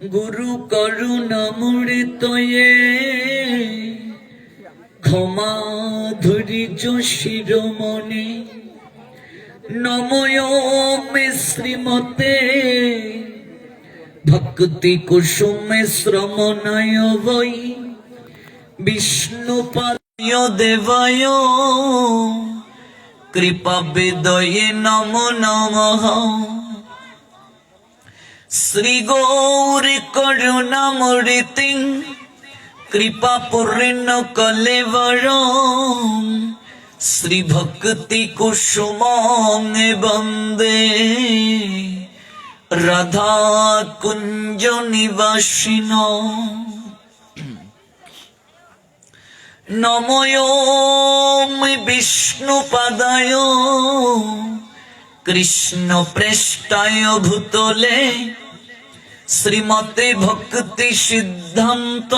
গুরু করুণামৃতয়ে ক্ষমা ধৈর্য শিরোমণি নময় মে শ্রীমতে ভক্তি কুসুমে শ্রমণায় বৈ বিষ্ণুপাদায় দেবায় কৃপা বেদয়ে নমো নমঃ। শ্রী গৌরী করুণামূর্তি কৃপা পূর্ণ কলেবর শ্রী ভক্তি কুসুম বন্দে রাধা কুঞ্জ নিবাসিন। নময় বিষ্ণুপাদায় কৃষ্ণ প্রেষ্টায় ভূতলে শ্রীমতে ভক্তি সিদ্ধান্ত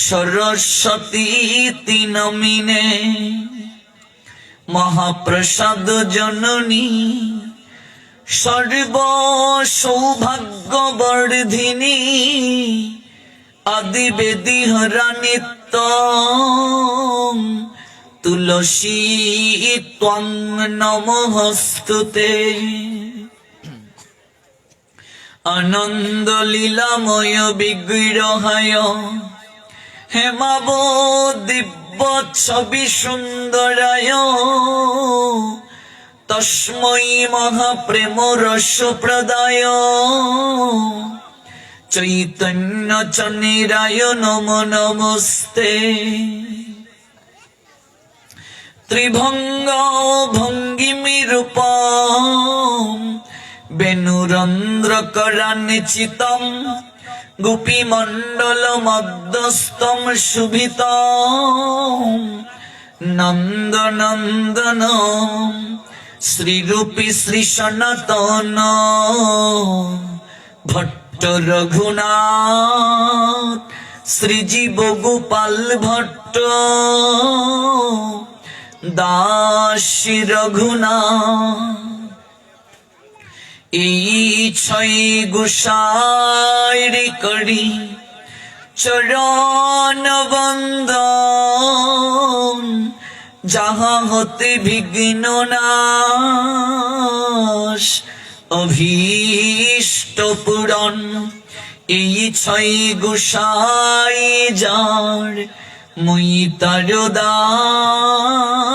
সরস্বতী নমিনে মহাপ্রসাদ জননী সর্ব সৌভাগ্য বর্ধিনী আদিবেদী হরা নিত্য তুলসী ত্বং নমস্তুতে। আনন্দ লীলাময় বিগ্রহায় হেমাব দিব্য ছবি সুন্দরায় তস্মৈ মহাপ্রেম রস প্রদায় চৈতন্য চন্নিরায় নমো নমস্তে। ত্রিভঙ্গ ভঙ্গিমি রূপম বেণুরন্ধ্র করানিচিতম গোপী মণ্ডল মধ্যস্থম শুভিতম নন্দ নন্দন শ্রীরূপী শ্রী সনাতন ভট্ট রঘুনাথ শ্রীজীব গোপাল ভট্ট দাসী রঘুনাথ। এই ছয় গোসাইরি করি চরণ বন্দন যাহা হতে বিঘ্ন নাশ অভীষ্ট পূরণ। এই ছয় গোসাই যার মুই তার দাস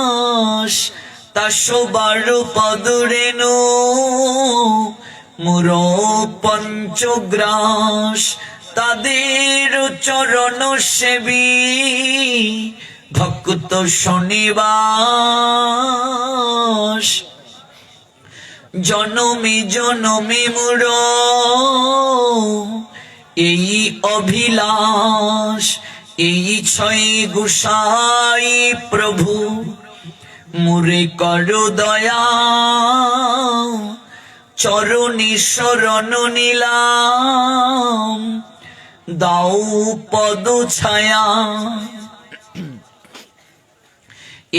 তাসবার পদরেণু মোর পঞ্চগ্রাস তাদের চরণ সেবী ভক্ত শনিবাস। জনমে জনমে মোর এই অভিলাষ এই ছয় গোসাই প্রভু মুরে কর দয়া চরণে শরণ নিলাম দাও পদ ছায়া।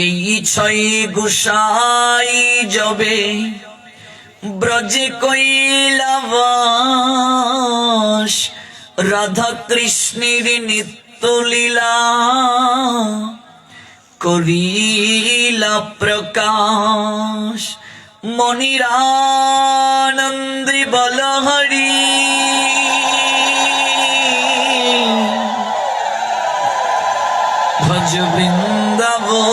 এই ছয় গোসাই যবে ব্রজে কৈলাবাস রাধা কৃষ্ণের নিত্য লীলা করিলা প্রকাশ। মনিরানন্দে বলহরি ভজ বৃন্দাবন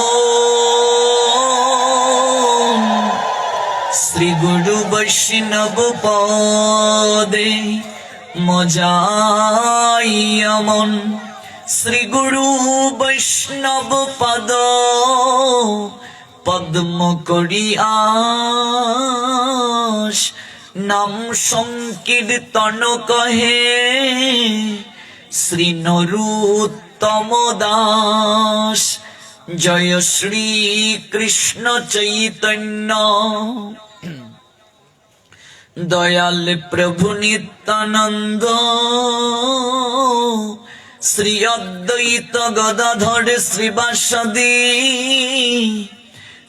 শ্রী গুরু বৈষ্ণব পদে মজাই মন। শ্রী গুরু বৈষ্ণব পদ পদ্ম করি আস নাম সংকীর্তন কহে শ্রী নরোত্তম দাস। জয় শ্রী কৃষ্ণ চৈতন্য দয়াল প্রভু নিত্যানন্দ শ্রী অদ্বৈত গদাধর শ্রীবাসদী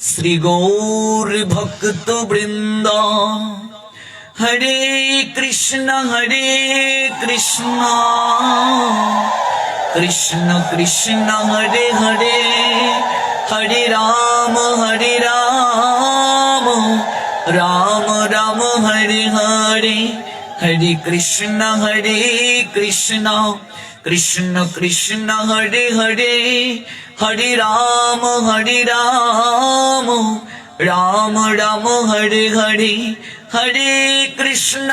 শ্রী গৌর ভক্ত বৃন্দ হরে কৃষ্ণ কৃষ্ণ কৃষ্ণ হরে হরে, হরে রাম রাম রাম হরে হরে, হরে কৃষ্ণ কৃষ্ণ কৃষ্ণ হরে হরে, হরে রাম রাম রাম হরে হরে, হরে কৃষ্ণ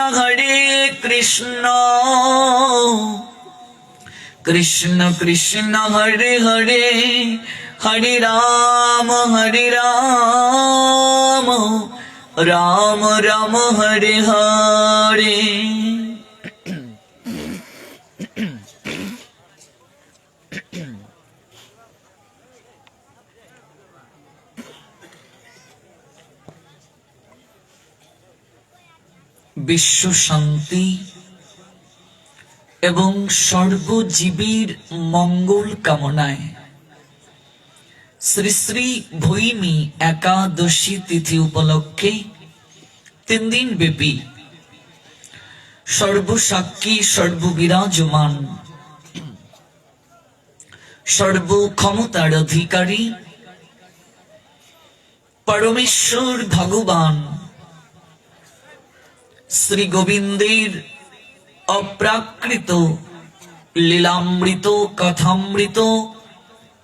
কৃষ্ণ কৃষ্ণ হরে হরে, হরে রাম রাম রাম হরে হরে। বিশ্ব শান্তি এবং সর্বজীবীর মঙ্গল কামনায় শ্রী শ্রী ভৈমী একাদশী তিথি উপলক্ষে 3 দিন ব্যাপী সর্বসাক্ষী সর্ববিরাজমান সর্বক্ষমতার অধিকারী পরমেশ্বর ভগবান শ্রী গোবিন্দের অপ্রাকৃত লীলামৃত কথামৃত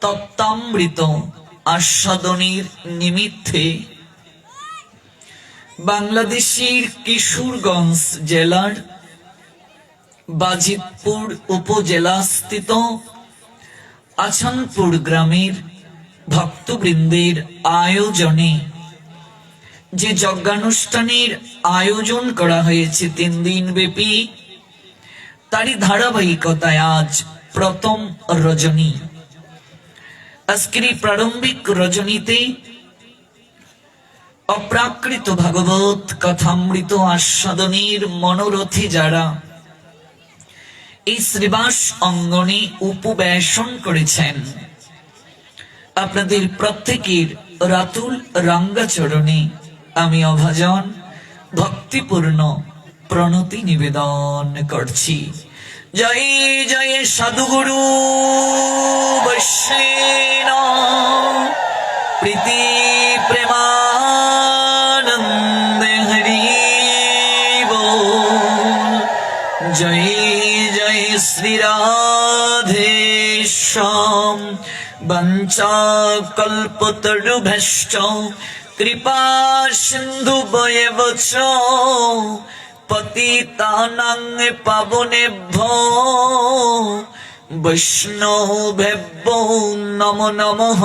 তত্ত্বামৃত আস্বাদনের নিমিত্তে বাংলাদেশের কিশোরগঞ্জ জেলার বাজিতপুর উপজেলাস্থিত আছানপুর গ্রামের ভক্তবৃন্দের আয়োজনে যে যজ্ঞানুষ্ঠানের আয়োজন করা হয়েছে 3 দিন ব্যাপী, তারই ধারাবাহিকতায় আজ প্রথম রজনী। আজকের এই প্রারম্ভিক রজনীতে অপ্রাকৃত ভাগবত কথামৃত আস্বাদনের মনোরথী যারা এই শ্রীবাস অঙ্গনে উপবেশন করেছেন, আপনাদের প্রত্যেকের রাতুল রাঙ্গাচরণে আমি অভাজন ভক্তিপূর্ণ প্রণতি নিবেদন করছি। জয় জয় সাধুগুরু বৈষ্ণব প্রীতি প্রেমানন্দে হরি বল। জয় জয় শ্রী রাধে শ্যাম বঞ্চা কল্পতরুভ্যশ্চ কৃপা সিন্ধু বয়বচ পতিতানাং পাবনেভ্যো বৈষ্ণবেভ্যো নমো নমঃ।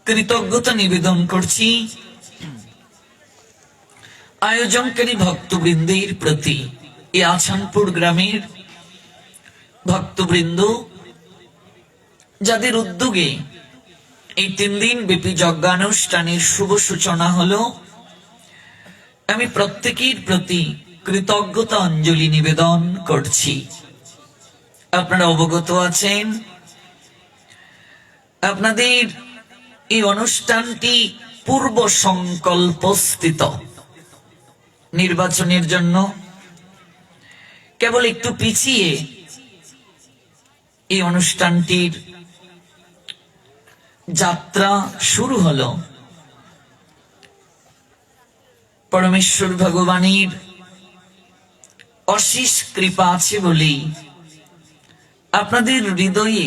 কৃতজ্ঞতা নিবেদন করছি আয়োজনকারী ভক্তবৃন্দের প্রতি। এই আছানপুর গ্রামের ভক্তবৃন্দ যাদের উদ্যোগে এই 3 দিন ব্যাপী যজ্ঞানুষ্ঠানের শুভ সূচনা হলো, আমি প্রত্যেকের প্রতি কৃতজ্ঞতা অঞ্জলি নিবেদন করছি। আপনারা অবগত আছেন, আপনাদের এই অনুষ্ঠানটি পূর্ব সংকল্পস্থিত। নির্বাচনের জন্য কেবল একটু পিছিয়ে এই অনুষ্ঠানটির যাত্রা শুরু হলো। পরমেশ্বর ভগবানের অশেষ কৃপা আছে বলেই আপনাদের হৃদয়ে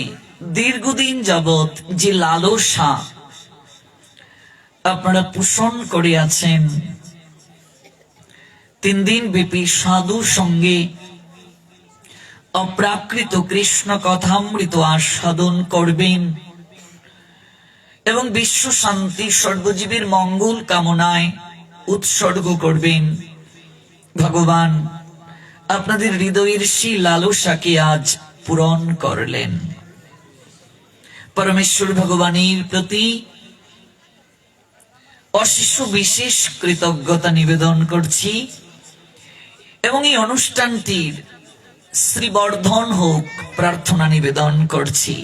দীর্ঘদিন যাবৎ যে লালসা আপনারা পোষণ করে আছেন, 3 দিন ব্যাপী সাধু সঙ্গে অপ্রাকৃত কৃষ্ণ কথামৃত আস্বাদন করবেন এবং বিশ্ব শান্তি সর্বজীবের মঙ্গল কামনায় উৎসর্গ করবেন। ভগবান আপনাদের হৃদয়ের সেই লালসাকে আজ পূরণ করলেন। পরমেশ্বর ভগবানের প্রতি অশেষ বিশেষ কৃতজ্ঞতা নিবেদন করছি এবং এই অনুষ্ঠানটির শ্রীবর্ধন হোক প্রার্থনা নিবেদন করছি।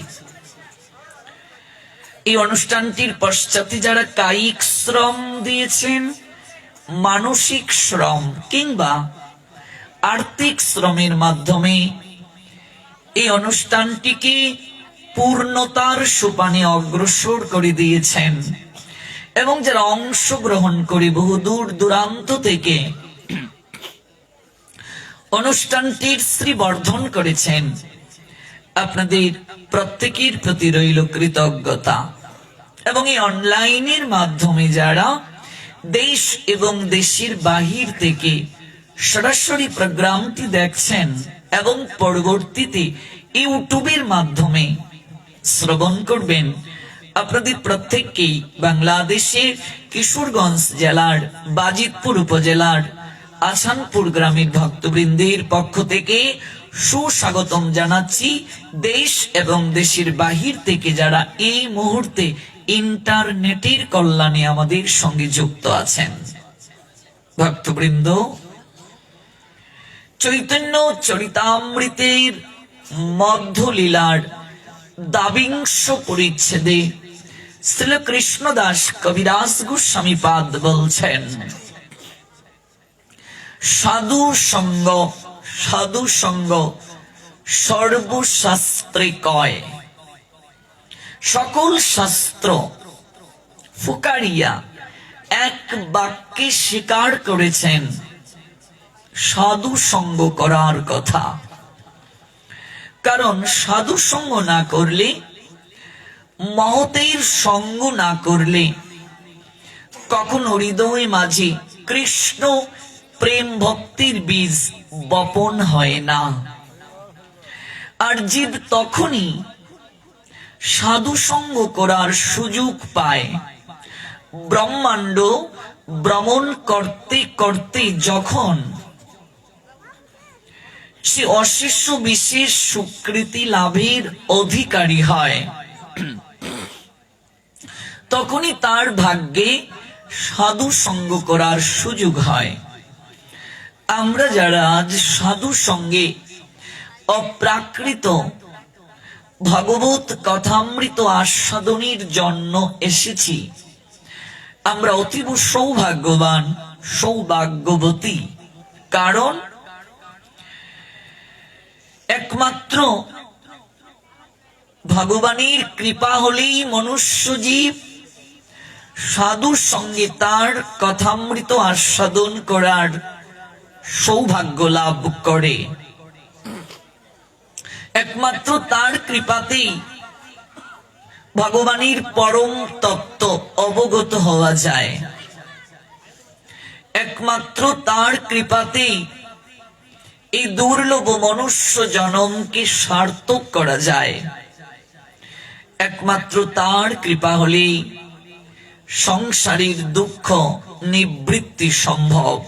এই অনুষ্ঠানটির পশ্চাতে যারা কায়িক শ্রম দিয়েছেন, মানসিক শ্রম কিংবা আর্থিক শ্রমের মাধ্যমে এই অনুষ্ঠানটিকে পূর্ণতার সোপানে অগ্রসর করে দিয়েছেন, এবং যারা অংশগ্রহণ করে বহু দূর দূরান্ত থেকে অনুষ্ঠানটির শ্রীবর্ধন করেছেন, আপনাদের প্রত্যেকের প্রতি রইল কৃতজ্ঞতা। এবং এই অনলাইনের মাধ্যমে যারা দেশ এবং দেশের বাহির থেকে সরাসরি প্রোগ্রামটি দেখছেন এবং পরবর্তীতে ইউটিউবের মাধ্যমে শ্রবণ করবেন, আপনাদের প্রত্যেককেই বাংলাদেশের কিশোরগঞ্জ জেলার বাজিতপুর উপজেলার আছানপুর গ্রামের ভক্তবৃন্দের পক্ষ থেকে সুস্বাগতম জানাচ্ছি। দেশ এবং দেশের বাহির থেকে যারা এই মুহূর্তে ইন্টারনেটের কল্যাণে আমাদের সঙ্গে যুক্ত আছেন, ভক্তবৃন্দ, চৈতন্য চরিতামৃতের মধ্যলীলার দাবিংশ পরিচ্ছেদে শ্রীল কৃষ্ণদাস কবিরাজ গোস্বামী পাদ বলছেন, সাধু সঙ্গ সর্বশাস্ত্রে কয়, সকল শাস্ত্র ফুকারিয়া এক বাক্যে স্বীকার করেছেন সাধু সঙ্গ করার কথা। কারণ সাধু সঙ্গ না করলে, মহতের সঙ্গ না করলে কখনো হৃদয় মাঝে কৃষ্ণ প্রেম ভক্তির বীজ বপন হয় না। আর জীব তখনই সাধু সঙ্গ করার সুযোগ পায় ব্রহ্মাণ্ড ভ্রমণ করতে করতে, যখন সে অশেষ বিশেষ স্বীকৃতি লাভের অধিকারী হয়, তখনই তার ভাগ্যে সাধু সঙ্গ করার সুযোগ হয়। আমরা যারা আজ সাধু সঙ্গে অপ্রাকৃত ভগবত কথামৃত আস্বাদনের জন্য এসেছি, আমরা অতীব সৌভাগ্যবান, সৌভাগ্যবতী। কারণ একমাত্র ভগবানের কৃপা হলেই মনুষ্য জীব সাধুর সঙ্গে তার কথামৃত আস্বাদন করার সৌভাগ্য লাভ করে। একমাত্র তার কৃপাতেই ভগবানের পরম তত্ত্ব অবগত হওয়া যায়। একমাত্র তার কৃপাতেই এই দুর্লভ মনুষ্য জনমকে সার্থক করা যায়। একমাত্র তার কৃপা হলেই সংসারের দুঃখ নিবৃত্তি সম্ভব।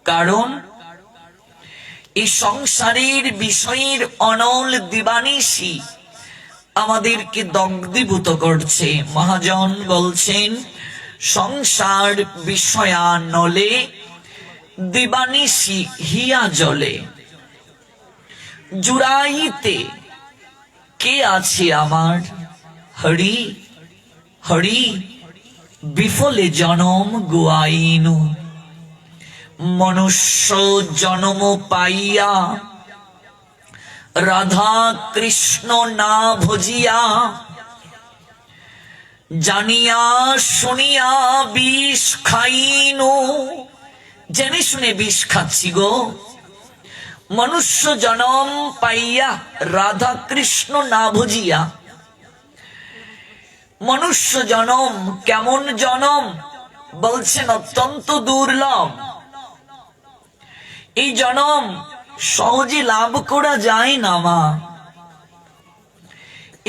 কারণ এই সংসারের বিষয়ের অনল দিবানিশি আমাদেরকে দগ্ধীভূত করছে। মহাজন বলছেন, সংসার বিষয়ানলে দিবানিশি হিয়া জলে, জুড়াইতে কে আছে আমার, হরি হরি বিফলে জনম গুয়াইনু। মনুষ্য জন্ম পাইয়া রাধা কৃষ্ণ না ভজিয়া, জানিয়া শুনিয়া বিষ খাইনু। জেনে শুনে বিষ খাচ্ছি গো। মনুষ্য জনম পাইয়া রাধা কৃষ্ণ না ভজিয়া। মনুষ্য জনম কেমন জনম বলছেন, অত্যন্ত দুর্লভ। এই জনম সহজে লাভ করা যায় না মা।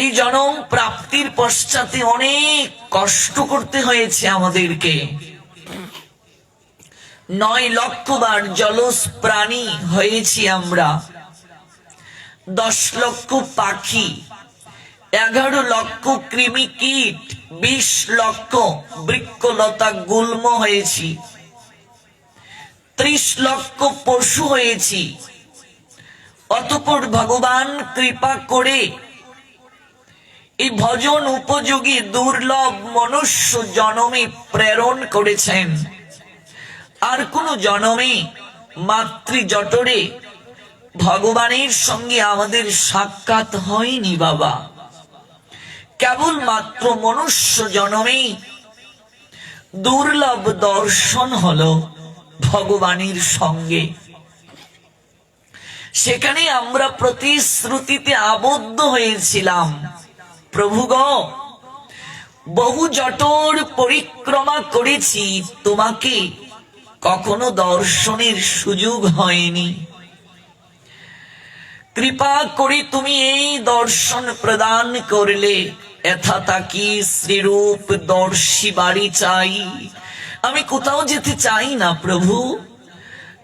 এই জনম প্রাপ্তির পশ্চাতে অনেক কষ্ট করতে হয়েছে আমাদেরকে। 9 লক্ষ বার জলজ প্রাণী হয়েছি আমরা, 10 লক্ষ পাখি, 11 লক্ষ কৃমি কীট, 20 লক্ষ বৃক্ষলতা গুল্ম হয়েছি, 30 লক্ষ পশু হয়েছি। অতঃপর ভগবান কৃপা করে এই ভজন উপযোগী দুর্লভ মনুষ্য জনমে প্রেরণ করেছেন। আর কোন জনমে মাতৃজঠরে ভগবানের সঙ্গে আমাদের সাক্ষাৎ হয়নি বাবা। কেবল মাত্র মনুষ্য জনমে দুর্লভ দর্শন হলো ভগবানের সঙ্গে। সেখানে আমরা প্রতিশ্রুতিতে আবদ্ধ হয়েছিলাম, প্রভু গো, বহু জঠর পরিক্রমা করেছি, তোমাকে কখনো দর্শনের সুযোগ হয়নি। কৃপা করে তুমি এই দর্শন প্রদান করলে। এথা তাকি শ্রীরূপ দর্শী বাড়ি চাই। আমি কোথাও যেতে চাই না প্রভু,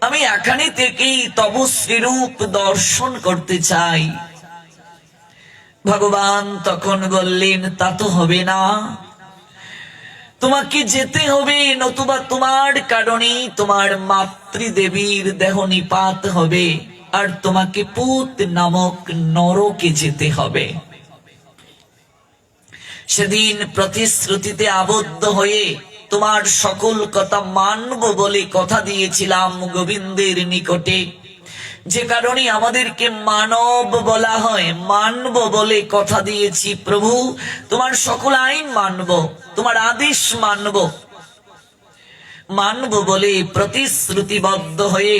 আমি এখানে থেকেই তব শ্রীরূপ দর্শন করতে চাই। ভগবান তখন বললেন, তা তো হবে না, তোমাকে যেতে হবে, নতুবা তোমার কারণে তোমার মাতৃদেবীর দেহ নিপাত হবে, আর তোমাকে পুত নামক নরকে যেতে হবে। সেদিন প্রতিশ্রুতিতে আবদ্ধ হয়ে তোমার সকল কথা মানব বলে কথা দিয়েছিলাম গোবিন্দের নিকটে, যে কারণে আমাদেরকে মানব বলা হয়। মানব বলে কথা দিয়েছি প্রভু, তোমার সকল আইন মানব, তোমার আদেশ মানব। মানব বলে প্রতিশ্রুতিবদ্ধ হয়ে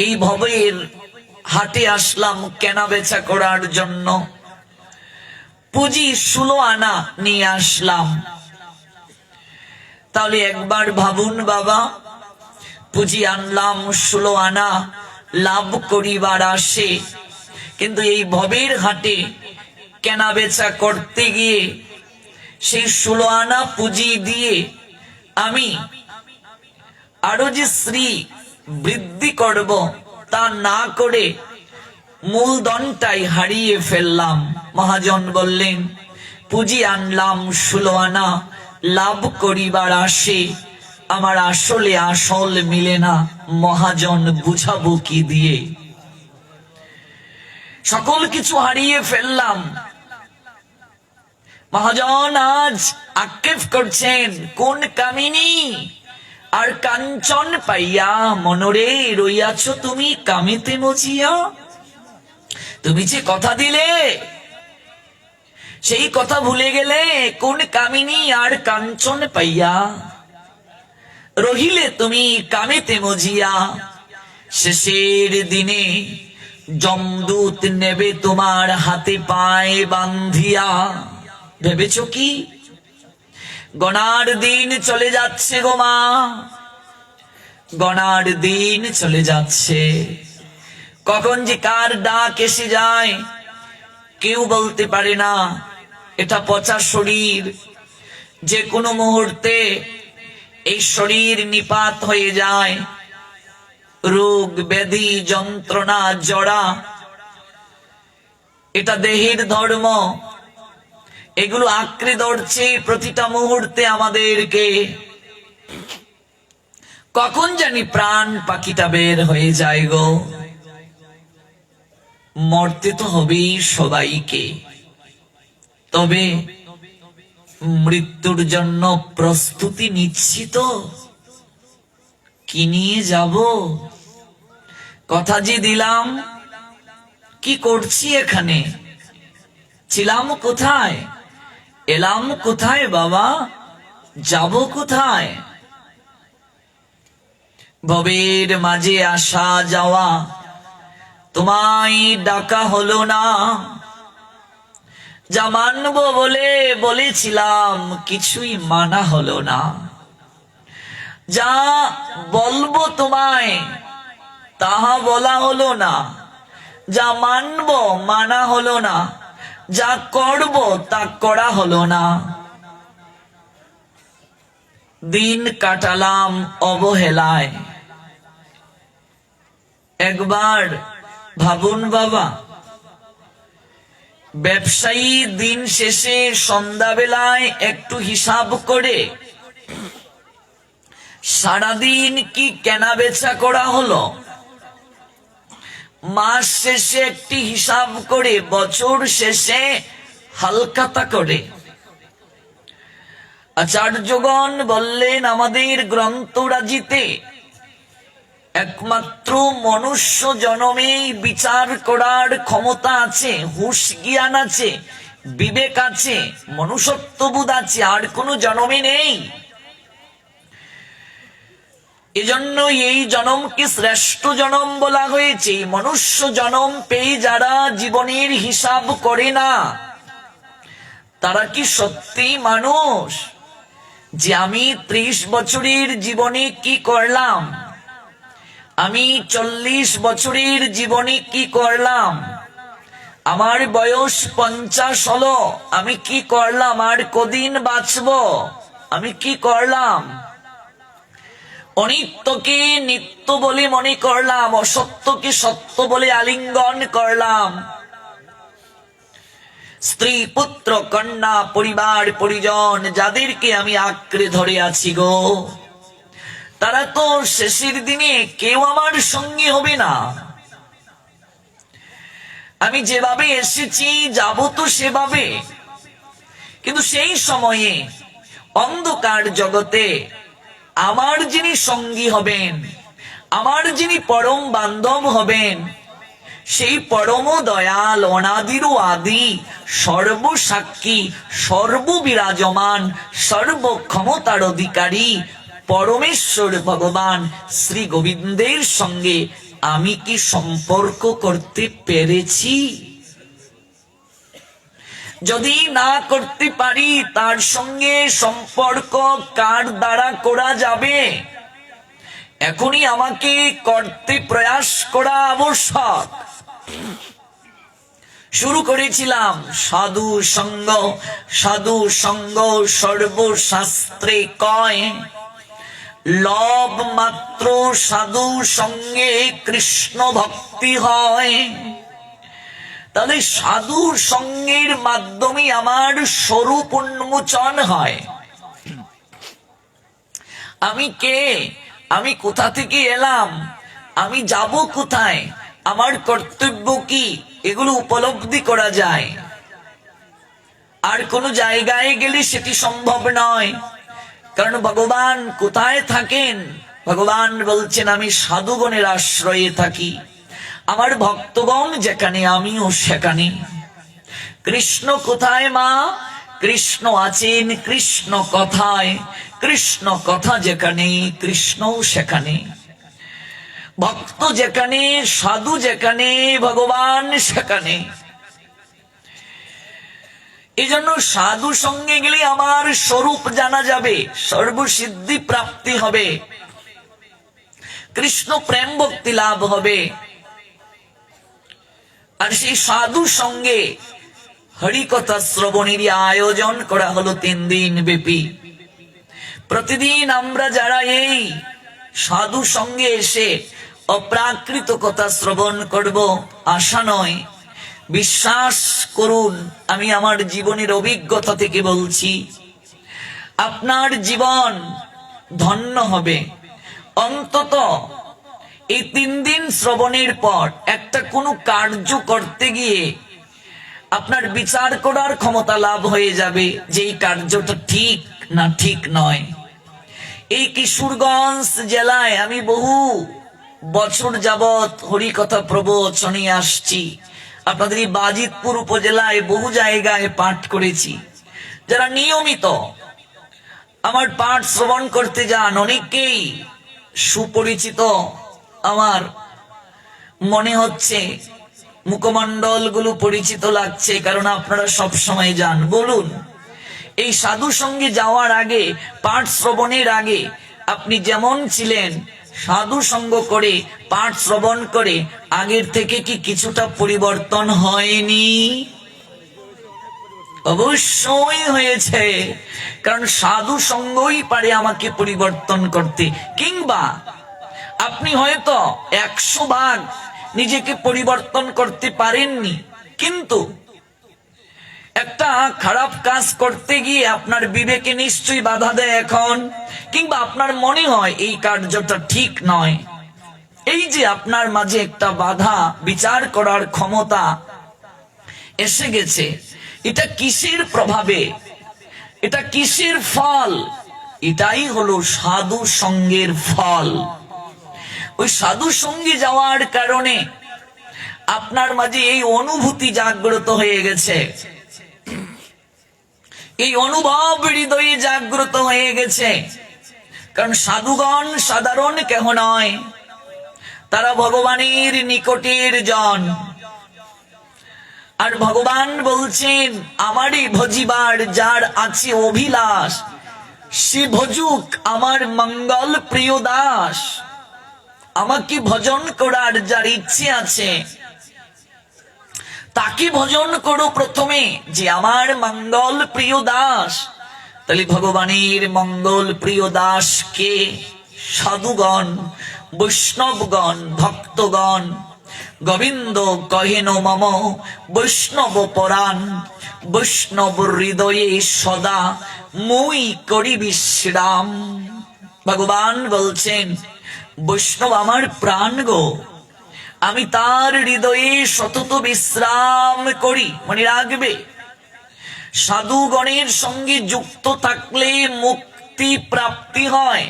এই ভবের হাটে আসলাম কেনা বেচা করার জন্য। পুঁজি 16 আনা নিয়ে আসলাম। তাহলে একবার ভাবুন বাবা, পুঁজি আনলাম 16 আনা, লাভ করিবার আসে, কিন্তু এই ভবের হাটে কেনা বেচা করতে গিয়ে সেই 16 আনা পুঁজি দিয়ে আমি আরো যে শ্রী বৃদ্ধি করব তা না করে মূলধনটাই হারিয়ে ফেললাম। মহাজন বললেন, পুঁজি আনলাম 16 আনা, লাভ করিবার আসে, আমার আসলে আসল মিলে না, মহাজন বুঝাবো কি দিয়ে? সকল কিছু হারিয়ে ফেললাম। মহাজন আজ আক্ষেপ করছেন, কোন কামিনী আর কাঞ্চন পাইয়া মনরে রইয়াছ তুমি কামিতে মজিয়া? তুমি যে কথা দিলে সেই কথা ভুলে গেলে, কোন কামিনী আর কাঞ্চন পাইয়া রহিলে তুমি কামেতে মজিয়া? শেষের দিনে যমদূত নেবে তোমার হাতে পায়ে বান্ধিয়া। ভেবেছ কি? গণার দিন চলে যাচ্ছে গো মা, গণার দিন চলে যাচ্ছে। কখন যে কার ডাক এসে যায় কেউ বলতে পারে না। এটা পচা শরীর, যে কোনো মুহূর্তে এই শরীর নিপাত হয়ে যায়। রোগ ব্যাধি যন্ত্রণা জড়া, এটা দেহের ধর্ম, এগুলো আঁকড়ে ধরছে প্রতিটা মুহূর্তে আমাদেরকে। কখন জানি প্রাণ পাখিটা বের হয়ে যায় গো। মরতে তো হবেই সবাইকে, তবে মৃত্যুর জন্য প্রস্তুতি নিচ্ছি তো। কি নিয়ে যাব? কথা যে দিলাম, কি করছি এখানে? ছিলাম কোথায়? এলাম কোথায় বাবা? যাব কোথায়? ভবের মাঝে আসা যাওয়া, তোমায় ডাকা হলো না। যা মানবো বলে বলেছিলাম কিছুই মানা হলো না। যা বলবো তোমায় তাহা বলা হলো না। যা মানবো মানা হলো না, যা করব তা করা হলো না। দিন কাটালাম অবহেলায়। একবার ভাবুন বাবা, ব্যবসায়ী দিন শেষে সন্ধ্যাবেলায় একটু হিসাব করে সারাদিন কি কেনা বেচা করা হলো। মাস শেষে একটি হিসাব করে বছর শেষে হালকাতা করে। আচার্যগণ বললেন, আমাদের গ্রন্থরাজিতে একমাত্র মনুষ্য জনমেই বিচার করার ক্ষমতা আছে, হুঁশ জ্ঞান আছে, বিবেক আছে, মনুষ্যত্ববোধ আছে, আর কোনো জনমে নেই। এজন্য এই জনমকে শ্রেষ্ঠ জনম বলা হয়েছে। মনুষ্য জনম পেয়ে যারা জীবনের হিসাব করে না, তারা কি সত্যি মানুষ? যে আমি 30 বছরের জীবনে কি করলাম, আমি 40 বছরের জীবনে কি করলাম, আমার বয়স 50 হলো, আমি কি করলাম, আর কদিন বাঁচব, আমি কি করলাম? অনিত্যকে নিত্য বলে মনে করলাম, অসত্যকে সত্য বলে আলিঙ্গন করলাম। স্ত্রী, পুত্র, কন্যা, পরিবার পরিজন যাদেরকে আমি আঁকড়ে ধরে আছি গো, তারা তো শেষের দিনে কেউ আমার সঙ্গী হবে না। আমি যেভাবে এসেছি যাব তো সেভাবে, কিন্তু সেই সময়ে অন্ধকার জগতে আমার যিনি সঙ্গী হবেন, আমার যিনি পরম বান্ধব হবেন, সেই পরম দয়াল, অনাদিরও আদি, সর্বসাক্ষী, সর্ববিরাজমান, সর্বক্ষমতার অধিকারী পরমেশ্বর ভগবান শ্রী গোবিন্দের সঙ্গে আমি কি সম্পর্ক করতে পেরেছি? যদি না করতে পারি, তার সঙ্গে সম্পর্ক কার দ্বারা করা যাবে? এখনই আমাকে করতে প্রয়াস করা আবশ্যক। শুরু করেছিলাম সাধু সঙ্গ, সাধু সঙ্গ সর্বশাস্ত্রে কয়, লব মাত্র সাধু সঙ্গে কৃষ্ণ ভক্তি হয়। তাহলে সাধু সঙ্গের মাধ্যমে আমার স্বরূপ উন্মোচন হয়। আমি কে, আমি কোথা থেকে এলাম, আমি যাব কোথায়, আমার কর্তব্য কি, এগুলো উপলব্ধি করা যায়। আর কোন জায়গায় গেলে সেটি সম্ভব নয়। কারণ ভগবান কোথায় থাকেন? ভগবান বলছেন, আমি সাধুগণের আশ্রয়ে থাকি, আমার ভক্তগণ যেখানে আমিও সেখানে। কৃষ্ণ কোথায় মা? কৃষ্ণ আছেন কৃষ্ণ কথায়, কৃষ্ণ কথা যেখানে কৃষ্ণ সেখানে। ভক্ত যেখানে, সাধু যেখানে, ভগবান সেখানে। এই জন্য সাধু সঙ্গে গেলে আমার স্বরূপ জানা যাবে, সর্বসিদ্ধি প্রাপ্তি হবে, কৃষ্ণ প্রেম ভক্তি লাভ হবে। আর সেই সাধু সঙ্গে হরিকথা শ্রবণের আয়োজন করা হলো 3 দিন ব্যাপী। প্রতিদিন আমরা যারা এই সাধু সঙ্গে এসে অপ্রাকৃত কথা শ্রবণ করব, আশা নয়, বিশ্বাস করুন, আমি আমার জীবনের অভিজ্ঞতা থেকে বলছি, আপনার জীবন ধন্য হবে। অন্তত এই 3 দিন শ্রবণের পর একটা কোনো কার্য করতে গিয়ে আপনার বিচার করার ক্ষমতা লাভ হয়ে যাবে যে এই কার্যটা ঠিক না ঠিক নয়। এই কিশোরগঞ্জ জেলায় আমি বহু বছর যাবৎ হরিকথা প্রবচনে আসছি। আপনাদের এই বাজিতপুর উপজেলায় বহু জায়গায় পাঠ করেছি। যারা নিয়মিত আমার পাঠ শ্রবণ করতে যান, অনেকেই সুপরিচিত। আমার মনে হচ্ছে মুখমণ্ডল গুলো পরিচিত লাগছে, কারণ আপনারা সব সময় যান। বলুন, এই সাধু সঙ্গে যাওয়ার আগে, পাঠ শ্রবণের আগে আপনি যেমন ছিলেন, সাধু সঙ্গ করে পাঠ শ্রবণ করে আগের থেকে কি কিছুটা পরিবর্তন হয়নি? অবশ্যই হয়েছে, কারণ সাধু সঙ্গই পারে আমাকে পরিবর্তন করতে। কিংবা আপনি হয়তো 100 ভাগ নিজেকে পরিবর্তন করতে পারেননি, কিন্তু একটা খারাপ কাজ করতে গিয়ে আপনার বিবেকে নিশ্চয়ই বাধা দেয় এখন, কিংবা আপনার মনে হয় এই কার্যটা ঠিক নয়। এই যে আপনার মাঝে একটা বাধা, বিচার করার ক্ষমতা এসে গেছে, এটা কিসের প্রভাবে, এটা কিসের ফল? এটাই হলো সাধু সঙ্গের ফল। ওই সাধু সঙ্গে যাওয়ার কারণে আপনার মাঝে এই অনুভূতি জাগ্রত হয়ে গেছে, এই অনুভব হৃদয়ে জাগ্রত হয়ে গেছে। কারণ সাধুগণ সাধারণ কেহ নয়, তারা ভগবানের নিকটের জন। আর ভগবান বলছেন, আমারই ভজিবার যার আছে অভিলাষ, সে ভজুক আমার মঙ্গল প্রিয় দাস। আমাকে ভজন করার যার ইচ্ছে আছে তাকে ভজন করো প্রথমে, যে আমার মঙ্গল প্রিয় দাস। তাহলে ভগবানের মঙ্গল প্রিয় দাস কে? সাধুগণ, বৈষ্ণবগণ, ভক্তগণ। গোবিন্দ কহেন মম বৈষ্ণব পরাণ, বৈষ্ণব হৃদয়ে সদা মুই করি বিশ্রাম। ভগবান বলছেন, বৈষ্ণব আমার প্রাণ গো, আমি তার হৃদয়ে সতত বিশ্রাম করি। মনে রাখবে, সাধুগণের সঙ্গে যুক্ত থাকলে মুক্তি প্রাপ্তি হয়,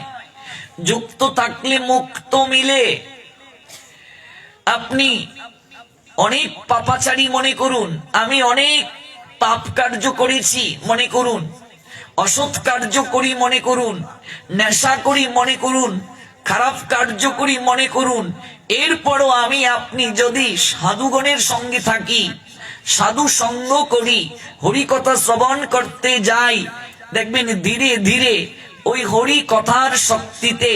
যুক্ত থাকলে মুক্ত মিলে। আপনি অনেক পাপাচারী মনে করুন, আমি অনেক পাপ কার্য করেছি মনে করুন, অসৎ কার্য করি মনে করুন, নেশা করি মনে করুন, খারাপ কার্য করি মনে করুন, এরপরও আমি আপনি যদি সাধুগণের সঙ্গে থাকি, সাধু সঙ্গ করি, হরি কথা শ্রবণ করতে যাই, দেখবেন ধীরে ধীরে ওই হরি কথার শক্তিতে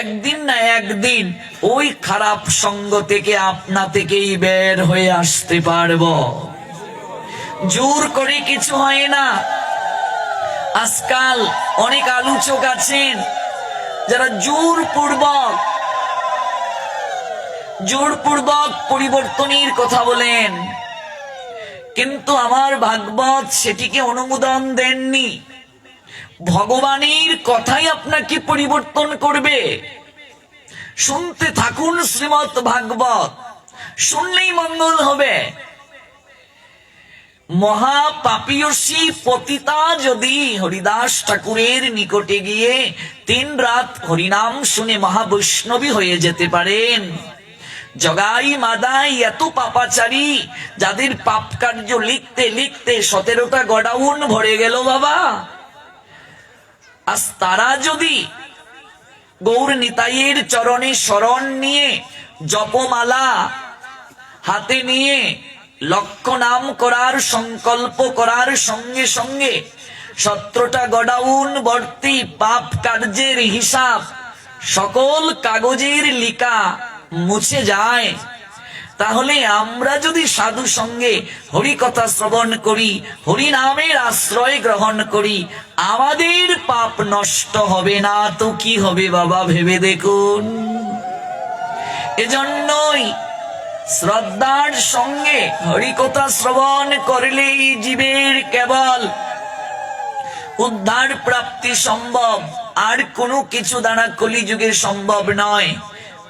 একদিন না একদিন ওই খারাপ সঙ্গ থেকে আপনা থেকেই বের হয়ে আসতে পারবো। জোর করে কিছু হয় না। আজকাল অনেক আলোচক আছেন যারা জোরপূর্বক পরিবর্তনের কথা বলেন, কিন্তু আমার ভাগবত সেটিকে অনুমোদন দেননি। ভগবানের কথাই আপনাকে পরিবর্তন করবে। শুনতে থাকুন শ্রীমৎ ভাগবত, শুনলেই মঙ্গল হবে। মহাপাপীয়সী পতিতা যদি হরিদাস ঠাকুরের নিকটে গিয়ে 3 রাত হরিনাম শুনে মহাবৈষ্ণবী হয়ে যেতে পারেন, জগাই মাদাই এত পাপাচারী যাদের পাপ কার্য লিখতে লিখতে 17টা গডাউন ভরে গেল বাবা, আজ তারা যদি গৌর নিতাইয়ের চরণে শরণ নিয়ে জপমালা হাতে নিয়ে লক্ষ্য নাম করার সংকল্প করার সঙ্গে সঙ্গে 17টা গডাউন ভর্তি পাপ কার্যের হিসাব সকল কাগজের লিকা মুছে যায়, তাহলে আমরা যদি সাধু সঙ্গে হরি কথা শ্রবণ করি, হরি নামের আশ্রয় গ্রহণ করি, আমাদের পাপ নষ্ট হবে না তো কি হবে বাবা, ভেবে দেখুন। এজন্যই শ্রদ্ধার সঙ্গে হরি কথা শ্রবণ করলেই জীবের কেবল উদ্ধার প্রাপ্তি সম্ভব, আর কোনো কিছু দ্বারা কলিযুগে সম্ভব নয়।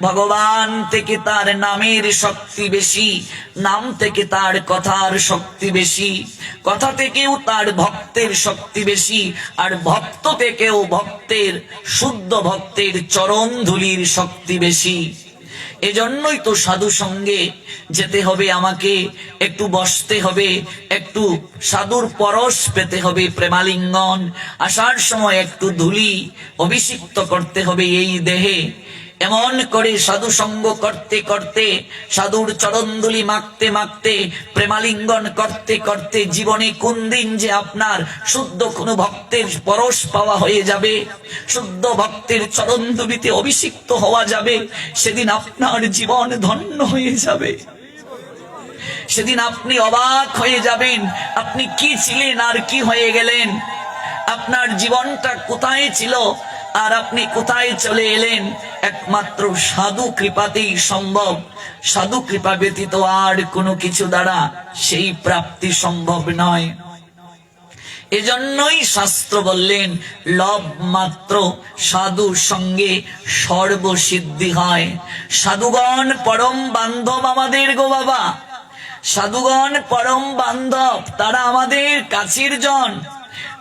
ভগবান থেকে তার নামের শক্তি বেশি, নাম থেকে তার কথার শক্তি বেশি, কথা থেকেও তার ভক্তের শক্তি বেশি, আর ভক্ত থেকেও ভক্তের, শুদ্ধ ভক্তের চরণ ধুলির শক্তি বেশি। এজন্যই তো সাধু সঙ্গে যেতে হবে, আমাকে একটু বসতে হবে, একটু সাধুর পরশ পেতে হবে, প্রেমালিঙ্গন, আসার সময় একটু ধুলি অভিষিক্ত করতে হবে এই দেহে। এমন করে সাধু সঙ্গ করতে করতে, সাধুর চরণধুলি মাখতে মাখতে, প্রেমালিঙ্গন করতে করতে জীবনে কোন দিন যে আপনার শুদ্ধ কোনো ভক্তের পরশ পাওয়া হয়ে যাবে, শুদ্ধ ভক্তের চরণধুলিতে অভিষিক্ত হওয়া যাবে, সেদিন আপনার জীবন ধন্য হয়ে যাবে। সেদিন আপনি অবাক হয়ে যাবেন, আপনি কি ছিলেন আর কি হয়ে গেলেন, আপনার জীবনটা কোথায় ছিল আর আপনি কোথায় চলে এলেন। একমাত্র সাধু কৃপাতেই সম্ভব। সাধু কৃপা ব্যতীত আর কোনো কিছু দ্বারা সেই প্রাপ্তি সম্ভব নয়। এজন্যই শাস্ত্র বললেন, লব মাত্র সাধু সঙ্গে সর্বসিদ্ধি হয়। সাধুগণ পরম বান্ধব আমাদের গো বাবা। সাধুগণ পরম বান্ধব, তারা আমাদের কাছের জন,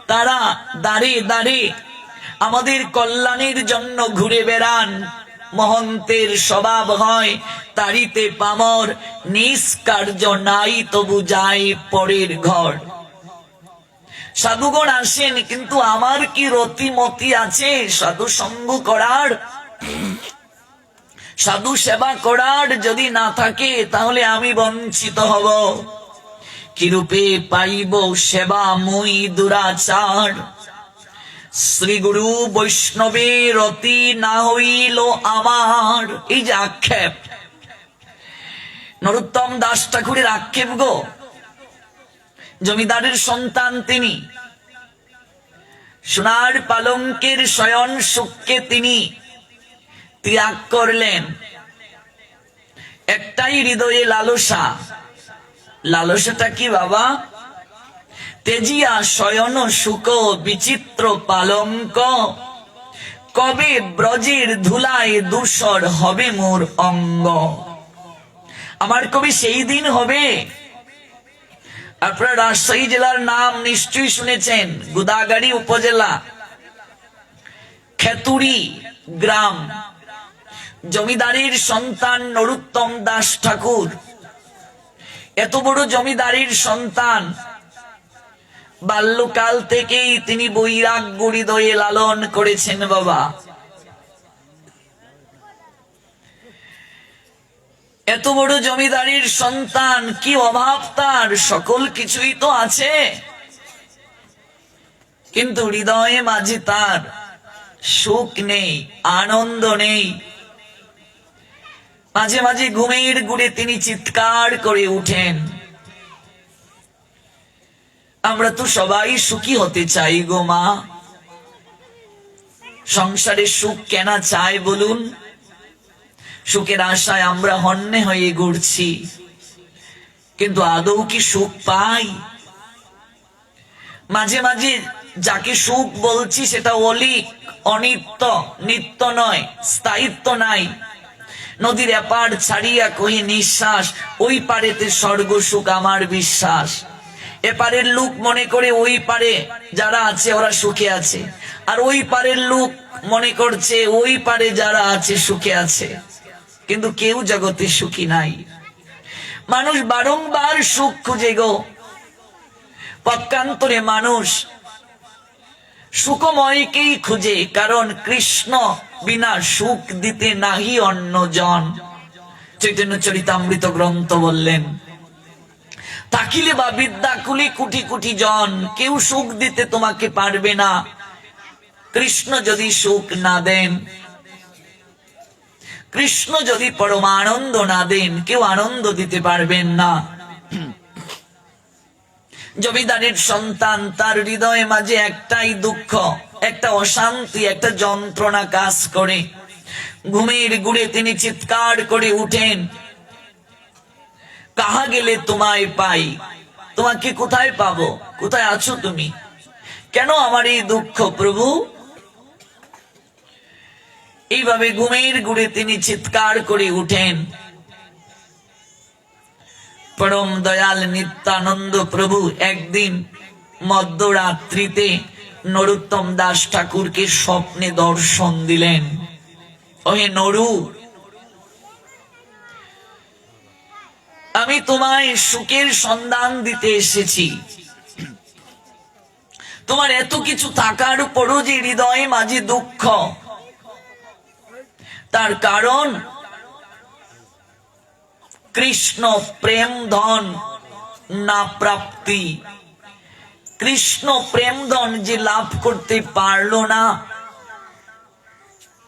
তারা দাঁড়ে দাঁড়ে আমাদের কল্যাণের জন্য ঘুরে বেড়ান। মহন্তের স্বভাব হয় তারিতে পামর, নিষ্কার্য নাই তবু যায় পরের ঘর। সাধুগণ আসেন, কিন্তু আমার কি রতিমতি আছে সাধু সঙ্গ করার, সাধু সেবা করার? যদি না থাকে তাহলে আমি বঞ্চিত হব। কিরূপে পাইব সেবা মুই দুরাচার, শ্রী গুরু বৈষ্ণবের রতি না হইল আমার। এই যে আক্ষেপ, নরোত্তম দাস ঠাকুরের আক্ষেপ গো। জমিদারের সন্তান তিনি, সোনার পালঙ্কের শয়ন সুখকে তিনি ত্যাগ করলেন। একটাই হৃদয়ে লালসা। লালসাটা কি বাবা? তেজিয়া শয়ন সুখ বিচিত্র পালঙ্ক, কবে ব্রজের ধুলায় ধূসর হবে মোর অঙ্গ। আমার কবি সেই দিন হবে। আপনারা রাজশাহী জেলার নাম নিশ্চয়ই শুনেছেন, গোদাগাড়ি উপজেলা খেতুরি গ্রাম। জমিদারির সন্তান নরোত্তম দাস ঠাকুর, এত বড় জমিদারির সন্তান, বাল্যকাল থেকেই তিনি বৈরাগ্য হৃদয়ে লালন করেছেন বাবা। এত বড় জমিদারির সন্তান, কি অভাব তার? সকল কিছুই তো আছে, কিন্তু হৃদয়ে মাঝে তার সুখ নেই, আনন্দ নেই। মাঝে মাঝে ঘুমের ঘুরে তিনি চিৎকার করে উঠেন। আমরা তো সবাই সুখী হতে চাই গো মা। সংসারে সুখ কেনা চাই বলুন? সুখের আশায় আমরা হন্যে হয়ে ঘুরছি, কিন্তু আদৌ কি সুখ পাই? মাঝে মাঝে যাকে সুখ বলছি সেটা অলিক, অনিত্য, নিত্য নয়, স্থায়িত্ব নাই। নদীর এপার ছাড়িয়া কহি নিঃশ্বাস, ওই পারেতে স্বর্গ সুখ আমার বিশ্বাস। এপারের লোক মনে করে ওই পারে যারা আছে ওরা সুখে আছে, আর ওই পারের লোক মনে করছে ওই পারে যারা আছে সুখে আছে, কিন্তু কেউ জগতে সুখী নাই। মানুষ বারংবার সুখ খুঁজে গো। পক্ষান্তরে মানুষ সুখময়কেই খুঁজে, কারণ কৃষ্ণ বিনা সুখ দিতে নাহি অন্য জন। চৈতন্য চরিতামৃত গ্রন্থ বললেন, থাকিলে বা বিদ্যাকুলে কোটি কোটি জন, কেউ সুখ দিতে তোমাকে পারবে না। কৃষ্ণ যদি সুখ না দেন, কৃষ্ণ যদি পরমানন্দ না দেন, কেউ আনন্দ দিতে পারবেন না। জমিদারের সন্তান, তার হৃদয়ে মাঝে একটাই দুঃখ, একটা অশান্তি, একটা যন্ত্রণা কাজ করে। ঘুমের ঘুরে তিনি চিৎকার করে উঠেন, কাহা গেলে তোমায় পাই? তোমাকে কোথায় পাবো? কোথায় আছো তুমি? কেন আমার এই দুঃখ প্রভু? এইভাবে ঘুমের ঘুরে তিনি চিৎকার করে উঠেন। পরম দয়াল নিত্যানন্দ প্রভু একদিন মধ্যরাত্রিতে নরোত্তম দাস ঠাকুরকে স্বপ্নে দর্শন দিলেন। ওহে নরু, আমি তোমায় সুখের সন্ধান দিতে এসেছি। তোমার এত কিছু থাকার পরও যে হৃদয়ে মাঝে দুঃখ, তার কারণ কৃষ্ণ প্রেম ধন না প্রাপ্তি। কৃষ্ণ প্রেম ধন যে লাভ করতে পারলো না,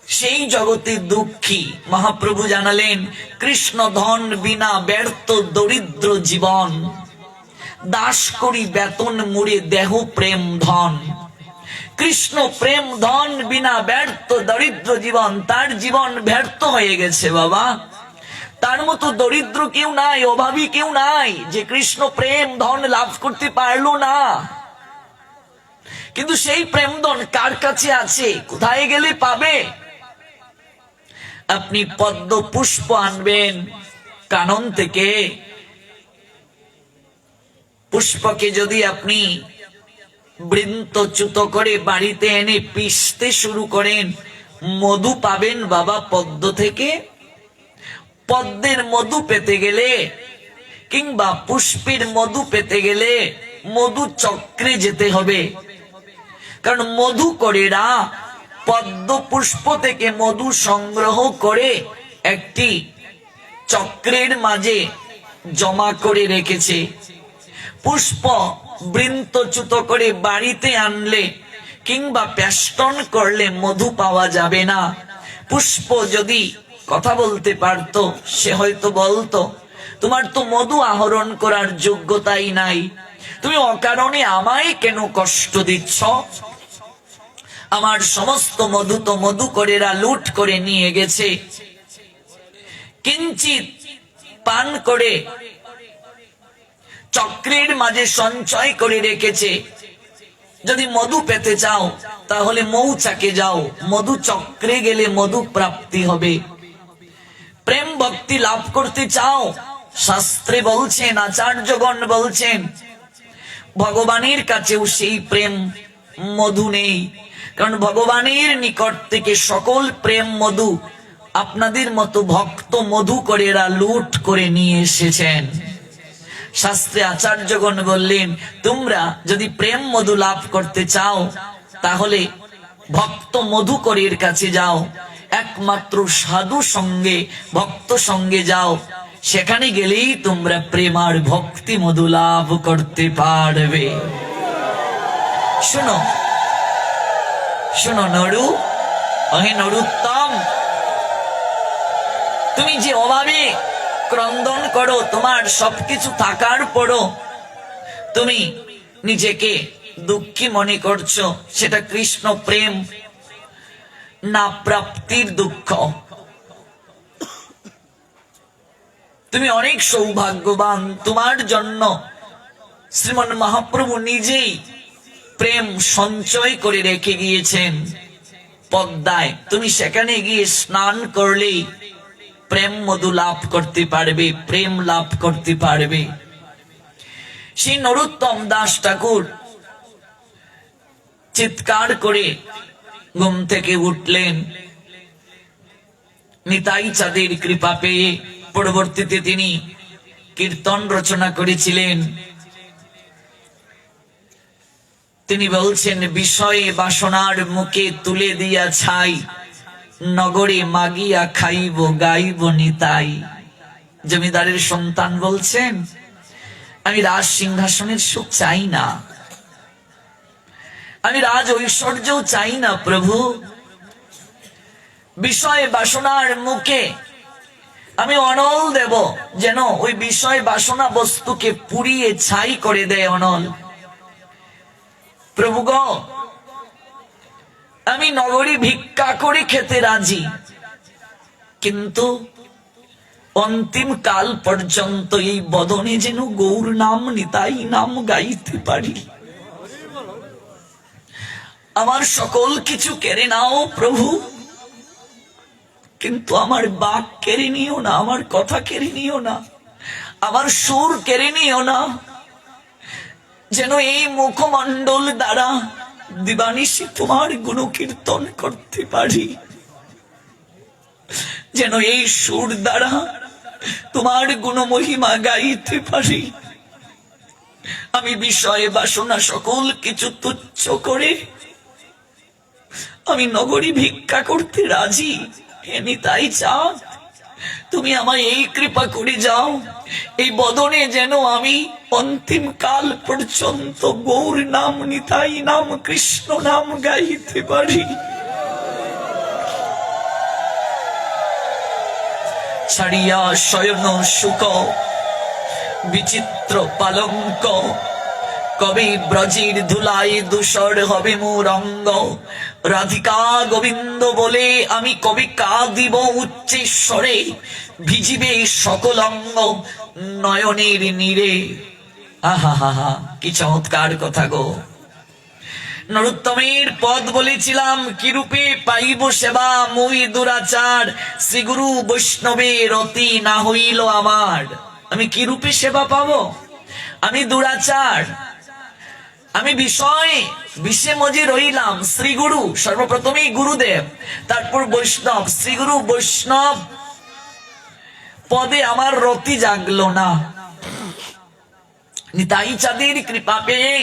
সেই জগতে দুঃখী। মহাপ্রভু জানালেন, কৃষ্ণ ধন বিনা ব্যর্থ দরিদ্র জীবন, দাস করি বেতন মুড়ে দেহ প্রেম ধন। কৃষ্ণ প্রেম ধন বিনা ব্যর্থ দরিদ্র জীবন, তার জীবন ব্যর্থ হয়ে গেছে বাবা। তার মতো দরিদ্র কেউ নাই, অভাবী কেউ নাই যে কৃষ্ণ প্রেম ধন লাভ করতে পারলো না। কিন্তু সেই প্রেম ধন কার কাছে আছে? কোথায় গেলে পাবে? আপনি পদ্ম পুষ্প আনবেন কানন থেকে, পুষ্পকে যদি আপনি বৃন্তচ্যুত করে বাড়িতে এনে পিষতে শুরু করেন, মধু পাবেন বাবা পদ্ম থেকে? পদ্মের মধু পেতে গেলে কিংবা পুষ্পের মধু পেতে গেলে মধু চক্রে যেতে হবে। কারণ মধুকরেরা পদ্ম পুষ্প থেকে মধু সংগ্রহ করে একটি চক্রের মাঝে জমা করে রেখেছে। পুষ্প বৃন্তচ্যুত করে বাড়িতে আনলে কিংবা পেষ্টন করলে মধু পাওয়া যাবে না। পুষ্প যদি কথা বলতে পারত, সে হয়তো বলতো, তোমার তো মধু আহরণ করার যোগ্যতাই নাই, তুমি অকারণে আমায় কেন কষ্ট দিচ্ছ? আমার সমস্ত মধু তো মধুকরেরা লুট করে নিয়ে গেছে। কিঞ্চিত পান করে চক্রের মাঝে সঞ্চয় করে রেখেছে। যদি মধু পেতে চাও তাহলে মৌচাকে যাও, মধু চক্রে গেলে মধু প্রাপ্তি হবে। প্রেম ভক্তি লাভ করতে চাও, শাস্ত্রে বলছেন, আচার্যগণ বলছেন, ভগবানের কাছেও সেই প্রেম মধু নেই। কারণ ভগবানের নিকট থেকে সকল প্রেম মধু আপনাদের মতো ভক্ত মধুকরেরা লুট করে নিয়ে এসেছেন। শাস্ত্রে আচার্যগণ বললেন, তোমরা যদি প্রেম মধু লাভ করতে চাও তাহলে ভক্ত মধুকরের কাছে যাও, একমাত্র সাধু সঙ্গে ভক্ত সঙ্গে যাও, সেখানে গেলেই তোমরা প্রেম আর ভক্তি মধু লাভ করতে পারবে। শোনো শোনো নরু, অহে নরুত্তম, তুমি যে অভাবে ক্রন্দন করো, তোমার সবকিছু থাকার পরও তুমি নিজেকে দুঃখী মনে করছো, সেটা কৃষ্ণ প্রেম না প্রাপ্তির দুঃখ। তুমি অনেক সৌভাগ্যবান, তোমার জন্য শ্রীমন মহাপ্রভু নিজেই প্রেম সঞ্চয় করে রেখে গিয়েছেন পদ্মায়। তুমি সেখানে গিয়ে স্নান করলেই প্রেম মধু লাভ করতে পারবে, প্রেম লাভ করতে পারবে। শ্রী নরোত্তম দাস ঠাকুর চিৎকার করে ঘুম থেকে উঠলেন। নিতাই চাঁদের কৃপা পেয়ে পরবর্তীতে তিনি কীর্তন রচনা করেছিলেন। তিনি বলছেন, বিষয়ে বাসনার মুখে তুলে দিয়া ছাই, নগরে মাগিয়া খাইব গাইব নিতাই। জমিদারের সন্তান বলছেন, আমি রাজ সিংহাসনের সুখ চাই না, আমি রাজ ঐশ্বর্যও চাই না প্রভু। বিষয় বাসনার মুখে আমি অনল দেব, যেন ওই বিষয় বাসনা বস্তুকে পুড়িয়ে ছাই করে দেয় অনল। প্রভু গো, আমি নগরী ভিক্ষা করে খেতে রাজি, কিন্তু অন্তিম কাল পর্যন্ত এই বদনে যেন গৌর নাম নিতাই নাম গাইতে পারি। আমার সকল কিছু কেড়ে নাও প্রভু, কিন্তু আমার বাক কেড়ে নিও না, আমার কথা কেড়ে নিও না, আমার সুর কেড়ে নিও না। যেন এই মুখমণ্ডল দ্বারা দিবানিশি তোমার গুণকীর্তন করতে পারি, যেন এই সুর দ্বারা তোমার গুণ মহিমা গাইতে পারি। আমি বিষয়ে বাসনা সকল কিছু তুচ্ছ করে আমি নগরী ভিক্ষা করতে রাজি। হে নিতাই চাঁদ, তুমি আমায় এই কৃপা করে যাও, এই বদনে যেন আমি অন্তিম কাল পর্যন্ত গৌর নাম নিতাই নাম কৃষ্ণ নাম গাইতে পারি। ছাড়িয়া শয়ন সুখ বিচিত্র পালঙ্ক, কবি ব্রজের ধুলায় ধূসর হবে মোর অঙ্গ। রাধিকা গোবিন্দ বলে আমি কবি কাঁদিব উচ্চেশ্বরে, ভিজিবে সকল অঙ্গ নয়নের নীরে। আহা হা হা, কি চমৎকার কথা গো। নরোত্তমের পদ বলেছিলাম, কি রূপে পাইব সেবা মুই দুরাচার, শ্রীগুরু বৈষ্ণবের অতি না হইল আমার। আমি কি রূপে সেবা পাবো? আমি দুরাচার, আমি বিষে মজে রইলাম। শ্রীগুরু সর্বপ্রথমেই গুরুদেব, তারপর বৈষ্ণব। শ্রীগুরু বৈষ্ণব পদে আমার রতি জাগলো না। নিতাই চাঁদের কৃপা পেয়ে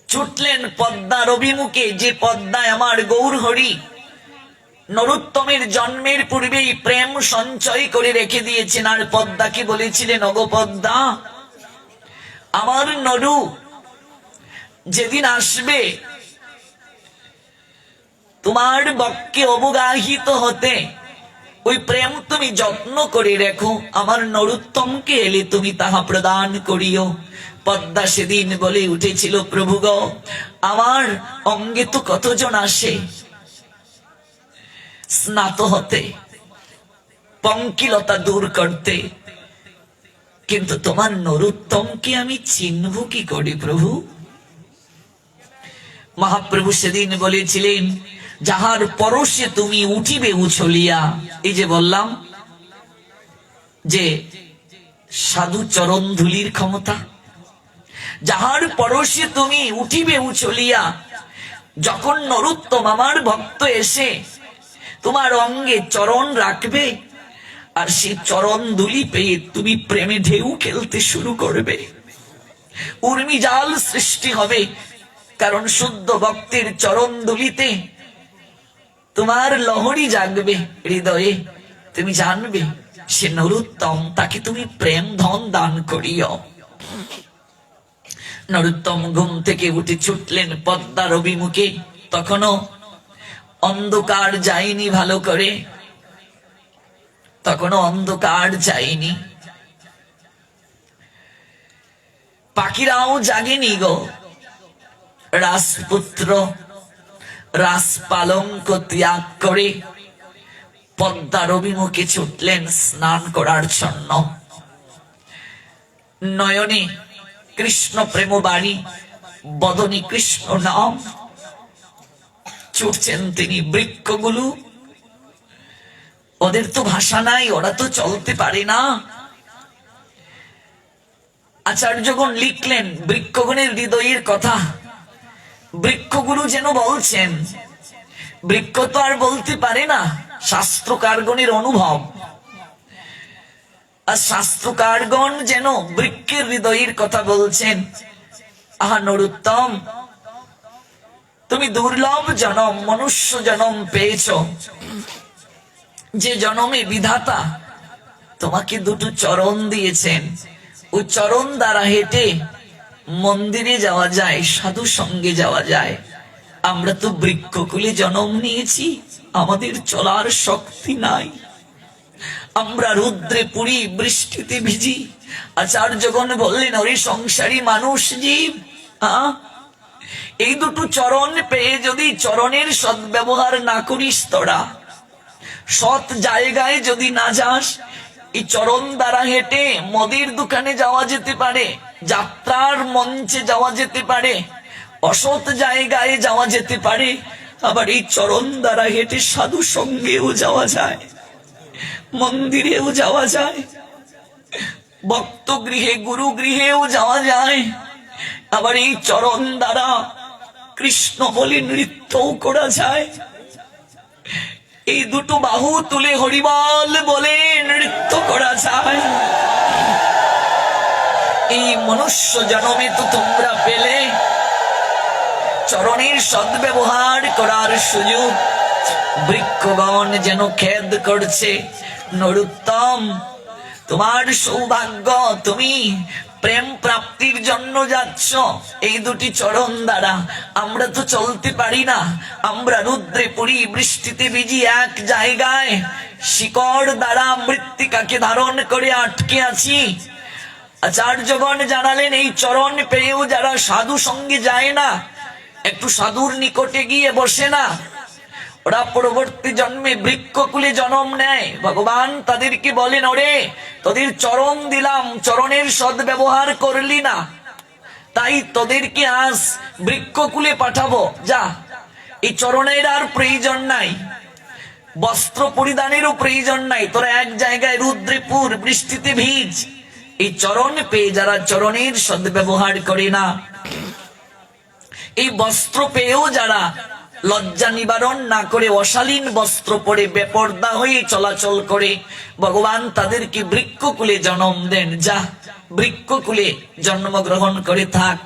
ছুটলেন পদ্মার অভিমুখে, যে পদ্মায় আমার গৌর হরি নরোত্তমের জন্মের পূর্বেই প্রেম সঞ্চয় করে রেখে দিয়েছেন। আর পদ্মাকে বলেছিলেন, ওগো পদ্মা, আমার নরু যেদিন আসবে তোমার বক্ষে অবগাহিত হতে, ওই প্রেম তুমি যত্ন করে রেখো। আমার নরোত্তমকে এলে তুমি তাহা প্রদান করিও। পদ্মা সেদিন বলে উঠেছিল, প্রভু গো, আমার অঙ্গে তো কতজন আসে স্নাত হতে, পঙ্কিলতা দূর করতে, কিন্তু তোমার নরোত্তমকে আমি চিনব কি করে প্রভু? মহাপ্রভু সেদিন বলেছিলেন, যাহার পরশে তুমি উঠিবে উছলিয়া। এই যে বললাম যে সাধু চরণ ধুলির ক্ষমতা, যাহার পরশে তুমি উঠিবে উছলিয়া। যখন নরোত্তম আমার ভক্ত এসে তোমার অঙ্গে চরণ রাখবে, আর সেই চরণ ধুলি পেয়ে তুমি প্রেমে ঢেউ খেলতে শুরু করবে, উর্মিজাল সৃষ্টি হবে। কারণ শুদ্ধ ভক্তের চরণ ধুলিতে তোমার লহরী জাগবে হৃদয়ে। তুমি জানবে সে নরোত্তম, তাকে তুমি প্রেম ধন দান করিও। নরোত্তম ঘুম থেকে উঠে ছুটলেন পদ্মার অভিমুখে। তখনও অন্ধকার যায়নি ভালো করে, তখনও অন্ধকার যায়নি, পাখিরাও জাগেনি গো। রাজপুত্র রাজপালঙ্ক ত্যাগ করে পদ্মার অভিমুখে ছুটলেন স্নান করার জন্য। নয়নে কৃষ্ণ প্রেম বাড়ি, বদনে কৃষ্ণ নাম। ছুটছেন তিনি। বৃক্ষগুলো, ওদের তো ভাষা নাই, ওরা তো চলতে পারে না। আচার্যগণ লিখলেন বৃক্ষগণের হৃদয়ের কথা। বৃক্ষগুলো যেন বলছেন, বৃক্ষ তো আর বলতে পারে না, শাস্ত্রকারগণের অনুভব। আর শাস্ত্রকারগণ যেন বৃক্ষের হৃদয়ের কথা বলছেন। আহা নরোত্তম, তুমি দুর্লভ জনম, মনুষ্য জনম পেয়েছ, যে জনমে বিধাতা তোমাকে দুটো চরণ দিয়েছেন। ওই চরণ দ্বারা হেঁটে মন্দিরে যাওয়া যায়, সাধু সঙ্গে যাওয়া যায়। আমরা তো বৃক্ষকুলে জন্ম নিয়েছি, আমাদের চলার শক্তি নাই। আমরা রুদ্রে পুরি, বৃষ্টিতে ভিজি। আচার্যগণ বললেন, ওরে সংসারী মানুষ জীব, এই দুটো চরণ পেয়ে যদি চরণের সদ্ব্যবহার না করিস, তোরা সৎ জায়গায় যদি না যাস, এই চরণ দ্বারা হেঁটে মদের দোকানে যাওয়া যেতে পারে, যাত্রার মঞ্চে যাওয়া যেতে পারে, অসৎ জায়গায় যাওয়া যেতে পারে। আবার এই চরণ দ্বারা হেঁটে সাধু সঙ্গেও যাওয়া যায়, মন্দিরেও যাওয়া যায়, ভক্ত গৃহে গুরু গৃহেও যাওয়া যায়। আবার এই চরণ দ্বারা কৃষ্ণ বলে নৃত্যও করা যায়। এই দুটো বাহু তুলে হরিবল বলে নৃত্য করা যায়। এই মনুষ্য জন্মে তো তোমরা পেলে চরণের সদ্ব্যবহার করার সুযোগ। বৃক্ষগণ যেন খেদ করছে, নরোত্তম তোমার সৌভাগ্য, তুমি প্রেম প্রাপ্তির জন্য যাচ্ছ এই দুটি চরণ দ্বারা। আমরা তো চলতে পারি না, আমরা রুদ্রে পুরি, বৃষ্টিতে ভিজি, এক জায়গায় শিকড় দ্বারা মৃত্তিকাকে ধারণ করে আটকে আছি। আচার্যগণ জানালেন, এই চরণ পেয়েও যারা সাধু সঙ্গে যায় না, একটু সাধুর নিকটে গিয়ে বসে না, ওরা পরবর্তী জন্মে বৃক্ষকুলে জন্ম নেয়। ভগবান তাদেরকে বলেন, ওরে তোদের চরণ দিলাম, চরণের সদ্ব্যবহার করলি না, তাই তোদেরকে আজ বৃক্ষকুলে পাঠাবো। যা, এই চরণের আর প্রয়োজন নাই, বস্ত্র পরিধানেরও প্রয়োজন নাই। তোরা এক জায়গায় রুদ্রেপুর, বৃষ্টিতে ভিজ, এই চরণ পেয়ে যারা চরণের সদ্ব্যবহার করে না, এই বস্ত্র পেয়েও যারা লজ্জা নিবারণ না করে অশালীন বস্ত্র পরে বেপর্দা হয়ে চলাচল করে, ভগবান তাদেরকে বৃক্ষকুলে জন্ম দেন। যা বৃক্ষকুলে জন্মগ্রহণ করে থাক,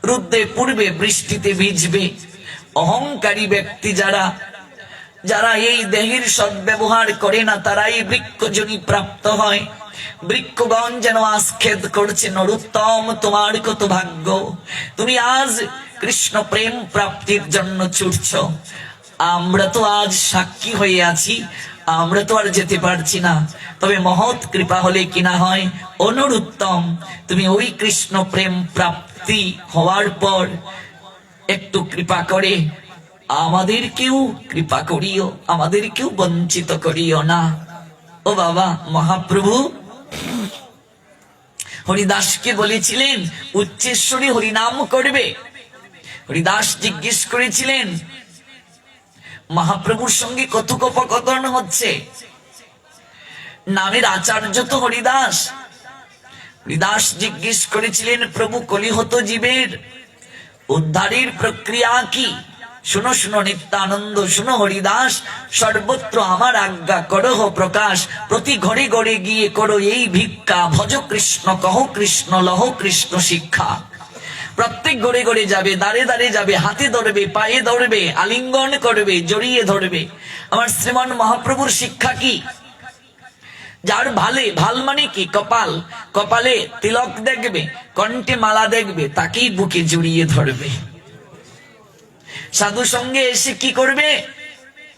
রুদ্রে পূর্বে বৃষ্টিতে ভিজবে। অহংকারী ব্যক্তি যারা যারা এই দেহের সদ্ব্যবহার করে না, তারাই বৃক্ষজনি প্রাপ্ত হয়। বৃক্ষগণ যেন আস্খেদ করছে, নরোত্তম তোমার কত ভাগ্য, তুমি আজ কৃষ্ণ প্রেম প্রাপ্তির জন্য ছুটছ। আমরা তো আজ সাক্ষী হয়ে আছি, আমরা তো আর যেতে পারছি না, তবে মহৎ কৃপা হলে কিনা হয়, অনুরুত্তম তুমি ওই কৃষ্ণ প্রেম প্রাপ্তি হওয়ার পর একটু কৃপা করে আমাদেরকেও কৃপা করিও, আমাদেরকেও বঞ্চিত করিও না। ও বাবা, মহাপ্রভু হরিদাসকে বলেছিলেন উচ্চেশ্বরী হরিনাম করবে। হরিদাস জিজ্ঞেস করেছিলেন মহাপ্রভুর সঙ্গে কথোপকথন হচ্ছে, নামের আচার্য তো হরিদাস। হরিদাস জিজ্ঞেস করেছিলেন প্রভু, কলিহত জীবের উদ্ধারের প্রক্রিয়া কি? শুনো শুনো নিত্যানন্দ, শুনো হরিদাস, সর্বত্র আমার আজ্ঞা করহ প্রকাশ, প্রতি ঘরে ঘরে গিয়ে করো এই ভিক্ষা, ভজ কৃষ্ণ কহ কৃষ্ণ লহ কৃষ্ণ শিক্ষা। প্রত্যেক ঘরে ঘরে যাবে, দাঁড়ে দাঁড়ে যাবে, হাতে ধরবে, পায়ে ধরবে, আলিঙ্গন করবে, জড়িয়ে ধরবে। আমার শ্রীমান মহাপ্রভুর শিক্ষা কি? যার ভালে, ভাল মানে কি? কপাল, কপালে তিলক দেখবে, কণ্ঠে মালা দেখবে, তাকেই বুকে জড়িয়ে ধরবে। সাধু সঙ্গে এসে কি করবে?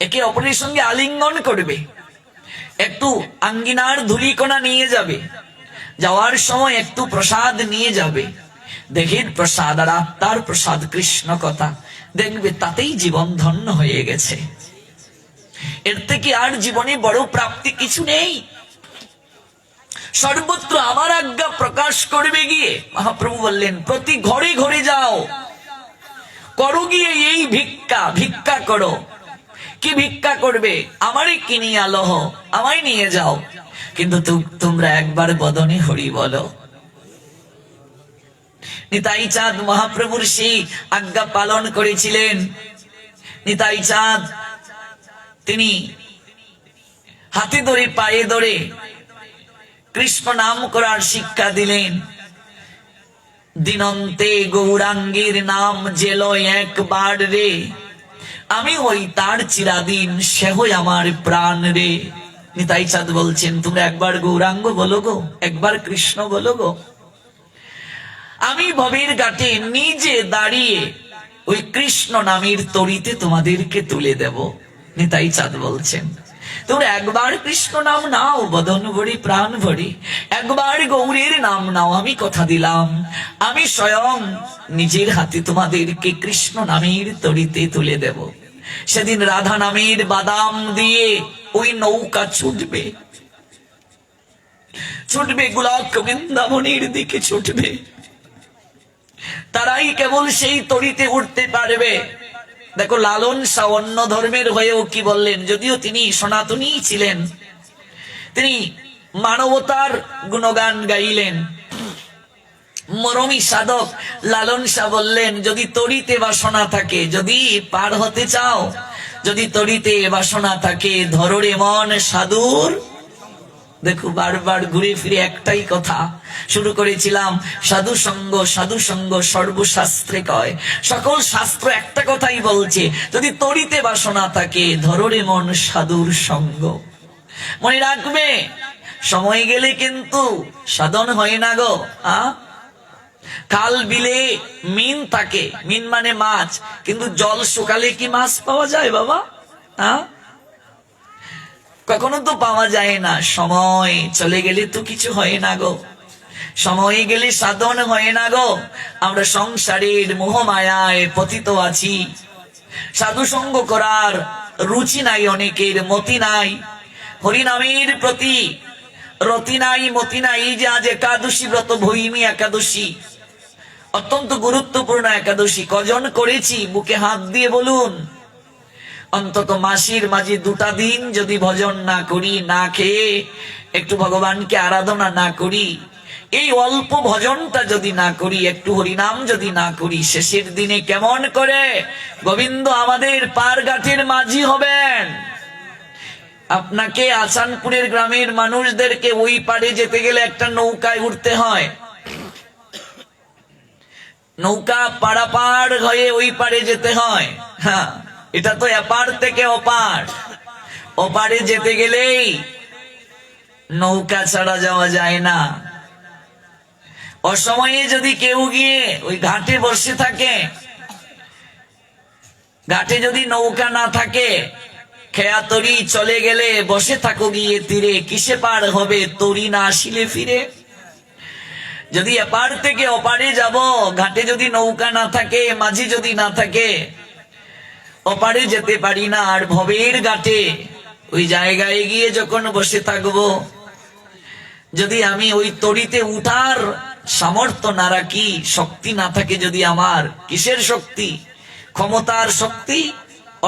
একে অপরের সঙ্গে আলিঙ্গন করবে, একটু আঙ্গিনার ধূলিকণা নিয়ে যাবে, যাওয়ার সময় একটু প্রসাদ নিয়ে যাবে, দেহের প্রসাদ আর আত্মার প্রসাদ কৃষ্ণ কথা, দেখবে তাতেই জীবন ধন্য হয়ে গেছে। এর থেকে আর জীবনে বড় প্রাপ্তি কিছু নেই। সর্বত্র আমার আজ্ঞা প্রকাশ করবে গিয়ে, মহাপ্রভু বললেন প্রতি ঘরে ঘরে যাও, করো গিয়ে এই ভিক্ষা, ভিক্ষা করো। কি ভিক্ষা করবে? আমারই কিনিয়া লহ, আমায় নিয়ে যাও, কিন্তু তোমরা একবার বদনে হরি বলো। নিতাই চাঁদ মহাপ্রভুর সেই আজ্ঞা পালন করেছিলেন। নিতাই চাঁদ তিনি হাতে ধরে পায়ে ধরে কৃষ্ণ নাম করার শিক্ষা দিলেন। দিনন্তে গৌরাঙ্গীর নাম যে লয় একবার রে, আমি হই তার চিরাদিন, সে হই আমার প্রাণ রে। নিতাই চাঁদ বলছেন তোমরা একবার গৌরাঙ্গ বলো গো, একবার কৃষ্ণ বলো গো, আমি ভবের ঘাটে নিজে দাঁড়িয়ে ওই কৃষ্ণ নামের তরিতে তোমাদেরকে তুলে দেব। নিতাই চাঁদ বলছেন তোমরা একবার কৃষ্ণ নাম নাও, বদন ভরি প্রাণ ভরি, একবার গৌরের নাম নাও, আমি কথা দিলাম আমি স্বয়ং নিজের হাতে তোমাদেরকে কৃষ্ণ নামের তরিতে তুলে দেব। সেদিন রাধা নামের বাদাম দিয়ে ওই নৌকা ছুটবে, ছুটবে গোলক বৃন্দাবনের দিকে ছুটবে। তারাই কেবল সেই তরিতে উঠতে পারবে। দেখো লালন শাহ অন্য ধর্মের হয়েও কি বললেন, যদিও তিনি সনাতনী ছিলেন, তিনি মানবতার গুণগান গাইলেন। মরমী সাধক লালন শাহ বললেন যদি তরিতে বাসনা থাকে, যদি পার হতে চাও, যদি তরিতে বাসনা থাকে, ধররে মন সাধুর। দেখো বারবার ঘুরে ফিরে একটাই কথা শুরু করেছিলাম, সাধু সঙ্গ সর্বশাস্ত্রে কয়। সকল শাস্ত্র একটা কথাই বলছে, যদি তরিতে বাসনা থাকে, ধররে মন সাধুর সঙ্গ। মনে রাখবে সময় গেলে কিন্তু সাধন হয় না গো। খাল বিলে মিন থাকে, মিন মানে মাছ, কিন্তু জল শুকালে কি মাছ পাওয়া যায় বাবা? কখনো তো পাওয়া যায় না। সময় চলে গেলে তো কিছু হয় না গো, সময় গেলে সাধন হয় না গো। আমরা সংসারের মোহমায়ায় পতিত আছি, সাধু সঙ্গ করার রুচি নাই, অনেকের মতি নাই, হরিনামের প্রতি রতি নাই, মতি নাই। এই যে আজ একাদশী ব্রত, ভৈমী একাদশী, অত্যন্ত গুরুত্বপূর্ণ একাদশী। কজন করেছি বুকে হাত দিয়ে বলুন? অন্তত মাসির মাঝে 2টা দিন যদি ভজন না করি, না খেয়ে একটু ভগবানকে আরাধনা না করি, এই অল্প ভজনটা যদি না করি, একটু হরিনাম যদি না করি, শেষের দিনে কেমন করে গোবিন্দ আমাদের পারঘাটের মাঝি হবেন? আপনাকে আসানপুরের গ্রামের মানুষদেরকে ওই পারে যেতে গেলে একটা নৌকায় উঠতে হয়, নৌকা পারাপার হয়ে ওই পারে যেতে হয়। হ্যাঁ, এটা তো এপার থেকে ওপার, ওপারে যেতে গেলেই নৌকা ছাড়া যাওয়া যায় না। অসময়ে যদি কেউ গিয়ে ওই ঘাটে বসে থাকে, ঘাটে যদি নৌকা না থাকে, খেয়া তরি চলে গেলে বসে থাকো গিয়ে তীরে, কিসে পার হবে তরি না আসিলে ফিরে। যদি এপার থেকে ওপারে যাব, ঘাটে যদি নৌকা না থাকে, মাঝি যদি না থাকে, ওপারে যেতে পারি না। আর ভবের ঘাটে ওই জায়গায় গিয়ে যখন বসে থাকবো, যদি আমি ওই তরিতে উঠার সামর্থ্য না রাখি, শক্তি না থাকে যদি আমার, কিসের শক্তি? ক্ষমতার শক্তি,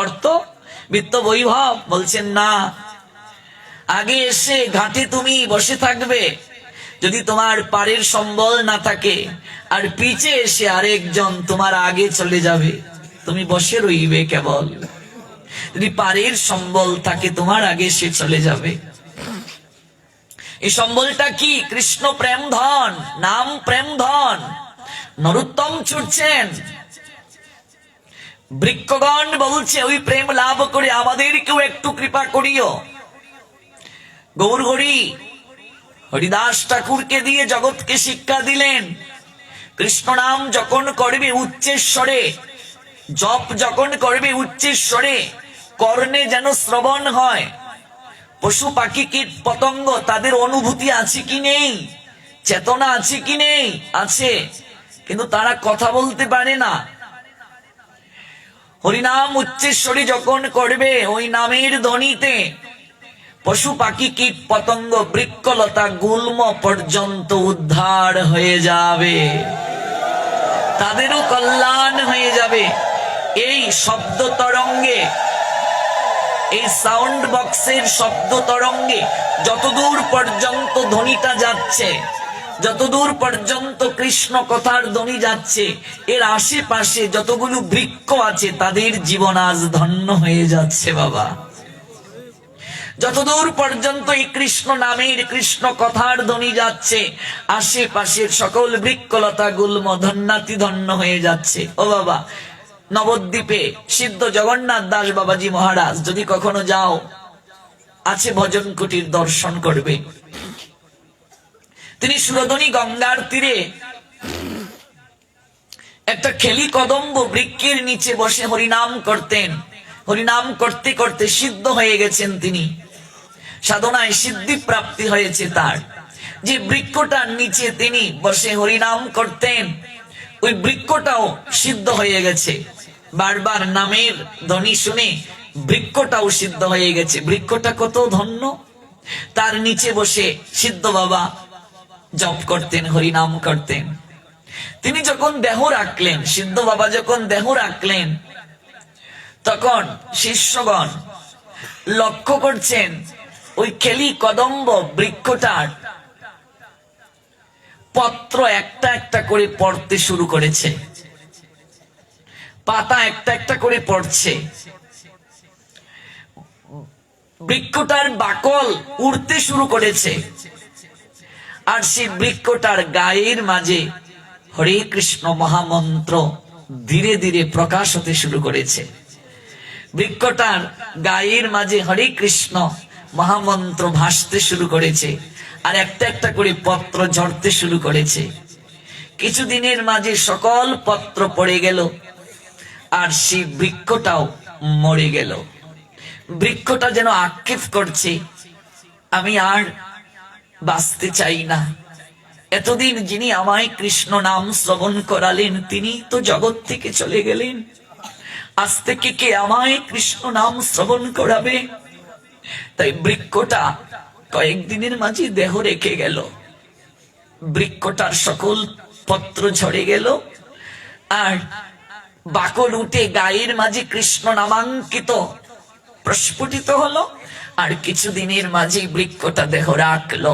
অর্থ, বিত্ত, বৈভব? বলছেন না, আগে এসে ঘাটে তুমি বসে থাকবে। যদি তোমার পারের সম্বল না থাকে, আর পিছে এসে আরেকজন তোমার আগে চলে যাবে, তুমি বসে রইবে কেবল। যদি পারের সম্বল থাকে, তোমার আগে সে চলে যাবে। এই সম্বলটা কি? কৃষ্ণ প্রেম ধন, নাম প্রেম ধন। নরোত্তম ছুটছেন, বৃক্ষগণ বলছে ওই প্রেম লাভ করে আমাদেরকেও একটু কৃপা করিও। গৌর হরি হরিদাস ঠাকুরকে দিয়ে জগৎকে শিক্ষা দিলেন, কৃষ্ণ নাম যখন করবে উচ্চেশ্বরে, জপ যখন করবে উচ্চেশ্বরে, কর্ণে যেন শ্রবণ হয়। পশু পাখি কীট পতঙ্গ তাদের অনুভূতি আছে কি নেই? চেতনা আছে কি নেই? আছে, কিন্তু তারা কথা বলতে পারে না। হরিনাম উচ্চেশ্বরী যখন করবে, ওই নামের ধ্বনিতে পশু পাখি কীট পতঙ্গ বৃক্ষলতা গুল্ম পর্যন্ত উদ্ধার হয়ে যাবে, তাদেরও কল্যাণ হয়ে যাবে। এই শব্দ তরঙ্গে, এই সাউন্ড বক্সের শব্দ তরঙ্গে যতদূর পর্যন্ত ধ্বনিটা যাচ্ছে, যতদূর পর্যন্ত কৃষ্ণ কথার ধ্বনি যাচ্ছে, এর আশেপাশে যতগুলো বৃক্ষ আছে তাদের জীবন আজ ধন্য হয়ে যাচ্ছে বাবা। যতদূর পর্যন্ত এই কৃষ্ণ নামের, কৃষ্ণ কথার ধ্বনি যাচ্ছে, আশেপাশের সকল বৃক্ষলতা গুল্ম ধন্যাতি ধন্য হয়ে যাচ্ছে। ও বাবা, নবদ্বীপে সিদ্ধ জগন্নাথ দাস বাবাজি মহারাজ যদি কখনো যাও, আছে ভজন কুটির, দর্শন করবে। তিনি সুরধনী গঙ্গার তীরে একটা খেলি কদম্ব বৃক্ষের নিচে বসে হরিনাম করতেন। হরিনাম করতে করতে সিদ্ধ হয়ে গেছেন তিনি, সাধনায় সিদ্ধি প্রাপ্তি হয়েছে তার। যে বৃক্ষটার নিচে তিনি বসে হরিনাম করতেন, ওই বৃক্ষটাও সিদ্ধ হয়ে গেছে। বারবার নামের ধ্বনি শুনে বৃক্ষটাও সিদ্ধ হয়ে গেছে। বৃক্ষটা কত ধন্য, তার নিচে বসে সিদ্ধ বাবা জপ করতেন, হরিনাম করতেন। তিনি যখন দেহ রাখলেন, সিদ্ধ বাবা যখন দেহ রাখলেন, তখন শিষ্যগণ লক্ষ্য করছেন ওই খেলি কদম্ব বৃক্ষটার পত্র একটা একটা করে পড়তে শুরু করেছে, পাতা একটা একটা করে পড়ছে। বৃক্ষটার বাকল উড়তে শুরু করেছে, আর সেই বৃক্ষটার গায়ের মাঝে হরে কৃষ্ণ মহামন্ত্র ধীরে ধীরে প্রকাশ হতে শুরু করেছে। বৃক্ষটার গায়ের মাঝে হরে কৃষ্ণ মহামন্ত্র ভাসতে শুরু করেছে, আর একটা একটা করে পত্র ঝরতে শুরু করেছে। কিছুদিনের মাঝে সকল পত্র পড়ে গেল, আর সেই বৃক্ষটাও মরে গেল। বৃক্ষটা যেন আক্ষেপ করছে, আমি আর বাঁচতে চাই না। এতদিন যিনি আমায় কৃষ্ণ নাম শ্রবণ করালেন, তিনি তো জগৎ থেকে চলে গেলেন। আজ থেকে কে আমায় কৃষ্ণ নাম শ্রবণ করাবে? তাই বৃক্ষটা কয়েকদিনের মাঝে দেহ রেখে গেল। বৃক্ষটার সকল পত্র ঝরে গেল, আর বাকল উঠে গায়ের মাঝে কৃষ্ণ নামাঙ্কিত প্রস্ফুটিত হলো। আর কিছুদিনের মাঝে বৃক্ষটা দেহ রাখলো।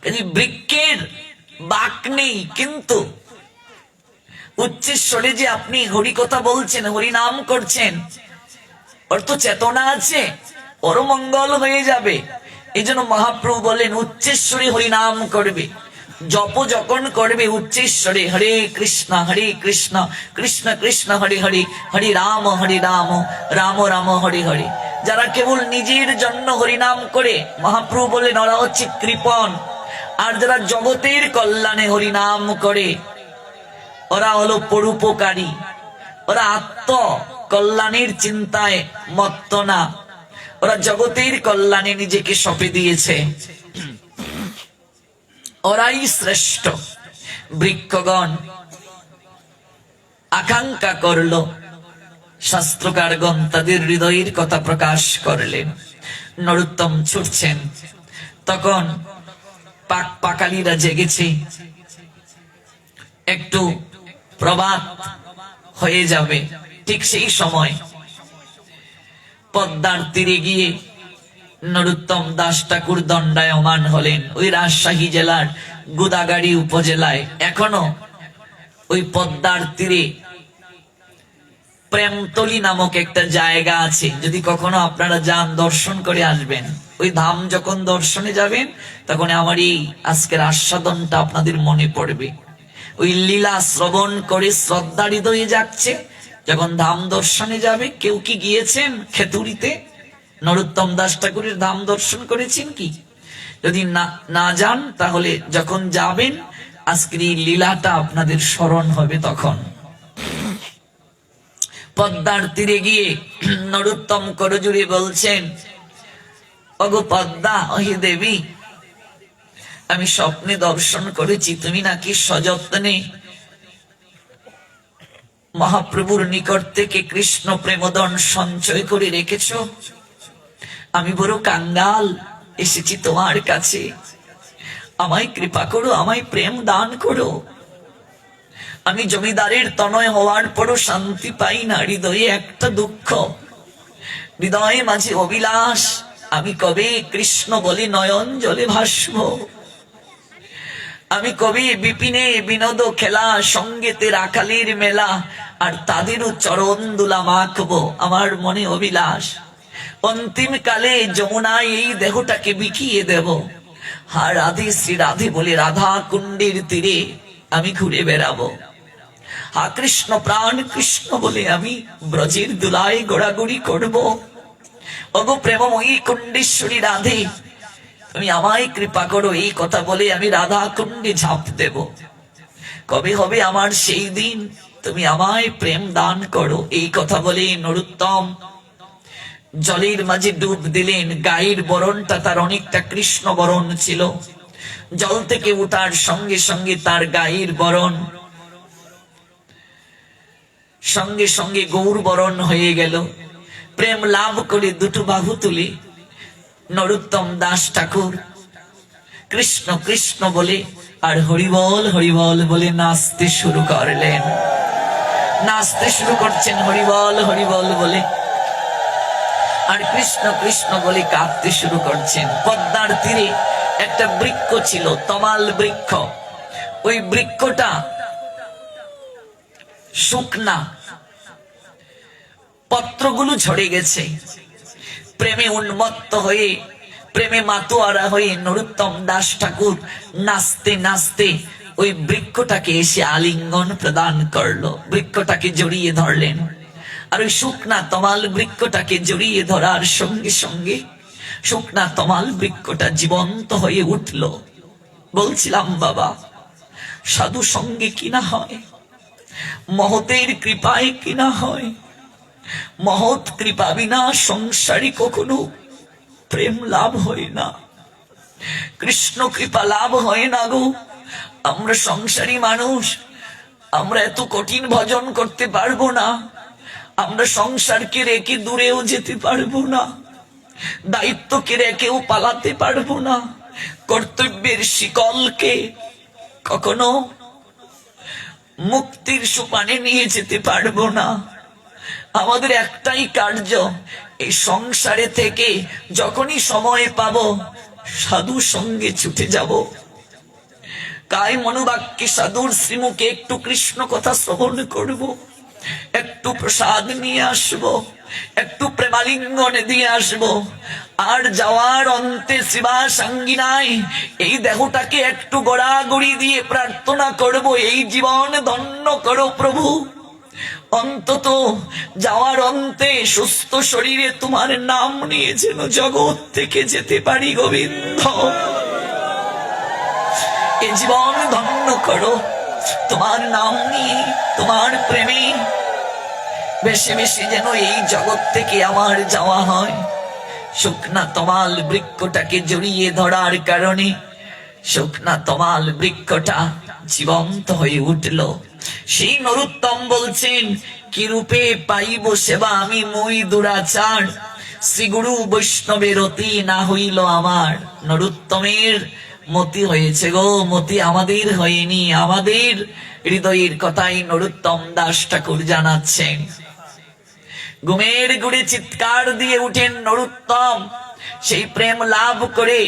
কাজে বৃক্ষের বাক নেই, কিন্তু উচ্চস্বরে যে আপনি হরি কথা বলছেন, হরি নাম করছেন, ওর তো চেতনা আছে, ওর মঙ্গল হয়ে যাবে। এই জন্য মহাপ্রভু বলেন উচ্চস্বরে হরি নাম করবে। জপ যখন করবে উচ্চস্বরে হরে কৃষ্ণ কৃষ্ণ কৃষ্ণ হরে হরে, হরে রাম রাম রাম হরে হরে। যারা কেবল নিজের জন্য হরিনাম করে, মহাপ্রভু বলেন ওরা হচ্ছে কৃপণ। আর যারা জগতের কল্যাণে হরিনাম করে ওরা হলো পরোপকারী। ওরা আত্ম কল্যাণের চিন্তায় মত্ত না, ওরা জগতের কল্যাণে নিজেকে সঁপে দিয়েছে, ওরাই শ্রেষ্ঠ। বৃক্ষগণ আকাঙ্ক্ষা করলো, শাস্ত্রকারগণ তাদের হৃদয়ের কথা প্রকাশ করলেন। নরোত্তম ছুটছেন, তখন পাকালিরা জেগেছে, একটু প্রভাত হয়ে যাবে। ঠিক সেই সময় পদ্মার তীরে গিয়ে নরোত্তম দাস ঠাকুর দণ্ডায়মান হলেন। ওই রাজশাহী জেলার গোদাগাড়ি উপজেলায় এখনো ওই পদ্মার তীরে প্রেমতলি নামক একটা জায়গা আছে। যদি কখনো আপনারা যান, দর্শন করে আসবেন। ওই ধাম যখন দর্শনে যাবেন, তখন আমার এই আজকের আস্বাদনটা আপনাদের মনে পড়বে। ওই লীলা শ্রবণ করে শ্রদ্ধা হৃদয়ে যাচ্ছে। যখন ধাম দর্শনে যাবে, কেউ কি গিয়েছেন খেতুরিতে? নরোত্তম দাস ঠাকুরের ধাম দর্শন করেছেন কি? যদি না যান, তাহলে যখন যাবেন আজকের এই লীলাটা আপনাদের স্মরণ হবে। তখন পদ্মার তীরে গিয়ে নরোত্তম করজুড়ে বলছেন, ওগো পদ্মা, ওহে দেবী, আমি স্বপ্নে দর্শন করেছি তুমি নাকি সযত্নে মহাপ্রভুর নিকট থেকে কৃষ্ণ প্রেমদন সঞ্চয় করে রেখেছ। আমি বড় কাঙ্গাল, এসেছি তোমার কাছে, আমায় কৃপা করো, আমায় প্রেম দান করো। আমি জমিদারের তনয় হওয়ার পরও শান্তি পাই না, হৃদয়ে একটা দুঃখ, হৃদয়ে মাঝে অভিলাষ, আমি কবে কৃষ্ণ বলে নয়ন জলে ভাসব। আমি কবি বিপিনে বিনোদ খেলা, সঙ্গেতে রাখালির মেলা, আর তাদেরও চরণ দুলা মাখবো, আমার মনে অভিলাষ। অন্তিম কালে যমুনায় এই দেহটাকে বিকিয়ে দেব। হা রাধে শ্রী রাধে বলে রাধা কুণ্ডের তীরে আমি ঘুরে বেড়াবো। হা কৃষ্ণ প্রাণ কৃষ্ণ বলে আমি ব্রজের দুলায় গোড়াগড়ি করব। ওগো প্রেমময়ী কুণ্ডেশ্বরী রাধে, তুমি আমায় কৃপা করো, এই কথা বলে আমি রাধা কুণ্ডে ঝাঁপ দেব। কবে হবে আমার সেই দিন, তুমি আমায় প্রেম দান করো। এই কথা বলে নরোত্তম জলের মাঝে ডুব দিলেন। গায়ের বরণটা তার অনেকটা কৃষ্ণ বরণ ছিল। জল থেকে উঠার সঙ্গে সঙ্গে তার গায়ের বরণ সঙ্গে সঙ্গে গৌর বরণ হয়ে গেল। প্রেম লাভ করে দুটো বাহু তুলে নরোত্তম দাস ঠাকুর কৃষ্ণ কৃষ্ণ বলে আর হরিবল হরিবল বলে নাচতে শুরু করলেন। নাচতে শুরু করছেন হরিবল হরিবল বলে, আর কৃষ্ণ কৃষ্ণ বলে কাঁদতে শুরু করছেন। পদ্মার তীরে একটা বৃক্ষ ছিল, তমাল বৃক্ষ। ওই বৃক্ষটা শুকনা, পত্রগুলো ঝরে গেছে। প্রেমে উন্মত্ত হয়ে, প্রেমে মাতোয়ারা হয়ে নরোত্তম দাস ঠাকুর নাচতে নাচতে ওই বৃক্ষটাকে এসে আলিঙ্গন প্রদান করলো, বৃক্ষটাকে জড়িয়ে ধরলেন। আর ওই শুকনা তমাল বৃক্ষটাকে জড়িয়ে ধরার সঙ্গে সঙ্গে শুকনা তমাল বৃক্ষটা জীবন্ত হয়ে উঠল। বলছিলাম বাবা, সাধু সঙ্গে কিনা হয়, মহতের কৃপায় কিনা হয়। মহৎ কৃপা বিনা সংসারী কখনো প্রেম লাভ হয় না, কৃষ্ণ কৃপা লাভ হয় না গো। আমরা সংসারী মানুষ, আমরা এত কঠিন ভজন করতে পারবো না। আমরা সংসারকে রেখে দূরেও যেতে পারবো না, দায়িত্বকে রেখেও পালাতে পারবো না, কর্তব্যের শিকলকে কখনো মুক্তির সোপানে নিয়ে যেতে পারবো না। আমাদের একটাই কার্য, এই সংসারে থেকে যখনই সময় পাবো সাধু সঙ্গে ছুটে যাব, কায় মনোবাক্যে সাধুর শ্রীমুখে একটু কৃষ্ণ কথা শ্রবণ করব, একটু প্রসাদ নিয়ে আসব, একটু প্রেমালিঙ্গন দিয়ে আসব, আর যাওয়ার অন্তে শিবাসাঙ্গিনায় এই দেহটাকে একটু গড়াগড়ি দিয়ে প্রার্থনা করব, এই জীবন ধন্য করো প্রভু। অন্তত যাওয়ার অন্তে সুস্থ শরীরে তোমার নাম নিয়ে যেন জগৎ থেকে যেতে পারি গোবিন্দ। এ জীবন ধন্য করো তোমার নাম নিয়ে, তোমার প্রেমে বেশি বেশি যেন এই জগৎ থেকে আমার যাওয়া হয়। শুকনা তমাল বৃক্ষটাকে জড়িয়ে ধরার কারণে শুকনা তমাল বৃক্ষটা জীবন্ত হয়ে উঠল। সেই নরোত্তম বলছেন, কি রূপে পাইব সেবা আমি মই দুরাচার, শ্রী গুরু বৈষ্ণবের অতি না হইল আমার। নরোত্তমের মতি হয়েছে গো, মতি আমাদের হয়নি। আমাদের হৃদয়ের কথাই নরোত্তম দাস ঠাকুর জানাচ্ছেন। ঘুমের ঘুরে চিৎকার দিয়ে উঠেন নরোত্তম। সেই প্রেম লাভ করে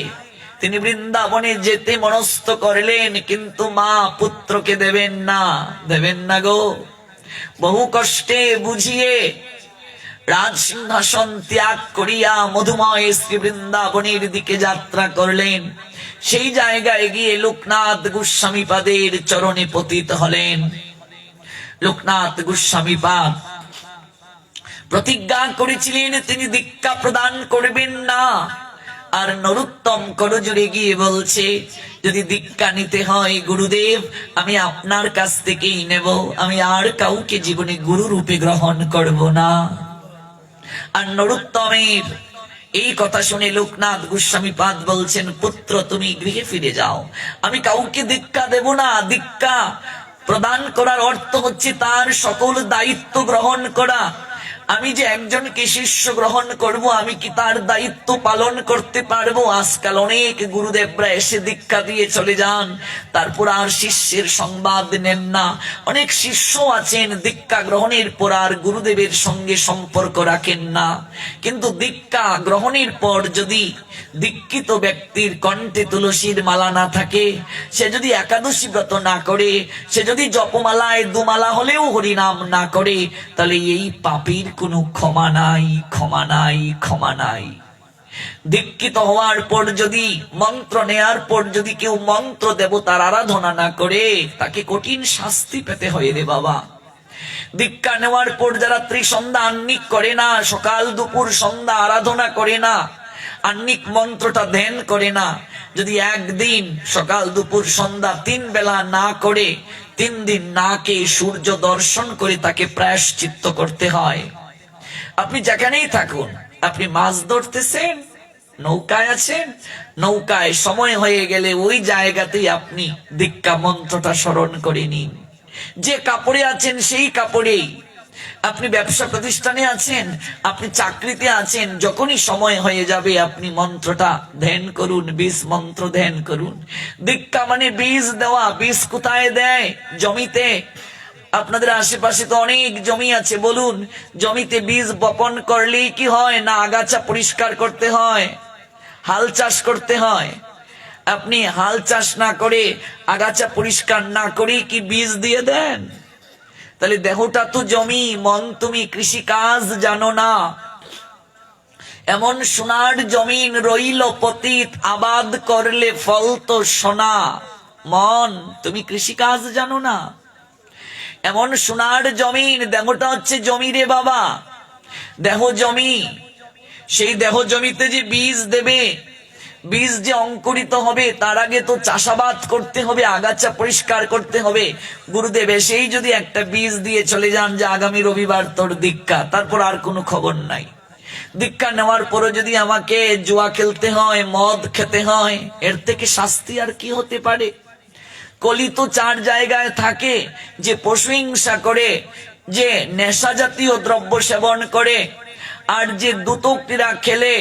তিনি বৃন্দাবনে যেতে মনস্থ করলেন, কিন্তু মা পুত্রকে দেবেন না, দেবেন না গো। বহু কষ্টে বুঝিয়ে রাজসিংহাসন ত্যাগ করিয়া মধুময় শ্রী বৃন্দাবনের দিকে যাত্রা করলেন। সেই জায়গায় গিয়ে লোকনাথ গোস্বামীপাদের চরণে পতিত হলেন। লোকনাথ গোস্বামীপাদ প্রতিজ্ঞা করেছিলেন তিনি দীক্ষা প্রদান করবেন না। আর নরোত্তম করজোড়ে গিয়ে বলছে, যদি দীক্ষা নিতে হয় গুরুদেব আমি আপনার কাছ থেকেই নেব, আমি আর কাউকে জীবনে গুরু রূপে গ্রহণ করব না। আর নরোত্তমের এই কথা শুনে লোকনাথ গোস্বামীপাদ বলছেন, পুত্র তুমি গৃহে ফিরে যাও, আমি কাউকে দীক্ষা দেব না। দীক্ষা প্রদান করার অর্থ হচ্ছে তার সকল দায়িত্ব গ্রহণ করা। আমি যে একজনকে শিষ্য গ্রহণ করব, আমি কি তার দায়িত্ব পালন করতে পারবো? আজকাল অনেক গুরুদেবরা এসে দীক্ষা দিয়ে চলে যান, তারপর আর শিষ্যের সংবাদ নেন না। অনেক শিষ্য আছেন দীক্ষা গ্রহণের পর আর গুরুদেবের সঙ্গে সম্পর্ক রাখেন না। কিন্তু দীক্ষা গ্রহণের পর যদি দীক্ষিত ব্যক্তির কণ্ঠে তুলসীর মালা না থাকে, সে যদি একাদশী ব্রত না করে, সে যদি জপমালায় দুমালা হলেও হরিনাম না করে, তাহলে এই পাপীর কোনো ক্ষমা নাই, ক্ষমা নাই, ক্ষমা নাই। দীক্ষিত হওয়ার পর যদি, মন্ত্র নেয়ার পর যদি কেউ মন্ত্র দেবতার আরাধনা না করে, তাকে কঠিন শাস্তি পেতে হয় রে বাবা। দীক্ষা নেওয়ার পর যারা ত্রিসন্ধ্যা আহ্নিক করে না, সকাল দুপুর সন্ধ্যা আরাধনা করে না, আহ্নিক মন্ত্রটা ধ্যান করে না, যদি একদিন সকাল দুপুর সন্ধ্যা 3 বেলা না করে 3 দিন না খেয়ে সূর্য দর্শন করে তাকে প্রায়শ্চিত্ত করতে হয়। আপনি যেখানেই থাকুন, আপনি মাছ ধরতেছেন, নৌকায় আছেন, নৌকায় সময় হয়ে গেলে ওই জায়গাতেই আপনি দীক্ষা মন্ত্রটা স্মরণ করে নিন। যে কাপড়ে আছেন সেই কাপড়েই, আপনি ব্যবসা প্রতিষ্ঠানে আছেন, আপনি চাকরিতে আছেন, যখনই সময় হয়ে যাবে আপনি মন্ত্রটা ধ্যান করুন, বীজ মন্ত্র ধ্যান করুন। দীক্ষা মানে বীজ দেওয়া। বীজ কোথায় দেয়? জমিতে। আপনাদের আশেপাশে তো অনেক জমি আছে, বলুন জমিতে বীজ বপন করলেই কি হয়? না আগাছা পরিষ্কার করতে হয়, হাল চাষ করতে হয়। আপনি হাল চাষ না করে, আগাছা পরিষ্কার না করে কি বীজ দিয়ে দেন? তাহলে দেহটা তো জমি, মন তুমি কৃষি কাজ জানো না। এমন সোনার জমিন রইল পতিত, আবাদ করলে ফল তো সোনা। মন তুমি কৃষি কাজ জানো না। এমন সোনার জমিন, দেহটা হচ্ছে জমি রে বাবা, দেহ জমি। সেই দেহ জমিতে যে বীজ দেবে, বীজ যে অঙ্কুরিত হবে, তার আগে তো চাষাবাদ করতে হবে, আগাছা পরিষ্কার করতে হবে। গুরুদেব এসেই যদি একটা বীজ দিয়ে চলে যান যে আগামী রবিবার তোর দীক্ষা, তারপর আর কোনো খবর নাই। দীক্ষা নেওয়ার পরে যদি আমাকে জুয়া খেলতে হয়, মদ খেতে হয়, এর থেকে শাস্তি আর কি হতে পারে? কলি তো 4 জায়গায় থাকে, যে পশু হিংসা করে, যে নেশা জাতীয় দ্রব্য সেবন করে, আর যে দুতক্রীড়া খেলে,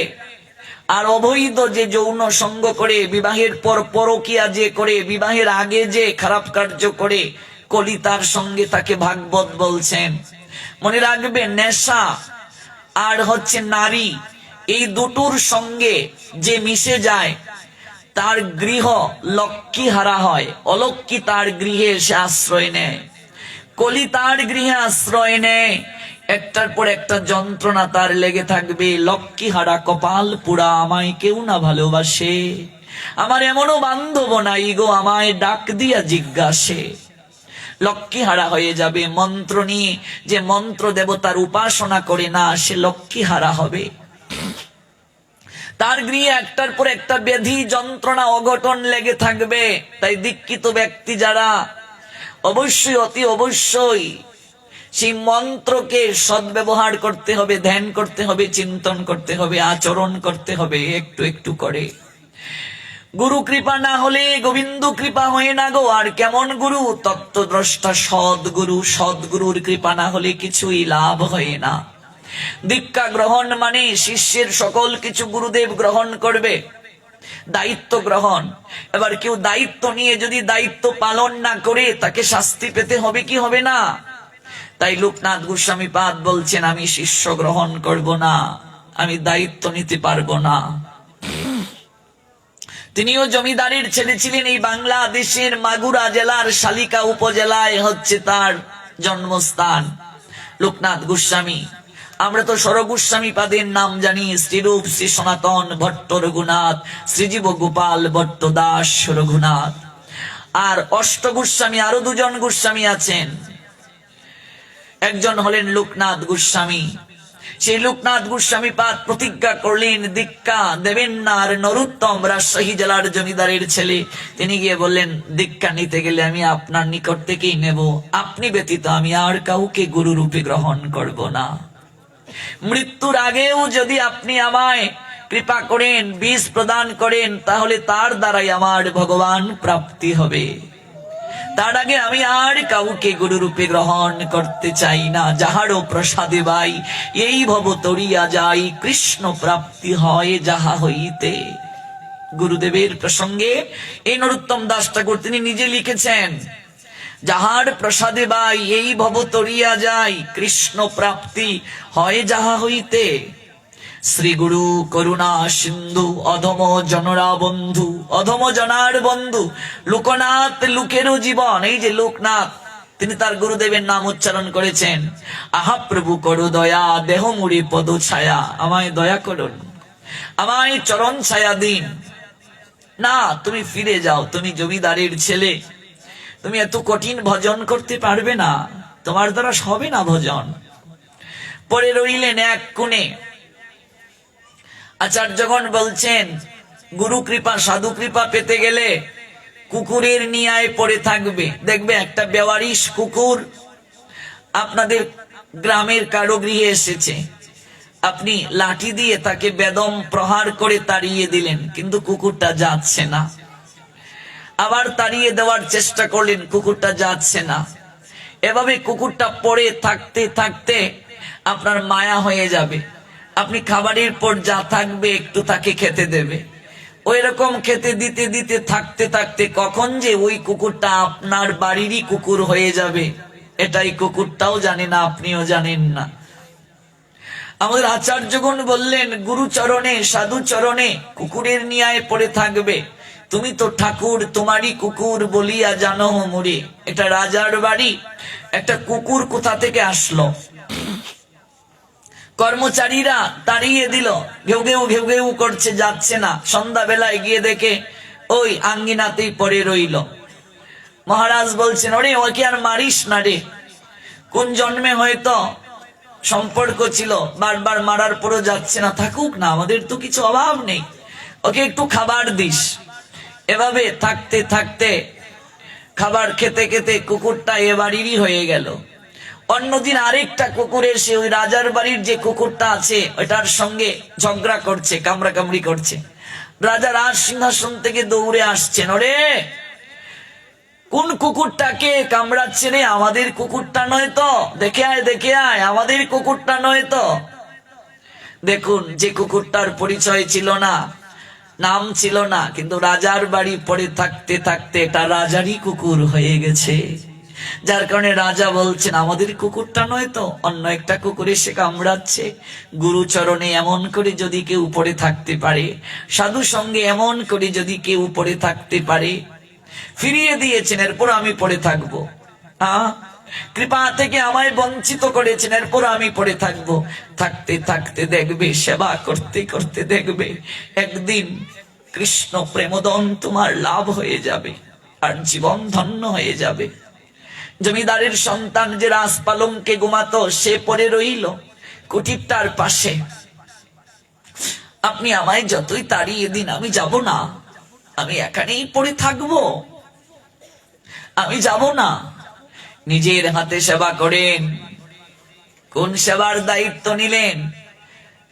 আর অবৈধ যে যৌন সঙ্গ করে, বিবাহের পর পরকিয়া যে করে, বিবাহের আগে যে খারাপ কার্য করে, কলি তার সঙ্গে তাকে ভাগবত বলছেন। মনে রাখবে, নেশা আর হচ্ছে নারী, এই দুটোর সঙ্গে যে মিশে যায়, তার গৃহ লক্ষ্মী হারা হয়, অলক্ষ্মী তার গৃহে এসে আশ্রয় নেয়, কলি তার গৃহে আশ্রয় নেয়, একটার পর একটা যন্ত্রণা তার লেগে থাকবে। লক্ষ্মী হারা কপাল পুরা, আমায় কেউ না ভালোবাসে, আমার এমনও বান্ধব নাই গো আমায় ডাক দিয়া জিজ্ঞাসে। লক্ষ্মী হারা হয়ে যাবে। মন্ত্র নিয়ে যে মন্ত্র দেবতার উপাসনা করে না, সে লক্ষ্মী হারা হবে। তার গৃহে একটার পর একটা ব্যাধি যন্ত্রণা অঘটন লেগে থাকবে। তাই দীক্ষিত ব্যক্তি যারা, অবশ্যই অতি অবশ্যই সেই মন্ত্রকে সদ্ব্যবহার করতে হবে, ধ্যান করতে হবে, চিন্তন করতে হবে, আচরণ করতে হবে একটু একটু করে। গুরু কৃপা না হলে গোবিন্দ কৃপা হয় না গো। আর কেমন গুরু? তত্ত্বদ্রষ্টা সদ্গুরু। সদ্গুরুর কৃপা না হলে কিছুই লাভ হয় না। দীক্ষা গ্রহণ মানে শিষ্যের সকল কিছু গুরুদেব গ্রহণ করবে, দায়িত্ব গ্রহণ। এবার কেউ দায়িত্ব নিয়ে যদি দায়িত্ব পালন না করে, তাকে শাস্তি পেতে হবে কি হবে না? তাই লোকনাথ গোস্বামী পাদ বলছেন, আমি শিষ্য গ্রহণ করব না, আমি দায়িত্ব নিতে পারবো না। তিনিও জমিদারের ছেলে ছিলেন। এই বাংলাদেশের মাগুরা জেলার শালিকা উপজেলায় হচ্ছে তার জন্মস্থান। লোকনাথ গোস্বামী, আমরা তো স্বরগোস্বামী পাদের নাম জানি, শ্রীরূপ শ্রী সনাতন ভট্ট রঘুনাথ, শ্রীজীব গোপাল ভট্ট দাস রঘুনাথ। আর অষ্টগোস্বামী আরো দুজন গোস্বামী আছেন, একজন হলেন লোকনাথ গোস্বামী। সেই লোকনাথ গোস্বামী পাদ প্রতিজ্ঞা করলেন দীক্ষা দেবেন না। আর নরোত্তম রাজশাহী জেলার জমিদারের ছেলে, তিনি গিয়ে বললেন, দীক্ষা নিতে গেলে আমি আপনার নিকট থেকেই নেব, আপনি ব্যতীত আমি আর কাউকে গুরু রূপে গ্রহণ করব না। মৃত্যুর আগেও যদি আপনি আমায় কৃপা করেন, বীজ প্রদান করেন, তাহলে তার দ্বারাই আমার ভগবান প্রাপ্তি হবে। তার আগে আমি আর কাউকে গুরু রূপে গ্রহণ করতে চাই না। যাহারও প্রসাদে বাই এই ভব তরিয়া যাই, কৃষ্ণ প্রাপ্তি হয় যাহা হইতে। গুরুদেবের প্রসঙ্গে এই নরোত্তম দাস ঠাকুর তিনি নিজে লিখেছেন, যাহার প্রসাদে বাই এই ভব তরিয়া যাই, কৃষ্ণ প্রাপ্তি হয় যাহা হইতে। শ্রী গুরু করুণা সিন্ধু, অধম জনরা বন্ধু, অধম জনার বন্ধু। লোকনাথ লোকেরও জীবন। এই যে লোকনাথ, তিনি তার গুরুদেবের নাম উচ্চারণ করেছেন, আহা প্রভু করো দয়া, দেহ মুড়ি পদ ছায়া, আমায় দয়া করুন, আমায় চরণ ছায়া দিন। না, তুমি ফিরে যাও, তুমি জমিদারের ছেলে, তুমি এত কঠিন ভজন করতে পারবে না, তোমার দ্বারা হবে না ভজন। পরে রইলেন এক কোণে। আচার্যগণ বলছেন, গুরু কৃপা সাধু কৃপা পেতে গেলে কুকুরের নিয়ায় পড়ে থাকবে। দেখবে একটা বেওয়ারিশ কুকুর আপনাদের গ্রামের কারো গৃহে এসেছে, আপনি লাঠি দিয়ে তাকে বেদম প্রহার করে তাড়িয়ে দিলেন, কিন্তু কুকুরটা যাচ্ছে না। আবার তাড়িয়ে দেওয়ার চেষ্টা করলেন, কুকুরটা যাচ্ছে না। এভাবে কুকুরটা পড়ে থাকতে থাকতে আপনার মায়া হয়ে যাবে। আপনি খাবারের পর যা থাকবে একটু তাকে খেতে দেবে। ওই রকম খেতে দিতে দিতে থাকতে থাকতে কখন যে ওই কুকুরটা আপনার বাড়িরই কুকুর হয়ে যাবে, এটাই কুকুরটাও জানে না, আপনিও জানেন না। আমাদের আচার্যগণ বললেন, গুরু চরণে সাধু চরণে কুকুরের নিয়ায় পড়ে থাকবে। তুমি তো ঠাকুর, তোমারই কুকুর বলিয়া জানো মুড়ে। এটা রাজার বাড়ি, একটা কুকুর কোথা থেকে আসলো? কর্মচারীরা তাড়িয়ে দিল, ঘেউ ঘেউ ঘেউ ঘেউ করছে, যাচ্ছে না। সন্ধ্যা বেলায় গিয়ে দেখে ওই আঙ্গিনাতেই পড়ে রইল। মহারাজ বলছেন, ওরে ওকে আর মারিস না রে, কোন জন্মে হয়তো সম্পর্ক ছিল, বারবার মারার পরও যাচ্ছে না, থাকুক না, আমাদের তো কিছু অভাব নেই, ওকে একটু খাবার দিস। এভাবে থাকতে থাকতে খাবার খেতে খেতে কুকুরটা এ বাড়িরই হয়ে গেল। অন্যদিন আরেকটা কুকুর এসে ওই রাজার বাড়ির যে কুকুরটা আছে ওইটার সঙ্গে ঝগড়া করছে, কামড়া কামড়ি করছে। রাজা রাজ সিংহাসন থেকে দৌড়ে আসছেন, ওরে কোন কুকুরটাকে কামড়াচ্ছে রে? আমাদের কুকুরটা নয় তো, দেখে আয় দেখে আয়, আমাদের কুকুরটা নয় তো। দেখুন, যে কুকুরটার পরিচয় ছিল না, নাম ছিল না, কিন্তু রাজার বাড়ি পড়ে থাকতে থাকতে এটা রাজারই কুকুর হয়ে গেছে। যার কারণে রাজা বলছেন আমাদের কুকুরটা নয় তো, অন্য একটা কুকুর এসে কামড়াচ্ছে। গুরুচরণে এমন করে যদি কেউ উপরে থাকতে পারে, সাধু সঙ্গে এমন করে যদি কেউ উপরে থাকতে পারে, ফিরিয়ে দিয়েছেন, এরপর আমি পড়ে থাকবো। কৃপা থেকে আমায় বঞ্চিত করেছেন, এরপর আমি পড়ে থাকবো। থাকতে থাকতে দেখবে, সেবা করতে করতে দেখবে, একদিন কৃষ্ণ প্রেমদন তোমার লাভ হয়ে যাবে, আর জীবন ধন্য হয়ে যাবে। জমিদারের সন্তান যে রাজপালঙ্কে ঘুমাতো, সে পড়ে রইল কুটিরটার পাশে। আপনি আমায় যতই তাড়িয়ে দিন, আমি যাব না, আমি এখানেই পড়ে থাকবো, আমি যাব না। নিজের হাতে সেবা করেন। কোন সেবার দায়িত্ব নিলেন?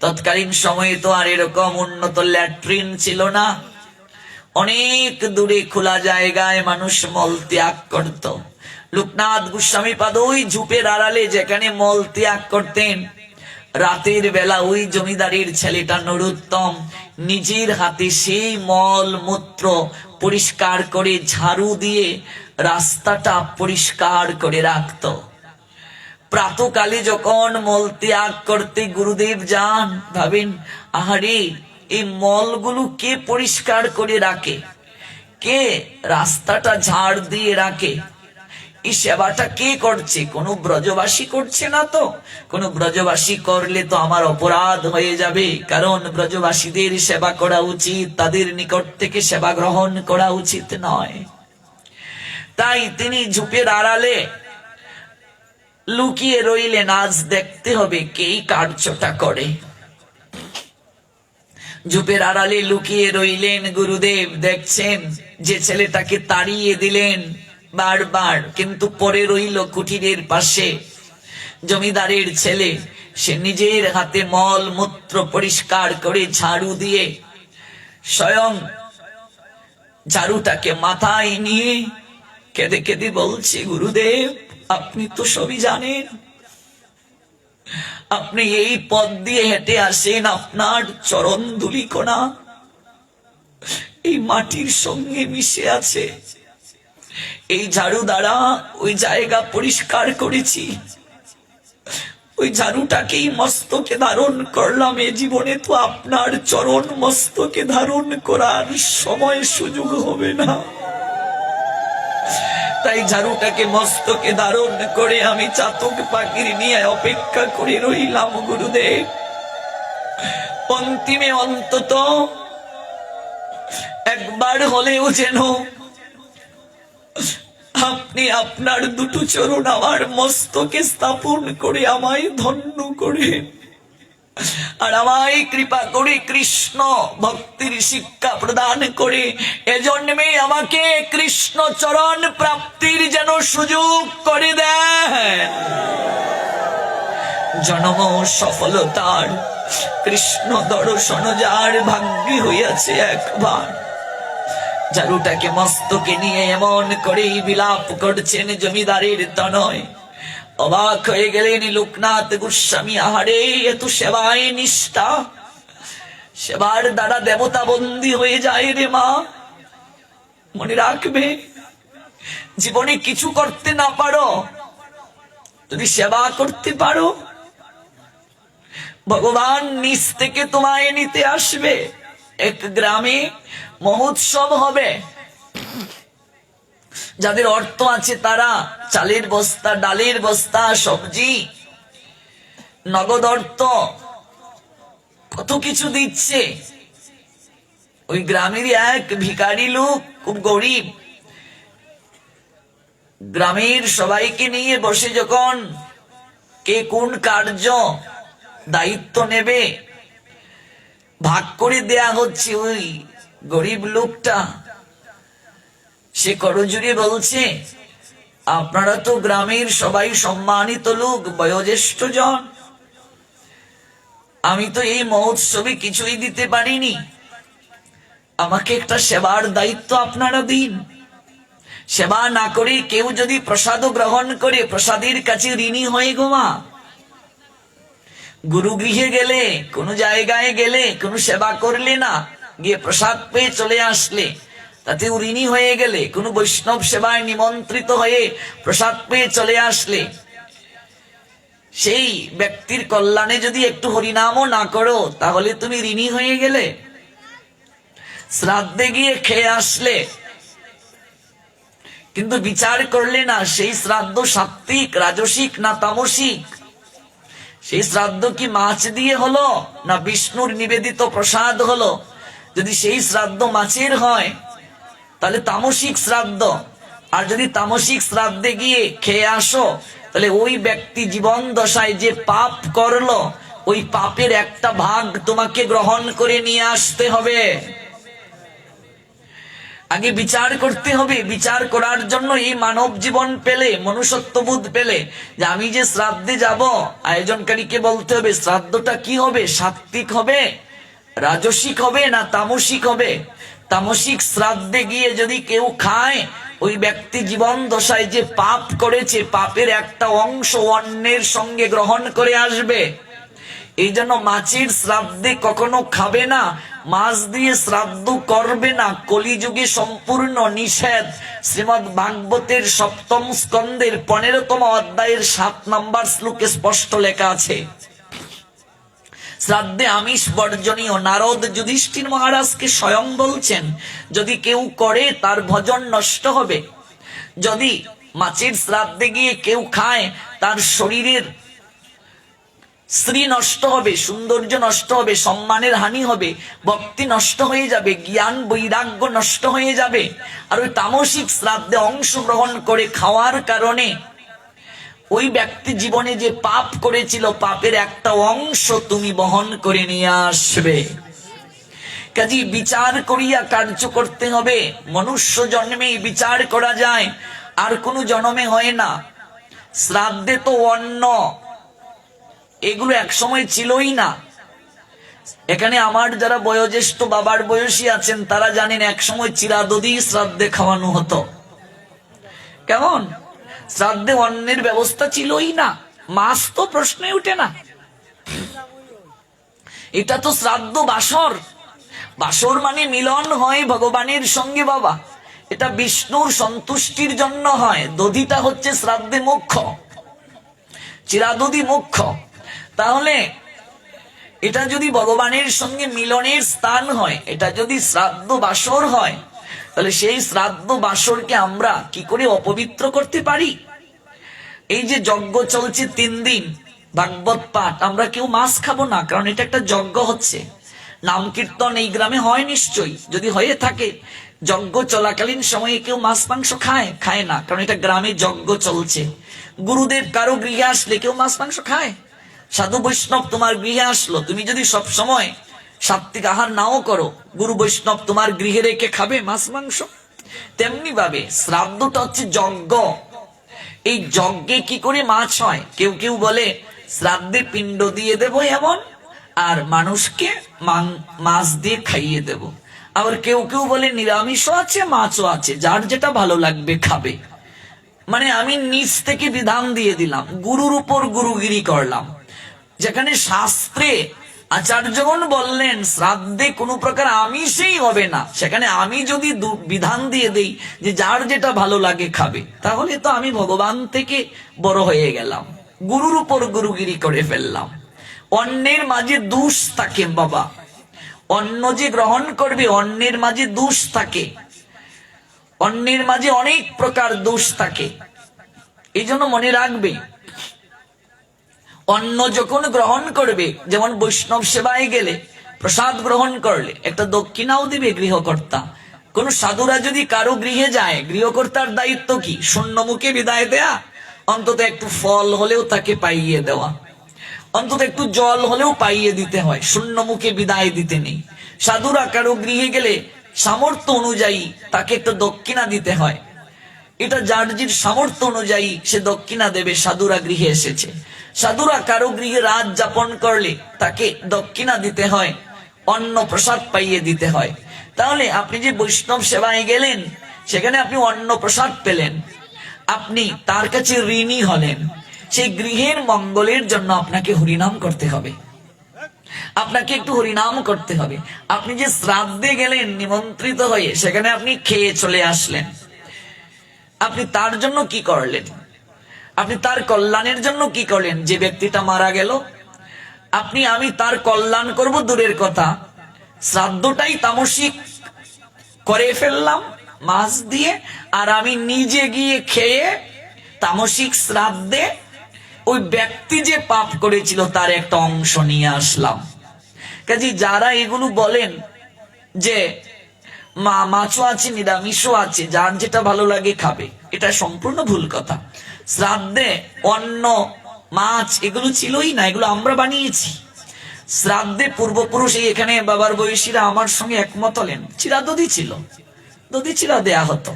তৎকালীন সময়ে তো আর এরকম উন্নত ল্যাট্রিন ছিল না। অনেক দূরে খোলা জায়গায় মানুষ মল ত্যাগ করত। লোকনাথ গোস্বামী পাদ ওই ঝুপের আড়ালে যেখানে মল ত্যাগ করতেন, রাতের বেলা ওই জমিদারের ছেলেটা নরোত্তম নিজের হাতে সেই মল মূত্র পরিষ্কার করে ঝাড়ু দিয়ে রাস্তাটা পরিষ্কার করে রাখত। প্রাতকালে যখন মল ত্যাগ করতে গুরুদেব যান, ভাবেন আহারে এই মলগুলো কে পরিষ্কার করে রাখে, কে রাস্তাটা ঝাড় দিয়ে রাখে, এই সেবাটা কে করছে? কোন ব্রজবাসী করছে না তো? কোন ব্রজবাসী করলে তো আমার অপরাধ হয়ে যাবে, কারণ ব্রজবাসীদের সেবা করা উচিত, তাদের নিকট থেকে সেবা গ্রহণ করা উচিত নয়। তাই তিনি ঝুপের আড়ালে লুকিয়ে রইলেন, আজ দেখতে হবে কে কার্যটা করে। ঝুপের আড়ালে লুকিয়ে রইলেন। গুরুদেব দেখছেন যে ছেলেটাকে তাড়িয়ে দিলেন বারবার, কিন্তু পরে রইল কুটিরের পাশে জমিদারের ছেলে। সে নিজের হাতে মল মূত্র পরিষ্কার করে ঝাড়ু দিয়ে স্বয়ং ঝাড়ুটাকে মাথায় নিয়ে কেঁদে কেঁদে বলছে, গুরুদেব আপনি তো সবই জানেন, আপনি এই পথ দিয়ে হেঁটে আসেন, আপনার চরণ ধুলিকণা এই মাটির সঙ্গে মিশে আছে। এই ঝাড়ু দ্বারা ওই জায়গা পরিষ্কার করেছি, ওই ঝাড়ুটাকেই মস্তকে ধারণ করলাম। এ জীবনে তো আপনার চরণ মস্তকে ধারণ করার সময় সুযোগ হবে না, তাই ঝাড়ুটাকে মস্তকে ধারণ করে আমি চাতক পাখির নিয়ে অপেক্ষা করে রইলাম। গুরুদেব অন্তিমে অন্তত একবার হলেও যেন আপনি আপনার দুটো চরণ আমার মস্তকে স্থাপন করে আমায় ধন্য করে, আর আমায় কৃপা করে কৃষ্ণ ভক্তির শিক্ষা প্রদান করে এজন্যে আমাকে কৃষ্ণ চরণ প্রাপ্তির যেন সুযোগ করে দেন। জন্ম সফলতার কৃষ্ণ দর্শন যার ভাগ্যে হইয়াছে একবার, ঝাড়ুটাকে মস্তকে নিয়ে এমন করেই বিলাপ করছেন জমিদারের তনয়। অবাক হয়ে গেলেন লোকনাথ গোস্বামী, আহারে এত সেবায় নিষ্ঠা, সেবার দ্বারা দেবতা বন্দী হয়ে যায় রে মা। মনে রাখবে, জীবনে কিছু করতে না পারো, যদি সেবা করতে পারো, ভগবান নিজ থেকে তোমায় নিতে আসবে। এক গ্রামে মহোৎসব হবে, যাদের অর্থ আছে তারা চালের বস্তা, ডালের বস্তা, সবজি, নগদ অর্থ কত কিছু দিচ্ছে। ওই গ্রামেরই এক ভিখারি লোক, খুব গরিব, গ্রামের সবাইকে নিয়ে বসে যখন কে কোন কার্য দায়িত্ব নেবে ভাগ করে দেয়া হচ্ছে, ওই গরিব লোকটা সে করজুড়ে বলছে, আপনারা তো গ্রামের সবাই সম্মানিত লোক, বয়োজ্যেষ্ঠ জন, আমি তো এই মহোৎসবে কিছুই দিতে পারিনি, আমাকে একটা সেবার দায়িত্ব আপনারা দিন। সেবা না করে কেউ যদি প্রসাদ গ্রহণ করে, প্রসাদের কাছে ঋণী হয়ে গোমা। গুরু গৃহে গেলে, কোন জায়গায় গেলে, কোন সেবা করলে না, গিয়ে প্রসাদ পেয়ে চলে আসলে, তাতেও ঋণী হয়ে গেলে, কোনো বৈষ্ণব সেবায় নিমন্ত্রিত হয়ে প্রসাদ পেয়ে চলে আসলে, সেই ব্যক্তির কল্যাণে যদি একটু হরিনামও না করো, তাহলে তুমি ঋণী হয়ে গেলে। শ্রাদ্ধে গিয়ে খেয়ে আসলে, কিন্তু বিচার করলে না সেই শ্রাদ্ধ সাত্ত্বিক, রাজসিক না তামসিক। সেই শ্রাদ্ধ কি মাছ দিয়ে হলো না বিষ্ণুর নিবেদিত প্রসাদ হলো? যদি সেই শ্রাদ্ধ মাছের হয় তাহলে তামসিক শ্রাদ্ধ। আর যদি তামসিক শ্রাদ্ধে গিয়ে খেয়ে আসো, তাহলে ওই ব্যক্তি জীবন দশায় যে পাপ করলো, ওই পাপের একটা ভাগ তোমাকে গ্রহণ করে নিয়ে আসতে হবে। আগে বিচার করতে হবে। বিচার করার জন্য এই মানব জীবন পেলে, মনুষ্যত্ববোধ পেলে, যে আমি যে শ্রাদ্ধে যাব, আয়োজনকারীকে বলতে হবে শ্রাদ্ধটা কি হবে, সাত্ত্বিক হবে, রাজসিক হবে না তামসিক হবে। তামসিক শ্রাদ্ধে গিয়ে যদি কেউ খায়, ওই ব্যক্তি জীবন দশায় যে পাপ করেছে, পাপের একটা অংশ অন্যের সঙ্গে গ্রহণ করে আসবে। এই জন্য মাছের শ্রাদ্ধে কখনো খাবে না, মাছ দিয়ে শ্রাদ্ধ করবে না, কলিযুগে সম্পূর্ণ নিষেধ। শ্রীমদ্ ভাগবতের ৭ম স্কন্ধের ১৫তম অধ্যায়ের ৭ নম্বর শ্লোকে স্পষ্ট লেখা আছে, শ্রাদ্ধে আমিষ বর্জনীয়। নারদ যুধিষ্ঠির মহারাজকে স্বয়ং বলছেন, যদি কেউ করে তার ভজন নষ্ট হবে। যদি মাছের শ্রাদ্ধে গিয়ে কেউ খায়, তার শরীরের শ্রী নষ্ট হবে, সৌন্দর্য নষ্ট হবে, সম্মানের হানি হবে, ভক্তি নষ্ট হয়ে যাবে, জ্ঞান বৈরাগ্য নষ্ট হয়ে যাবে। আর ওই তামসিক শ্রাদ্ধে অংশগ্রহণ করে খাওয়ার কারণে ওই ব্যক্তি জীবনে যে পাপ করেছিল, পাপের একটা অংশ তুমি বহন করে নিয়ে আসবে। কাজে বিচার করিয়া কার্য করতে হবে। মনুষ্য জন্মে বিচার করা যায়, আর কোনো জন্মে হয় না। শ্রাদ্ধে তো অন্ন, এগুলো এক সময় ছিলই না। এখানে আমার যারা বয়োজ্যেষ্ঠ বাবার বয়সী আছেন, তারা জানেন এক সময় চিরাদদি শ্রাদ্ধে খাওয়ানো হতো। কেমন? শ্রাদ্ধে অন্নের ব্যবস্থা ছিলই না, মাছ তো প্রশ্নে উঠে না। এটা তো শ্রাদ্ধ বাসর। বাসর মানে মিলন হয় ভগবানের সঙ্গে বাবা, এটা বিষ্ণুর সন্তুষ্টির জন্য হয়। দধিটা হচ্ছে শ্রাদ্ধে মুখ্য, চিরাদদি মুখ্য। তাহলে এটা যদি ভগবানের সঙ্গে মিলনের স্থান হয়, এটা যদি শ্রাদ্ধ বাসর হয়, তাহলে সেই শ্রাদ্ধ বাসরকে আমরা কি করে অপবিত্র করতে পারি? এই যে যজ্ঞ চলছে 3 দিন ভাগবত পাঠ, আমরা কেউ মাছ খাবো না, কারণ এটা একটা যজ্ঞ হচ্ছে। নাম কীর্তন এই গ্রামে হয় নিশ্চয়ই, যদি হয়ে থাকে যজ্ঞ চলাকালীন সময়ে কেউ মাছ মাংস খায় না, কারণ এটা গ্রামে যজ্ঞ চলছে। গুরুদেব কারো গৃহে আসলে কেউ মাছ মাংস খায়? সাধু বৈষ্ণব তোমার গৃহে আসলো, তুমি যদি সব সময় সাত্ত্বিক আহার নাও করো, গুরু বৈষ্ণব তোমার গৃহে রেখে খাবে মাছ মাংস? তেমনি ভাবে শ্রাদ্ধটা হচ্ছে যজ্ঞ। এই যজ্ঞে কি করে মাছ হয়? কেউ কেউ বলে শ্রাদ্ধে পিণ্ড দিয়ে দেব এমন, আর মানুষকে মাছ দিয়ে খাইয়ে দেব। আবার কেউ কেউ বলে নিরামিষও আছে, মাছও আছে, যার যেটা ভালো লাগবে খাবে। মানে আমি নিজ থেকে বিধান দিয়ে দিলাম, গুরুর উপর গুরুগিরি করলাম। যেখানে শাস্ত্রে আচার্যগণ বললেন শ্রাদ্ধে কোনো প্রকার আমিষই হবে না, সেখানে আমি যদি বিধান দিয়ে দেই যে যার যেটা ভালো লাগে খাবে, তাহলে তো আমি ভগবান থেকে বড় হয়ে গেলাম, গুরুর উপর গুরুগিরি করে ফেললাম। অন্যের মাঝে দোষ থাকে বাবা, অন্ন যে গ্রহণ করবে অন্যের মাঝে দোষ থাকে, অন্যের মাঝে অনেক প্রকার দোষ থাকে। এই জন্য মনে রাখবে, অন্ন যখন গ্রহণ করবে, যেমন বৈষ্ণব সেবায় গেলে প্রসাদ গ্রহণ করলে একটা দক্ষিণাও দিবে গৃহকর্তা। কোন সাধুরা যদি কারো গৃহে যায়, গৃহকর্তার দায়িত্ব কি? শূন্য মুখে বিদায় দেয়া, অন্তত একটু ফল হলেও তাকে পাইয়ে দেওয়া, অন্তত একটু জল হলেও পাইয়ে দিতে হয়, শূন্য মুখে বিদায় দিতে নেই। সাধুরা কারো গৃহে গেলে সামর্থ্য অনুযায়ী তাকে একটা দক্ষিণা দিতে হয়। এটা যার যার সামর্থ্য অনুযায়ী সে দক্ষিণা দেবে। সাধুরা গৃহে এসেছে, সাধুরা কারো গৃহে রাত যাপন করলে তাকে দক্ষিণা দিতে হয়, অন্ন প্রসাদ পাইয়ে দিতে হয়। তাহলে আপনি যে বৈষ্ণব সেবায় গেলেন, সেখানে আপনি অন্ন প্রসাদ পেলেন, আপনি তার কাছে ঋণী হলেন। সেই গৃহের মঙ্গলের জন্য আপনাকে হরিনাম করতে হবে। আপনাকে একটু হরিনাম করতে হবে। আপনি যে শ্রাদ্ধে গেলেন নিমন্ত্রিত হয়ে, সেখানে আপনি খেয়ে চলে আসলেন, আপনি তার জন্য কি করলেন? আপনি তার কল্যাণের জন্য কি করলেন? যে ব্যক্তিটা মারা গেল, আমি তার কল্যাণ করব দূরের কথা, শ্রাদ্ধটাই তামসিক করে ফেললাম মাছ দিয়ে, আর আমি নিজে গিয়ে খেয়ে তামসিক শ্রাদ্ধে ওই ব্যক্তি যে পাপ করেছিল তার একটা অংশ নিয়ে আসলাম। কাজে যারা এগুলো বলেন যে মাছও আছে নিরামিষও আছে, যার যেটা ভালো লাগে খাবে, এটা সম্পূর্ণ ভুল কথা। শ্রাদ্ধে অন্ন মাছ এগুলো ছিলই না, এগুলো আমরা বানিয়েছি। শ্রাদ্ধে পূর্বপুরুষ, এখানে বাবার বয়সীরা আমার সঙ্গে একমত হলেন, চিরা দধি ছিল, দধি চিরা দেয়া হতো,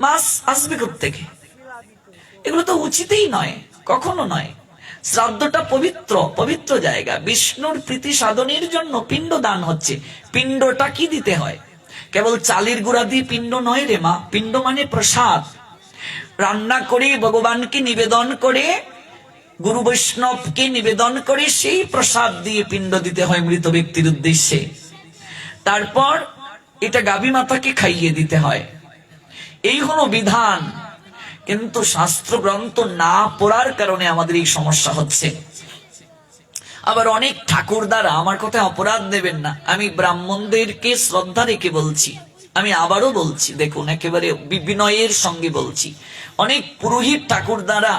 মাছ আসবে কোত্থেকে? এগুলো তো উচিতই নয়, কখনো নয়। শ্রাদ্ধটা পবিত্র, পবিত্র জায়গা, বিষ্ণুর প্রীতি সাধনের জন্য পিণ্ড দান হচ্ছে। পিণ্ডটা কি দিতে হয়? কেবল চালের গুঁড়া দিয়ে পিণ্ড নয় রে মা, পিণ্ড মানে প্রসাদ। রান্না করে ভগবানকে নিবেদন করে, গুরু বৈষ্ণবকে নিবেদন করে, সেই প্রসাদ দিয়ে পিণ্ড দিতে হয় মৃত ব্যক্তির উদ্দেশ্যে। তারপর এটা গাভী মাতাকে খাইয়ে দিতে হয়। এই হলো বিধান। কিন্তু শাস্ত্র গ্রন্থ না পড়ার কারণে আমাদের এই সমস্যা হচ্ছে। আবার অনেক ঠাকুরদারা, আমার কথা অপরাধ দেবেন না, আমি ব্রাহ্মণদেরকে শ্রদ্ধা রেখে বলছি, আমি আবারও বলছি, দেখুন একেবারে বিনয়ের সঙ্গে বলছি, অনেক পুরোহিত ঠাকুরদারা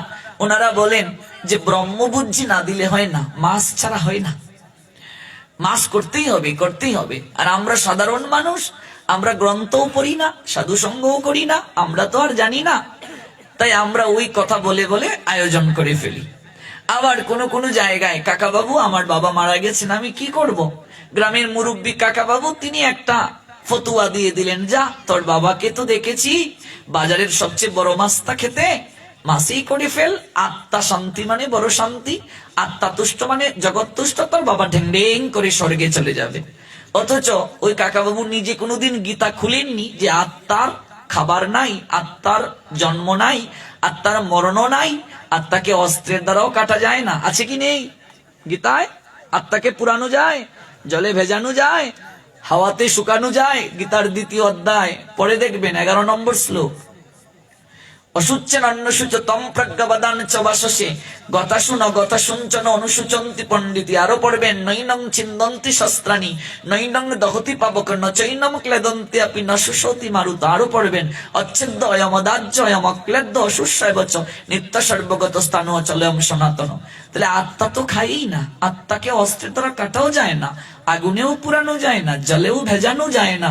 ওনারা বলেন যে ব্রহ্মবুদ্ধি না দিলে হয় না, মাস ছাড়া হয় না, মাস করতেই হবে, করতেই হবে। আর আমরা সাধারণ মানুষ, আমরা গ্রন্থও পড়ি না, সাধু সঙ্গও করি না, আমরা তো আর জানি না, তাই আমরা ওই কথা বলে বলে আয়োজন করে ফেলি। আবার কোন কোন জায়গায়, কাকা বাবু আমার বাবা মারা গেছেন, আমি কি করব? গ্রামের মুরব্বী কাকা বাবু তিনি একটা ফতুয়া দিয়ে দিলেন, যা তোর বাবাকে তো দেখেছি বাজারের সবচেয়ে বড় মাছটা খেতে, মাসেই করে ফেল, আত্মা শান্তি মানে বড় শান্তি, আত্মা তুষ্ট মানে জগৎ তুষ্ট, তোর বাবা ঢেং ঢেং করে স্বর্গে চলে যাবে। অথচ ওই কাকা বাবু নিজে কোনোদিন গীতা খুলেননি যে আত্মার খাবার নাই, আত্মার জন্ম নাই, আত্মার মরণ নাই, আত্মাকে অস্ত্রের দ্বারাও কাটা যায় না, আছে কি নেই? গীতায় আত্মাকে পুরানো যায়, জলে ভেজানো যায়, হাওয়াতে শুকানো যায়, গীতার 2য় অধ্যায় পড়ে দেখবেন 11 নম্বর শ্লোক। অসুচ্ছেন অন্নসূচ তম প্রজ্ঞাবাদান চ বাসসে গতাশুন গতাশুঞ্চন অনুসূচন্তি পণ্ডিতি। আরো পড়বেন, নৈনং ছিন্দন্তি শস্ত্রাণি নৈনং দহতি পাবক ন চৈনম ক্লেদন্তি আপনি ন সুশোতি মারুত। আরো পড়বেন, অচ্ছেদ্য অয়মদাজ্য অয়ম অক্লেদ্য অসুস্বয়বচ নিত্য সর্বগত স্থান অচলয়ম সনাতন। তাহলে আত্মা তো খাইই না, আত্মাকে অস্ত্রের দ্বারা কাটাও যায় না, আগুনেও পুরানো যায় না, জলেও ভেজানো যায় না,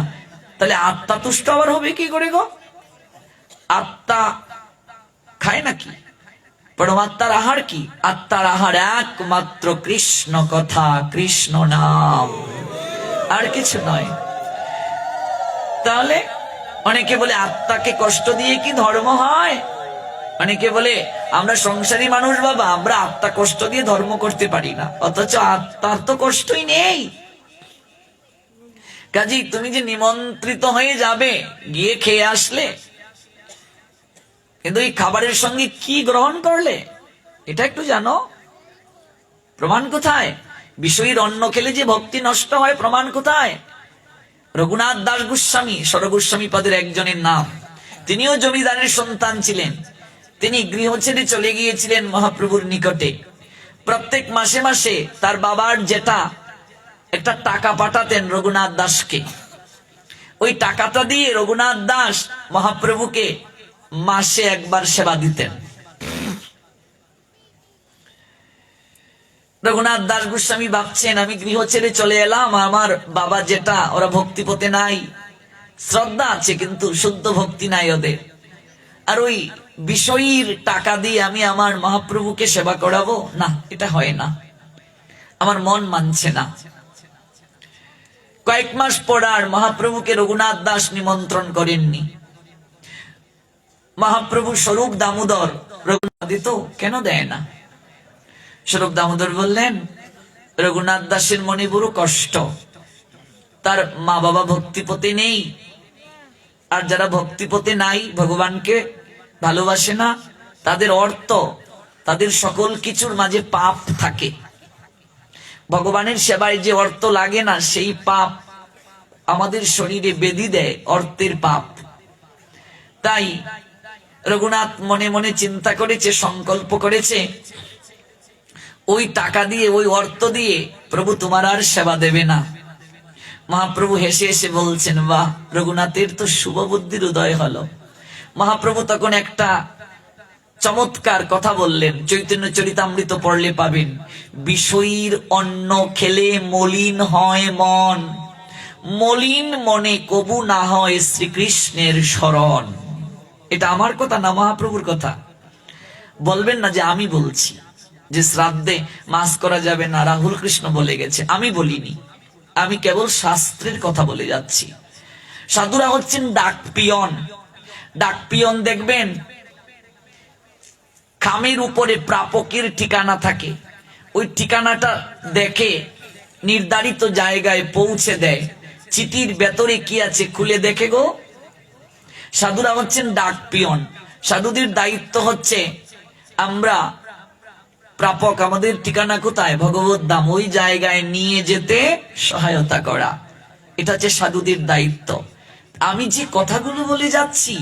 তাহলে আত্মা তুষ্ট আবার হবে কি করে গো? আত্মা খায় নাকি? পরমাত্মার আহার কি? আত্মার আহার একমাত্র কৃষ্ণ কথা, কৃষ্ণ নাম, আর কিছু নয়। তাহলে অনেকে বলে আত্মাকে কষ্ট দিয়ে কি ধর্ম হয়? অনেকে বলে আমরা সংসারী মানুষ বাবা, আমরা আত্মা কষ্ট দিয়ে ধর্ম করতে পারি না, অথচ আত্মার তো কষ্টই নেই। কাজী তুমি যে নিমন্ত্রিত হয়ে যাবে, গিয়ে খেয়ে আসলে, কিন্তু এই খাবারের সঙ্গে কি গ্রহণ করলে এটা একটু জানো। প্রমাণ কোথায়? বিষয়ীর অন্ন খেলে যে ভক্তি নষ্ট হয়, প্রমাণ কোথায়? রঘুনাথ দাস গোস্বামী, সরগোস্বামী পদের একজনের নাম, তিনিও জমিদারের সন্তান ছিলেন। তিনি গৃহ ছেড়ে চলে গিয়েছিলেন মহাপ্রভুর নিকটে। প্রত্যেক মাসে মাসে তার বাবার যেটা একটা টাকা পাঠাতেন রঘুনাথ দাসকে, ওই টাকাটা দিয়ে রঘুনাথ দাস মহাপ্রভুকে মাসে একবার সেবা দিতেন। রঘুনাথ দাস গোস্বামী ভাবছেন, আমি গৃহ ছেড়ে চলে এলাম, আমার বাবা যেটা, ওরা ভক্তিপথে নাই, শ্রদ্ধা আছে কিন্তু শুদ্ধ ভক্তি নাই ওদের, আর ওই বিষয়ীর টাকা দিয়ে আমি আমার মহাপ্রভুকে সেবা করাবো না, এটা হয় না, আমার মন মানছে না। কয়েক মাস পর আর মহাপ্রভুকে রঘুনাথ দাস নিমন্ত্রণ করেননি। মহাপ্রভু স্বরূপ দামোদর রঘুনাথ দিত, কেন দেয় না? স্বরূপ দামোদর বললেন, রঘুনাথ দাসের মনে বড় কষ্ট, তার মা বাবা ভক্তিপথে নেই, আর যারা ভক্তিপথে নাই, ভগবানকে ভালোবাসে না, তাদের অর্থ, তাদের সকল কিছুর মাঝে পাপ থাকে। ভগবানের সেবায় যে অর্থ লাগে না, সেই পাপ আমাদের শরীরে বেঁধে দেয়, অর্থের পাপ। তাই রঘুনাথ মনে মনে চিন্তা করেছে, সংকল্প করেছে, ওই টাকা দিয়ে, ওই অর্থ দিয়ে প্রভু তোমার আর সেবা দেবে না। মহাপ্রভু হেসে হেসে বলছেন, বাহ, রঘুনাথের তো শুভ বুদ্ধির উদয় হলো। মহাপ্রভু তখন একটা চমৎকার কথা বললেন, চৈতন্য চরিতামৃত পড়লে পাবেন, বিষয়ীর অন্ন খেলে মলিন হয় মন, মলিন মনে কবু না হয় শ্রীকৃষ্ণের শরণ। এটা আমার কথা না, মহাপ্রভুর কথা। বলবেন না যে আমি বলছি, যে শ্রাদ্ধে মাছ করা যাবে না রাহুল কৃষ্ণ বলে গেছে, আমি বলিনি, আমি কেবল শাস্ত্রের কথা বলে যাচ্ছি। সাধুরা হচ্ছেন ডাক পিয়ন। ডাক পিয়ন দেখবেন খামের উপরে প্রাপকের ঠিকানা থাকে, ওই ঠিকানাটা দেখে নির্ধারিত জায়গায় পৌঁছে দেয়। চিঠির ভেতরে কি আছে খুলে দেখে গো। সাধুরা হচ্ছেন ডাক পিয়ন। সাধুদের দায়িত্ব হচ্ছে আমরা প্রাপক, আমাদের ঠিকানা কোথায়, ভগবত ধাম, ওই জায়গায় নিয়ে যেতে সহায়তা করা। এটা হচ্ছে সাধুদের দায়িত্ব। আমি যে কথাগুলো বলে যাচ্ছি,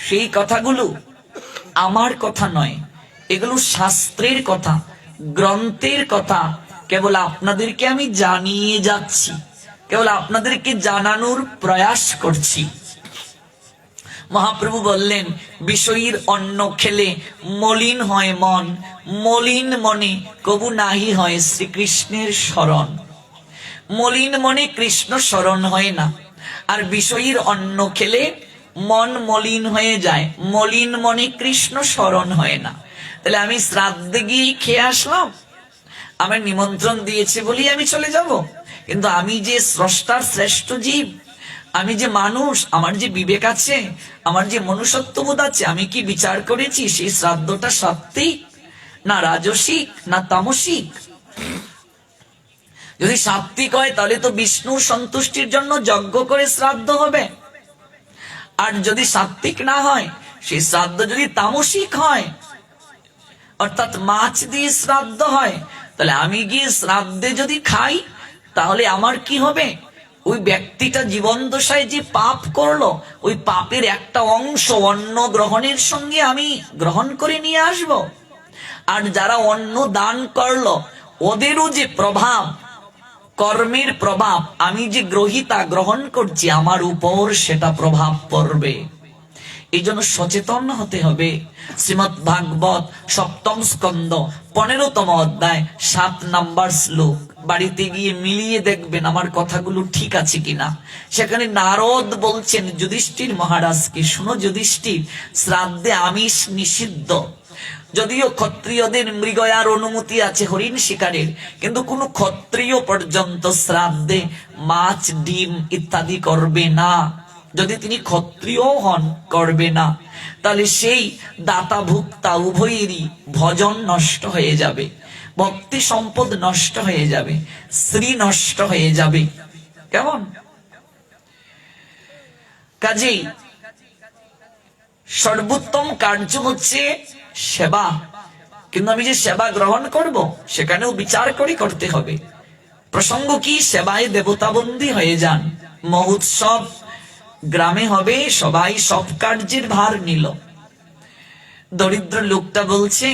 সেই কথাগুলো আমার কথা নয়, এগুলো শাস্ত্রের কথা, গ্রন্থের কথা। কেবল আপনাদেরকে আমি জানিয়ে যাচ্ছি, কেবল আপনাদেরকে জানানোর প্রয়াস করছি। মহাপ্রভু বললেন, বিষয়ীর অন্ন খেলে মলিন হয় মন, মলিন মনে কবু নাহি হয় শ্রীকৃষ্ণের শরণ। মলিন মনে কৃষ্ণ শরণ হয় না, আর বিষয়ীর অন্ন খেলে মন মলিন হয়ে যায়, মলিন মনে কৃষ্ণ শরণ হয় না। তাহলে আমি শ্রাদ্ধে গিয়ে খেয়ে আসলাম, আমার নিমন্ত্রণ দিয়েছে বলি আমি চলে যাব, কিন্তু আমি যে স্রষ্টার শ্রেষ্ঠ জীব, আমি যে মানুষ, আমার যে বিবেক আছে, আমার যে মনুষ্যত্ববোধ আছে, আমি কি বিচার করেছি সেই শ্রাদ্ধটা সাত্ত্বিক না রাজসিক না তামসিক? যদি সাত্ত্বিক হয় তাহলে তো বিষ্ণুর সন্তুষ্টির জন্য যজ্ঞ করে শ্রাদ্ধ হবে। আর যদি সাত্ত্বিক না হয়, সেই শ্রাদ্ধ যদি তামসিক হয়, অর্থাৎ মাছ দিয়ে শ্রাদ্ধ হয়, তাহলে আমি গিয়ে শ্রাদ্ধে যদি খাই, তাহলে আমার কি হবে? ওই ব্যক্তিটা জীবন দশায় যে পাপ করলো, ওই পাপের একটা অংশ অন্ন গ্রহণের সঙ্গে আমি গ্রহণ করে নিয়ে আসব। আর যারা অন্ন দান করলো, ওদেরও যে প্রভাব, কর্মের প্রভাব, আমি যে গ্রহিতা গ্রহণ করছি, আমার উপর সেটা প্রভাব পড়বে। এই জন্য সচেতন হতে হবে। শ্রীমৎ ভাগবত 7ম স্কন্ধ 15তম অধ্যায় 7 নম্বর শ্লোক বাড়িতে গিয়ে মিলিয়ে দেখবেন আমার কথাগুলো ঠিক আছে কিনা। সেখানে নারদ বলছেন যুধিষ্ঠির মহারাজকে, শুনো যুধিষ্ঠির, শ্রাদ্ধে আমিষ নিষিদ্ধ। যদিও ক্ষত্রিয়দের মৃগয়ার অনুমতি আছে হরিণ শিকারের, কিন্তু কোন ক্ষত্রিয় পর্যন্ত শ্রাদ্ধে মাছ ডিম ইত্যাদি করবে না। যদি তিনি ক্ষত্রিয় হন, করবে না। তাহলে সেই দাতা ভুক্তা উভয়েরই ভজন নষ্ট হয়ে যাবে, ভক্তি সম্পদ নষ্ট হয়ে যাবে, শ্রী নষ্ট হয়ে যাবে। কেমন? কাজেই সর্বোত্তম কার্য হচ্ছে সেবা। কিন্তু আমি যে সেবা গ্রহণ করব, সেখানেও বিচার করে করতে হবে। প্রসঙ্গ কি? সেবায় দেবতাবন্দী হয়ে যান। মহোৎসব গ্রামে হবে, সবাই সব কার্যের ভার নিল। দরিদ্র লোকটা বলছে,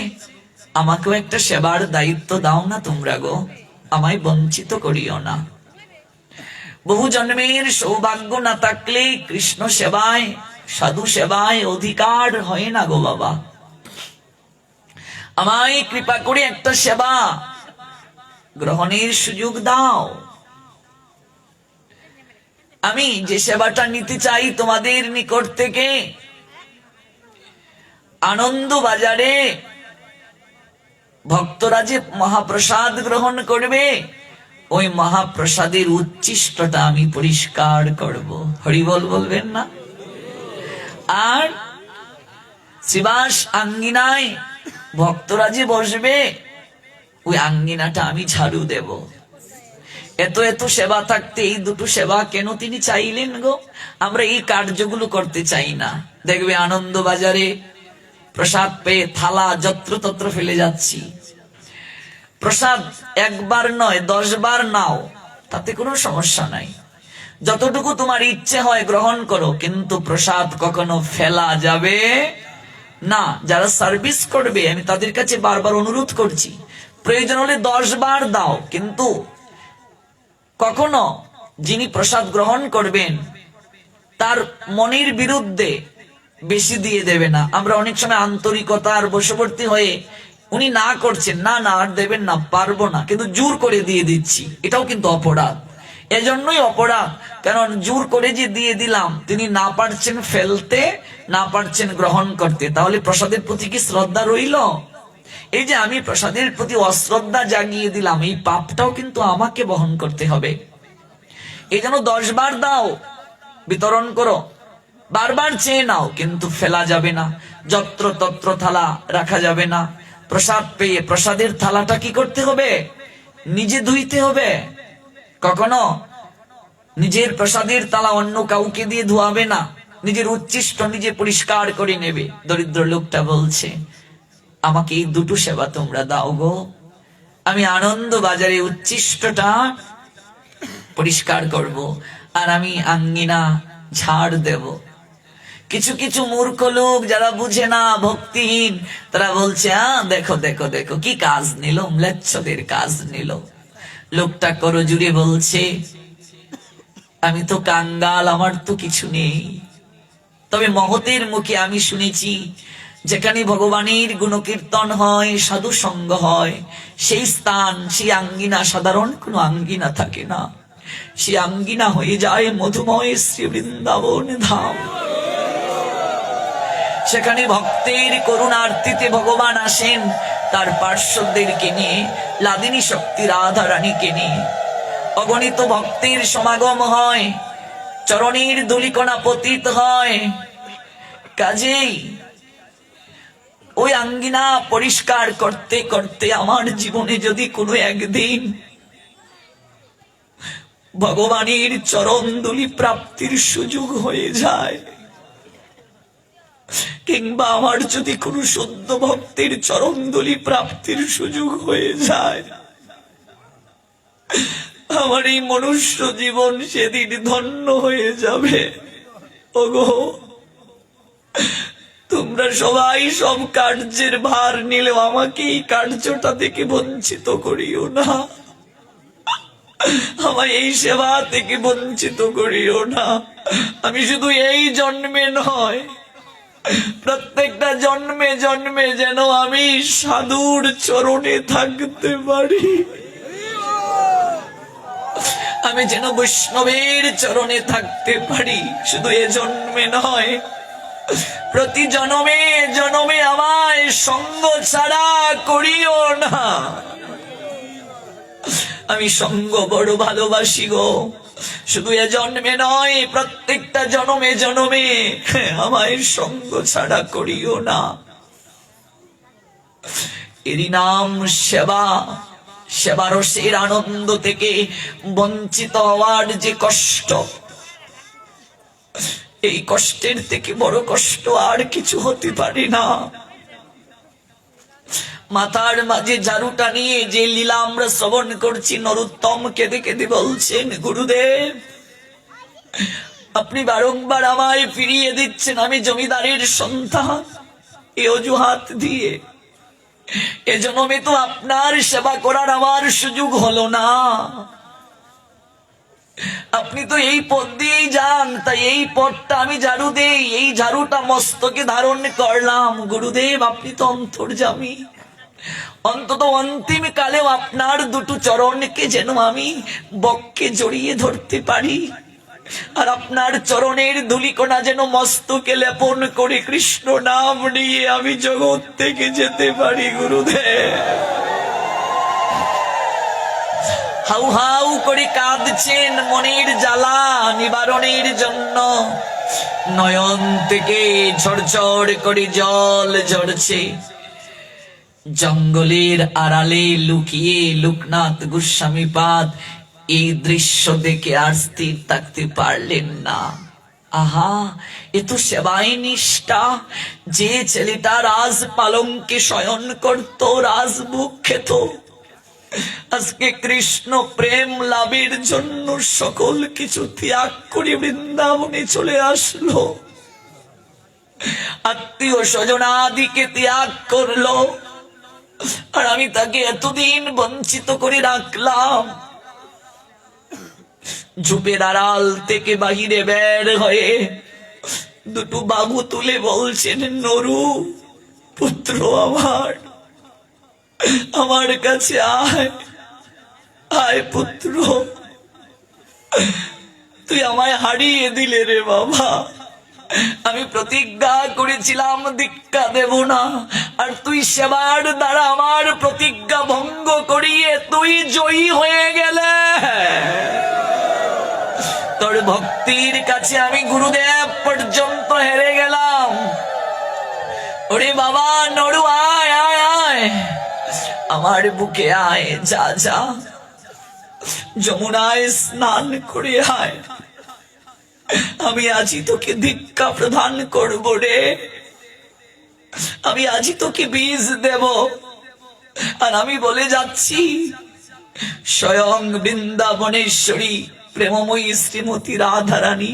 আমাকেও একটা সেবার দায়িত্ব দাও না তোমরা গো, আমায় বঞ্চিত করিও না। বহু জন্মের সৌভাগ্য না থাকলে কৃষ্ণ সেবায়, সাধু সেবায় অধিকার হয় না গো বাবা। আমায় কৃপা করে একটা সেবা গ্রহণের সুযোগ দাও। আমি যে সেবাটা নিতে চাই তোমাদের নিকট থেকে, আনন্দ বাজারে ভক্তরা যে মহাপ্রসাদ গ্রহণ করবে, ওই মহাপ্রসাদের উচ্ছিষ্টটা আমি পরিষ্কার করব। হরিবল বলবেন না? আর শ্রীবাস আঙ্গিনায় ভক্তরা যে বসবে, ওই আঙ্গিনাটা আমি ঝাড়ু দেব। এত এত সেবা থাকতে এই দুটো সেবা কেন তিনি চাইলেন গো? আমরা এই কার্যগুলো করতে চাই না। দেখবে আনন্দ বাজারে প্রসাদ পেয়ে থালা যত্র তত্র ফেলে যাচ্ছি। প্রসাদ একবার নয় 10 বার নাও, তাতে কোনো সমস্যা নাই। যতটুকু তোমার ইচ্ছে হয় গ্রহণ করো, কিন্তু প্রসাদ কখনো ফেলা যাবে না। যারা সার্ভিস করবে আমি তাদের কাছে বারবার অনুরোধ করছি, প্রয়োজন হলে 10 বার দাও, কিন্তু কখনো যিনি প্রসাদ গ্রহণ করবেন তার মনের বিরুদ্ধে বেশি দিয়ে দেবে না। আমরা অনেক সময় আন্তরিকতার বশবর্তী হয়ে উনি না করছেন, না না আর দেবেন না, পারবো না, কিন্তু জোর করে দিয়ে দিচ্ছি, এটাও কিন্তু অপরাধ। এজন্যই অপরাধ, কারণ জোর করে যে দিয়ে দিলাম, তিনি না পারছেন ফেলতে, না পারছেন গ্রহণ করতে, তাহলে প্রসাদের প্রতি কি শ্রদ্ধা রইল? এই যে আমি প্রসাদের প্রতি অশ্রদ্ধা জাগিয়ে দিলাম, এই পাপটাও কিন্তু আমাকে বহন করতে হবে। এই জন্য 10 বার দাও, বিতরণ করো, বারবার চেয়ে নাও, কিন্তু ফেলা যাবে না। যত্র তত্র থালা রাখা যাবে না। প্রসাদ পেয়ে প্রসাদের থালাটা কি করতে হবে? নিজে ধুইতে হবে। কখনো নিজের প্রসাদের থালা অন্য কাউকে দিয়ে ধোয়াবে না, নিজের উচ্ছিষ্ট নিজে পরিষ্কার করে নেবে। দরিদ্র লোকটা বলছে, আমাকে এই দুটো সেবা তোমরা দাও গো, আমি আনন্দ বাজারে উচ্ছিষ্টটা পরিষ্কার করব, আর আমি আঙ্গিনা ঝাড় দেব। কিছু কিছু মূর্খ লোক যারা বুঝে না, ভক্তিহীন, তারা বলছে, দেখো দেখো দেখো কি কাজ নিল, ম্লেচ্ছদের কাজ নিল। লোকটা করজুড়ে বলছে, আমি তো কাঙ্গাল, আমার তো কিছু নেই। তবে মহতের মুখে আমি শুনেছি, যেখানে ভগবানের গুণকীর্তন হয়, সাধু সঙ্গ হয়, সেই স্থান, সেই আঙ্গিনা সাধারণ কোনো আঙ্গিনা থাকে না, সে আঙ্গিনা হয়ে যায় মধুময় শ্রী বৃন্দাবন ধাম। সেখানে ভক্তের করুণার্থীতে ভগবান আসেন, তার পার্শ্বদেরকে নিয়ে, লাদিনী শক্তি রাধা রানীকে নিয়ে অগণিত ভক্তের সমাগম হয়, চরণের ধূলিকণা পতিত হয়। কাজেই ওই আঙ্গিনা পরিষ্কার করতে করতে আমার জীবনে যদি কোনো একদিন ভগবানের চরণ ধূলি প্রাপ্তির সুযোগ হয়ে যায়, কিংবা আমার যদি কোনো শুদ্ধ ভক্তের চরণ ধূলি প্রাপ্তির সুযোগ হয়ে যায়, আমার এই মনুষ্য জীবন সেদিন ধন্য হয়ে যাবে। ওগো, তোমরা সবাই সব কার্যের ভার নিলেও আমাকে এই কার্যটা থেকে বঞ্চিত করিও না, আমায় এই সেবা থেকে বঞ্চিত করিও না। আমি শুধু এই জন্মে নয়, প্রত্যেকটা জন্মে জন্মে যেন আমি সাধুর চরণে থাকতে পারি, আমি যেন বৈষ্ণবের চরণে থাকতে পারি। শুধু এ জন্মে নয়, প্রতি জন্মে জন্মে আমায় সঙ্গ ছাড়া করিও না। আমি সঙ্গ বড় ভালোবাসি গো, শুধু এ জন্মে নয়, প্রত্যেকটা জন্মে জন্মে আমায় সঙ্গ ছাড়া করিও না। এরই নাম সেবা। সেবারসের আনন্দ থেকে বঞ্চিত হওয়ার যে কষ্ট, এই কষ্টের থেকে বড় কষ্ট আর কিছু হতে পারে না। মাথার মাঝে ঝাড়ুটা নিয়ে যে লীলা আমরা শ্রবণ করছি, নরোত্তম কেঁদে কেঁদে বলছেন, গুরুদেব আপনি বারংবার আমায় ফিরিয়ে দিচ্ছেন, আমি জমিদারের সন্তান, এই অজুহাত দিয়ে এজন্যে তো আপনার সেবা করার আমার সুযোগ হলো না। আপনি তো এই পথ দিয়েই যান, তাই এই পথটা আমি ঝাড়ু দেই, এই ঝাড়ুটা মস্তকে ধারণ করলাম। গুরুদেব আপনি তো অন্তর্যামী, অন্তত অন্তিম কালেও আপনার দুটো চরণকে যেন আমি বক্ষে জড়িয়ে ধরতে পারি, আর আপনার চরণের ধূলিকণা যেন মস্তকে লেপন করে কৃষ্ণ নাম নিয়ে আমি জগৎ থেকে যেতে পারি। গুরুদেব হাউ হাউ করে কাঁদছেন মনের জ্বালা নিবারণের জন্য, নয়ন থেকে ঝরঝর করে জল ঝরছে। জঙ্গলের আড়ালে লুকিয়ে লোকনাথ গোস্বামী পাদ এই দৃশ্য দেখে আর স্থির থাকতে পারলেন না। আহা, এ তো সেবাই নিষ্ঠা। যে ছেলেটা রাজ পালঙ্কে শয়ন করত, রাজভোগ খেত, আজকে কৃষ্ণ প্রেম লাভের জন্য সকল কিছু ত্যাগ করে বৃন্দাবনে চলে আসলো, আত্মীয় স্বজনাদিকে ত্যাগ করলো, আর আমি তাকে এতদিন বঞ্চিত করে রাখলাম। ঝোপের আড়াল থেকে বাহিরে বের হয়ে দুটো বাবু তুলে বলছেন, নরু পুত্র আমার, আমার কাছে আয়, আয় পুত্র, তুই আমায় হারিয়ে দিলে রে বাবা। আমি প্রতিজ্ঞা করেছিলাম দীক্ষা দেব না, আর তুই সেবার দ্বারা আমার প্রতিজ্ঞা ভঙ্গ করিয়ে তুই জয়ী হয়ে গেলে। তোর ভক্তির কাছে আমি গুরুদেব পর্যন্ত হেরে গেলাম। ওরে বাবা নরু, আয় আয় আয়, আমার বুকে আয়, যা যা যমুনায় স্নান করে আয়, আমি আজই তোকে দীক্ষা প্রদান করব রে, আমি আজই তোকে বীজ দেব। আর আমি বলে যাচ্ছি, স্বয়ং বৃন্দাবনেশ্বরী প্রেমময়ী শ্রীমতী রাধারানী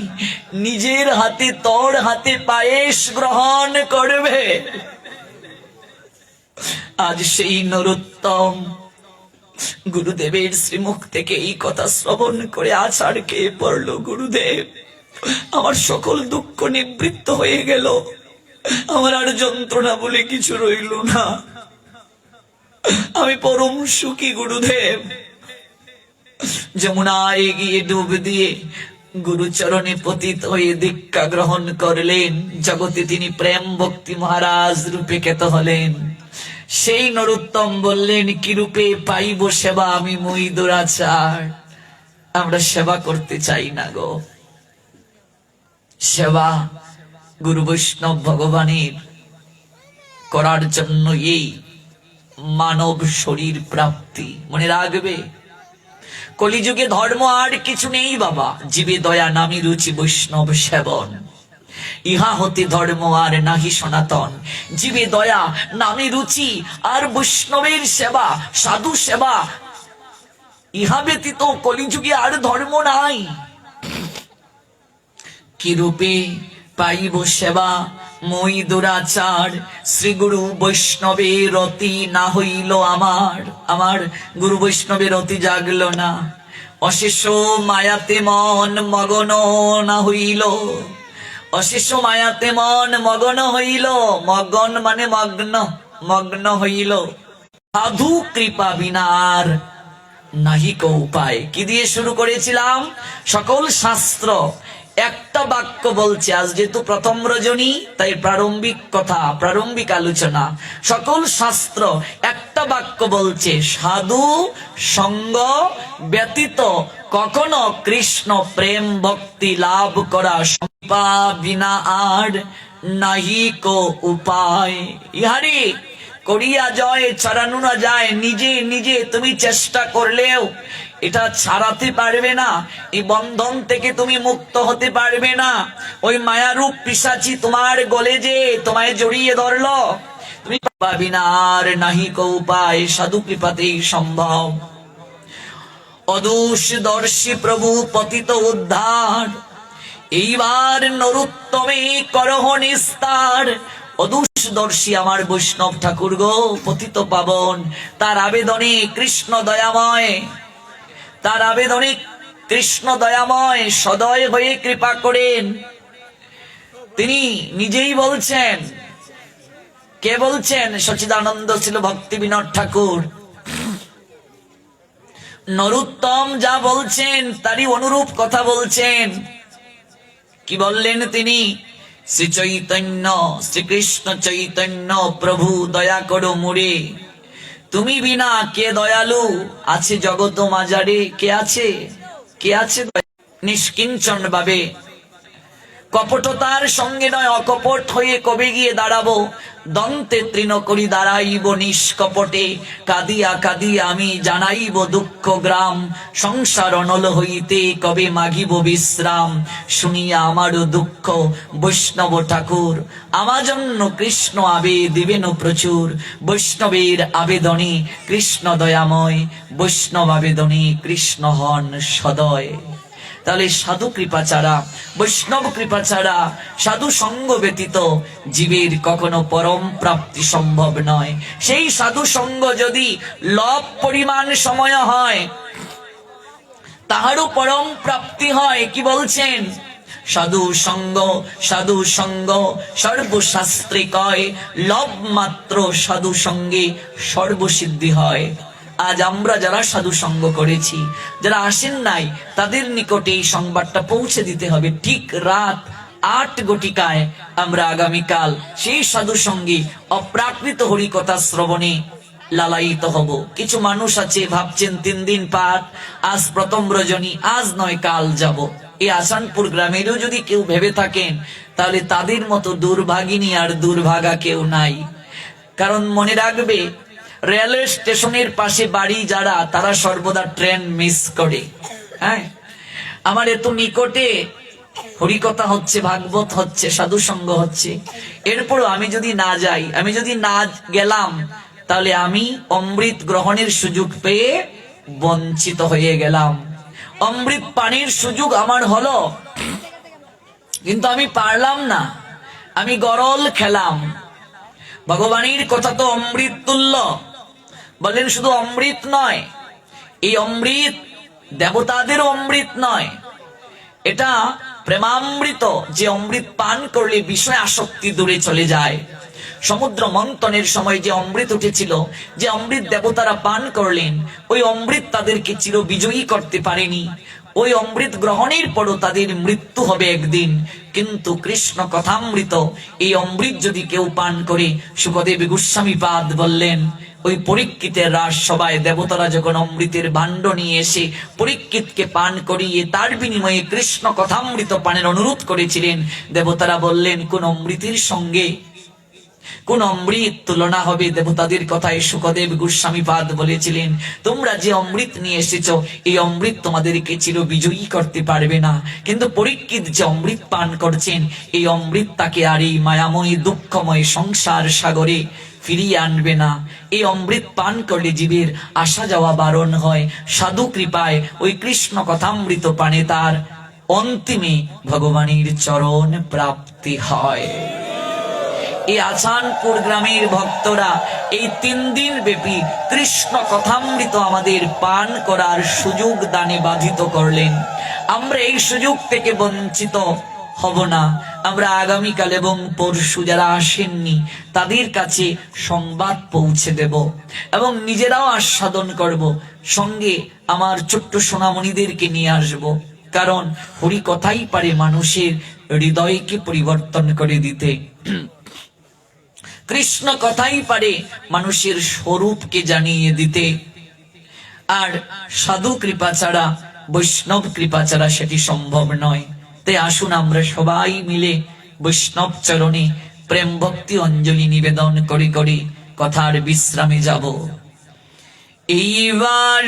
নিজের হাতে তোর হাতে পায়েস গ্রহণ করবে। আজ সেই নরোত্তম গুরুদেবের শ্রীমুখ থেকে এই কথা শ্রবণ করে আছাড় খেয়ে পড়ল। গুরুদেব, আমার সকল দুঃখ নিবৃত্ত হয়ে গেল, আমার আর যন্ত্রণা বলে কিছু রইল না, আমি পরম সুখী গুরুদেব। যমুনায় গিয়ে ডুব দিয়ে গুরুচরণে পতিত হয়ে দীক্ষা গ্রহণ করলেন। জগতে তিনি প্রেম ভক্তি মহারাজ রূপে খ্যাত হলেন। সেই নরোত্তম বললেন, কি রূপে পাইব সেবা আমি মই দুরাচার। আমরা সেবা করতে চাই না গো, সেবা গুরু বৈষ্ণব ভগবানের করার জন্য এই মানব শরীর প্রাপ্তি। মনে রাখবে, কলিযুগে ধর্ম আর কিছু নেই বাবা, জীবে দয়া নামি রুচি বৈষ্ণব সেবন, ইহা হতে ধর্ম আর নাহি সনাতন। জীবে দয়া নামে রুচি আর বৈষ্ণবের সেবা, সাধু সেবা, ইহা ব্যতীত কলিযুগে আর ধর্ম নাই। কি রূপে পাইব সেবা মই দুরাচার, শ্রী গুরু বৈষ্ণবের রতি না হইল আমার। আমার গুরু বৈষ্ণবের রতি জাগলো না, অশেষ মায়াতে মন মগন না হইল, অশেষ মায়াতে মন মগন হইল। মগন মানে মগ্ন, মগ্ন হইল। সাধু কৃপা বিনার নাহি কো উপায়। কি দিয়ে শুরু করেছিলাম? সকল শাস্ত্র একটা বাক্য বলছে। আজ যেহেতু প্রথম রজনী, তাই প্রারম্ভিক কথা, প্রারম্ভিক আলোচনা। সকল শাস্ত্র একটা বাক্য বলছে, সাধু সঙ্গ ব্যতীত কখনো কৃষ্ণ প্রেম ভক্তি লাভ করা সম্পা বিনা আর নাহি কো উপায়। ইহারি করিয়া জয় ছাড়ানো না যায়। নিজে নিজে তুমি চেষ্টা করলেও এটা ছাড়াতে পারবে না, এই বন্ধন থেকে তুমি মুক্ত হতে পারবে না। ওই মায়ারূপ পিশাচি তোমার গলে যে তোমায় জড়িয়ে ধরলো, তুমি পাবি না আর নাহি কো উপায়। সাধু কৃপাতেই সম্ভব। অদোষ দর্শী প্রভু পতিত উদ্ধার, এইবার নরোত্তমে করহ নিস্তার। অদূষদর্শী আমার বৈষ্ণব ঠাকুর গো, পতিত পাবন, তার আবেদনে কৃষ্ণ দয়াময়, তার আবেদনে কৃষ্ণ দয়াময় সদয় হয়ে কৃপা করেন। তিনি নিজেই বলছেন। কে বলছেন? সচিদানন্দ ছিল ভক্তি বিনোদ ঠাকুর। নরোত্তম যা বলছেন তারই অনুরূপ কথা বলছেন। কি বললেন তিনি? শ্রী চৈতন্য, শ্রীকৃষ্ণ চৈতন্য প্রভু দয়া করো মুরে, তুমি বিনা কে দয়ালু আছে জগত মাজারে। কে আছে? কে আছে? নিষ্কিঞ্চন ভাবে কপটতার সঙ্গে নয়, অকপট হয়ে কবে গিয়ে দাঁড়াবো? দন্তে তৃণ করি দাঁড়াইব নিষ্কপটে, কাঁদিয়া কাঁদিয়া আমি জানাইব দুঃখ গ্রাম, সংসার অনল হইতে কবে মাগিব বিশ্রাম, শুনিয়া আমারও দুঃখ বৈষ্ণব ঠাকুর, আমার জন্য কৃষ্ণ আবে দিবেন প্রচুর, বৈষ্ণবের আবেদনে কৃষ্ণ দয়াময়, বৈষ্ণব আবেদনে কৃষ্ণ হন সদয়। তাহলে সাধু কৃপা ছাড়া, বৈষ্ণব কৃপা ছাড়া, সাধু সঙ্গ ব্যতীত জীবের কখনো পরম প্রাপ্তি সম্ভব নয়। সেই সাধু সঙ্গ যদি লব পরিমাণ সময় হয়, তাহারও পরম প্রাপ্তি হয়। কি বলছেন? সাধু সঙ্গ সর্বশাস্ত্রে কয়, লব মাত্র সাধু সঙ্গে সর্বসিদ্ধি হয়। আজ আমরা যারা সাধু সঙ্গ করেছি, যারা আসেন নাই, তাদের নিকটে এই সংবাদটা পৌঁছে দিতে হবে। ঠিক রাত 8 ঘটিকায় আমরা আগামীকাল সেই সাধু সঙ্গে অপ্রাকৃত হরিকথা শ্রবণে লালায়িত হব। কিছু মানুষ আছে ভাবছেন 3 দিন পাঠ, আজ প্রথম রজনী, আজ নয় কাল যাব। এই আসানপুর গ্রামেরও যদি কেউ ভেবে থাকেন, তাহলে তাদের মতো দুর্ভাগিনী আর দুর্ভাগা কেউ নাই। কারণ মনে রাখবে, রেলওয়ে স্টেশনের পাশে বাড়ি যারা, তারা সর্বদা ট্রেন মিস করে। হ্যাঁ, আমার এত নিকটে হরিকথা হচ্ছে, ভাগবত হচ্ছে, সাধু সঙ্গ হচ্ছে, এরপরও আমি যদি না যাই, আমি যদি না গেলাম, তাহলে আমি অমৃত গ্রহণের সুযোগ পেয়ে বঞ্চিত হয়ে গেলাম। অমৃত পানির সুযোগ আমার হলো, কিন্তু আমি পারলাম না, আমি গরল খেলাম। ভগবানের কথা তো অমৃত তুল্য। বলেন শুধু অমৃত নয়, এই অমৃত দেবতাদেরও অমৃত নয়, এটা প্রেমামৃত, যে অমৃত পান করলে বিষয় আসক্তি দূরে চলে যায়। সমুদ্র মন্থনের সময় যে অমৃত উঠেছিল, যে অমৃত দেবতারা পান করলেন, ওই অমৃত তাদেরকে চির বিজয়ী করতে পারেনি। ওই অমৃত গ্রহণের পরও তাদের মৃত্যু হবে একদিন। কিন্তু কৃষ্ণ কথামৃত, এই অমৃত যদি কেউ পান করে, শুকদেব গোস্বামী পাদ বললেন, ওই পরীক্ষিতের রাজসভায় দেবতারা যখন অমৃতের ভাণ্ড নিয়ে এসে পরীক্ষিতকে পান করিয়ে তার বিনিময়ে কৃষ্ণ কথামৃত পানের অনুরোধ করেছিলেন, দেবতারা বললেন, কোন অমৃতের সঙ্গে কোন অমৃত তুলনা হবে? দেবতাদের কথায় শুকদেব গোস্বামী পাদ বলেছিলেন, তোমরা যে অমৃত নিয়ে এসেছো, এই অমৃত তোমাদেরকে চির বিজয়ী করতে পারবে না। কিন্তু পরীক্ষিত যে অমৃত পান করছেন, এই অমৃত তাকে আর এই মায়াময় দুঃখময় সংসার সাগরে ফিরিয়ে আনবে না। এই অমৃত পান করলে জীবের আসা যাওয়া বারণ হয়। সাধু কৃপায় ওই কৃষ্ণ কথামৃত পানে তার অন্তিমে ভগবানের চরণ প্রাপ্তি হয়। এই আসানপুর গ্রামের ভক্তরা এই 3 দিন ব্যাপী কৃষ্ণ কথামৃত আমাদের পান করার সুযোগ দানে বাধিত করলেন। আমরা এই সুযোগ থেকে বঞ্চিত হব না। আমরা আগামীকাল এবং পরশু যারা আসেননি, তাদের কাছে সংবাদ পৌঁছে দেব এবং নিজেরাও আস্বাদন করব। সঙ্গে আমার ছোট্ট সোনামণিদেরকে নিয়ে আসব। কারণ হরি কথাই পারে মানুষের হৃদয়কে পরিবর্তন করে দিতে। কৃষ্ণ কথাই পারে মানুষের স্বরূপকে জানিয়ে দিতে। আর সাধু কৃপা ছাড়া, বৈষ্ণব কৃপা ছাড়া সেটি সম্ভব নয়। তাই আসুন আমরা সবাই মিলে বৈষ্ণব চরণে প্রেম ভক্তি অঞ্জলি নিবেদন করে করে কথার বিশ্রামে যাব। এইবার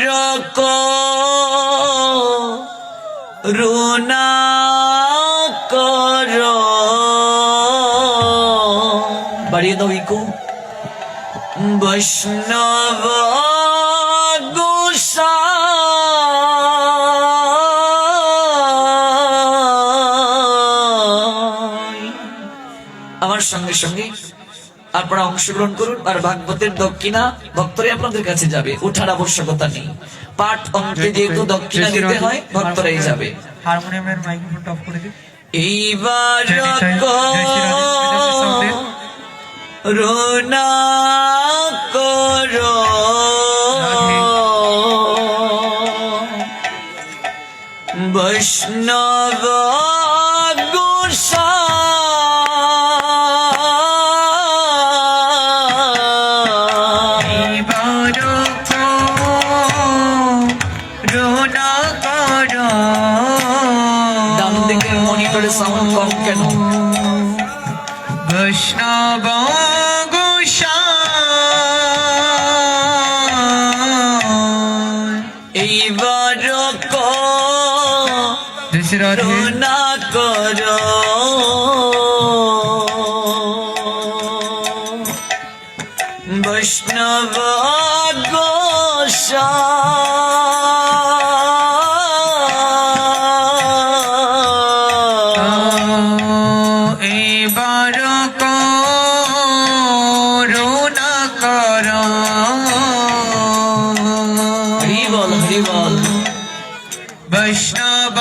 করুণা কর, বাড়িয়ে দাও ইকো, বৈষ্ণব গোসাই। আমার সঙ্গে সঙ্গে আপনারা অংশগ্রহণ করুন। আর ভাগবতের দক্ষিণা ভক্তরাই আপনাদের কাছে যাবে, ওঠার আবশ্যকতা নেই। পাঠ অন্তে যেহেতু দক্ষিণা দিতে হয়, ভক্তরাই যাবে। হারমোনিয়ামের মাইক্রোফোনটা অফ করে দিন। এইবার করুণা কর, বৈষ্ণব গোসাই। ডান দিকে মনি করে সাউন্ড কম কেন? বৈষ্ণব গোসাই এইবার দশরথে করুণা করো বৈষ্ণব গোসাই এবার করুণা কর হরি বল হরি বল। বৈষ্ণব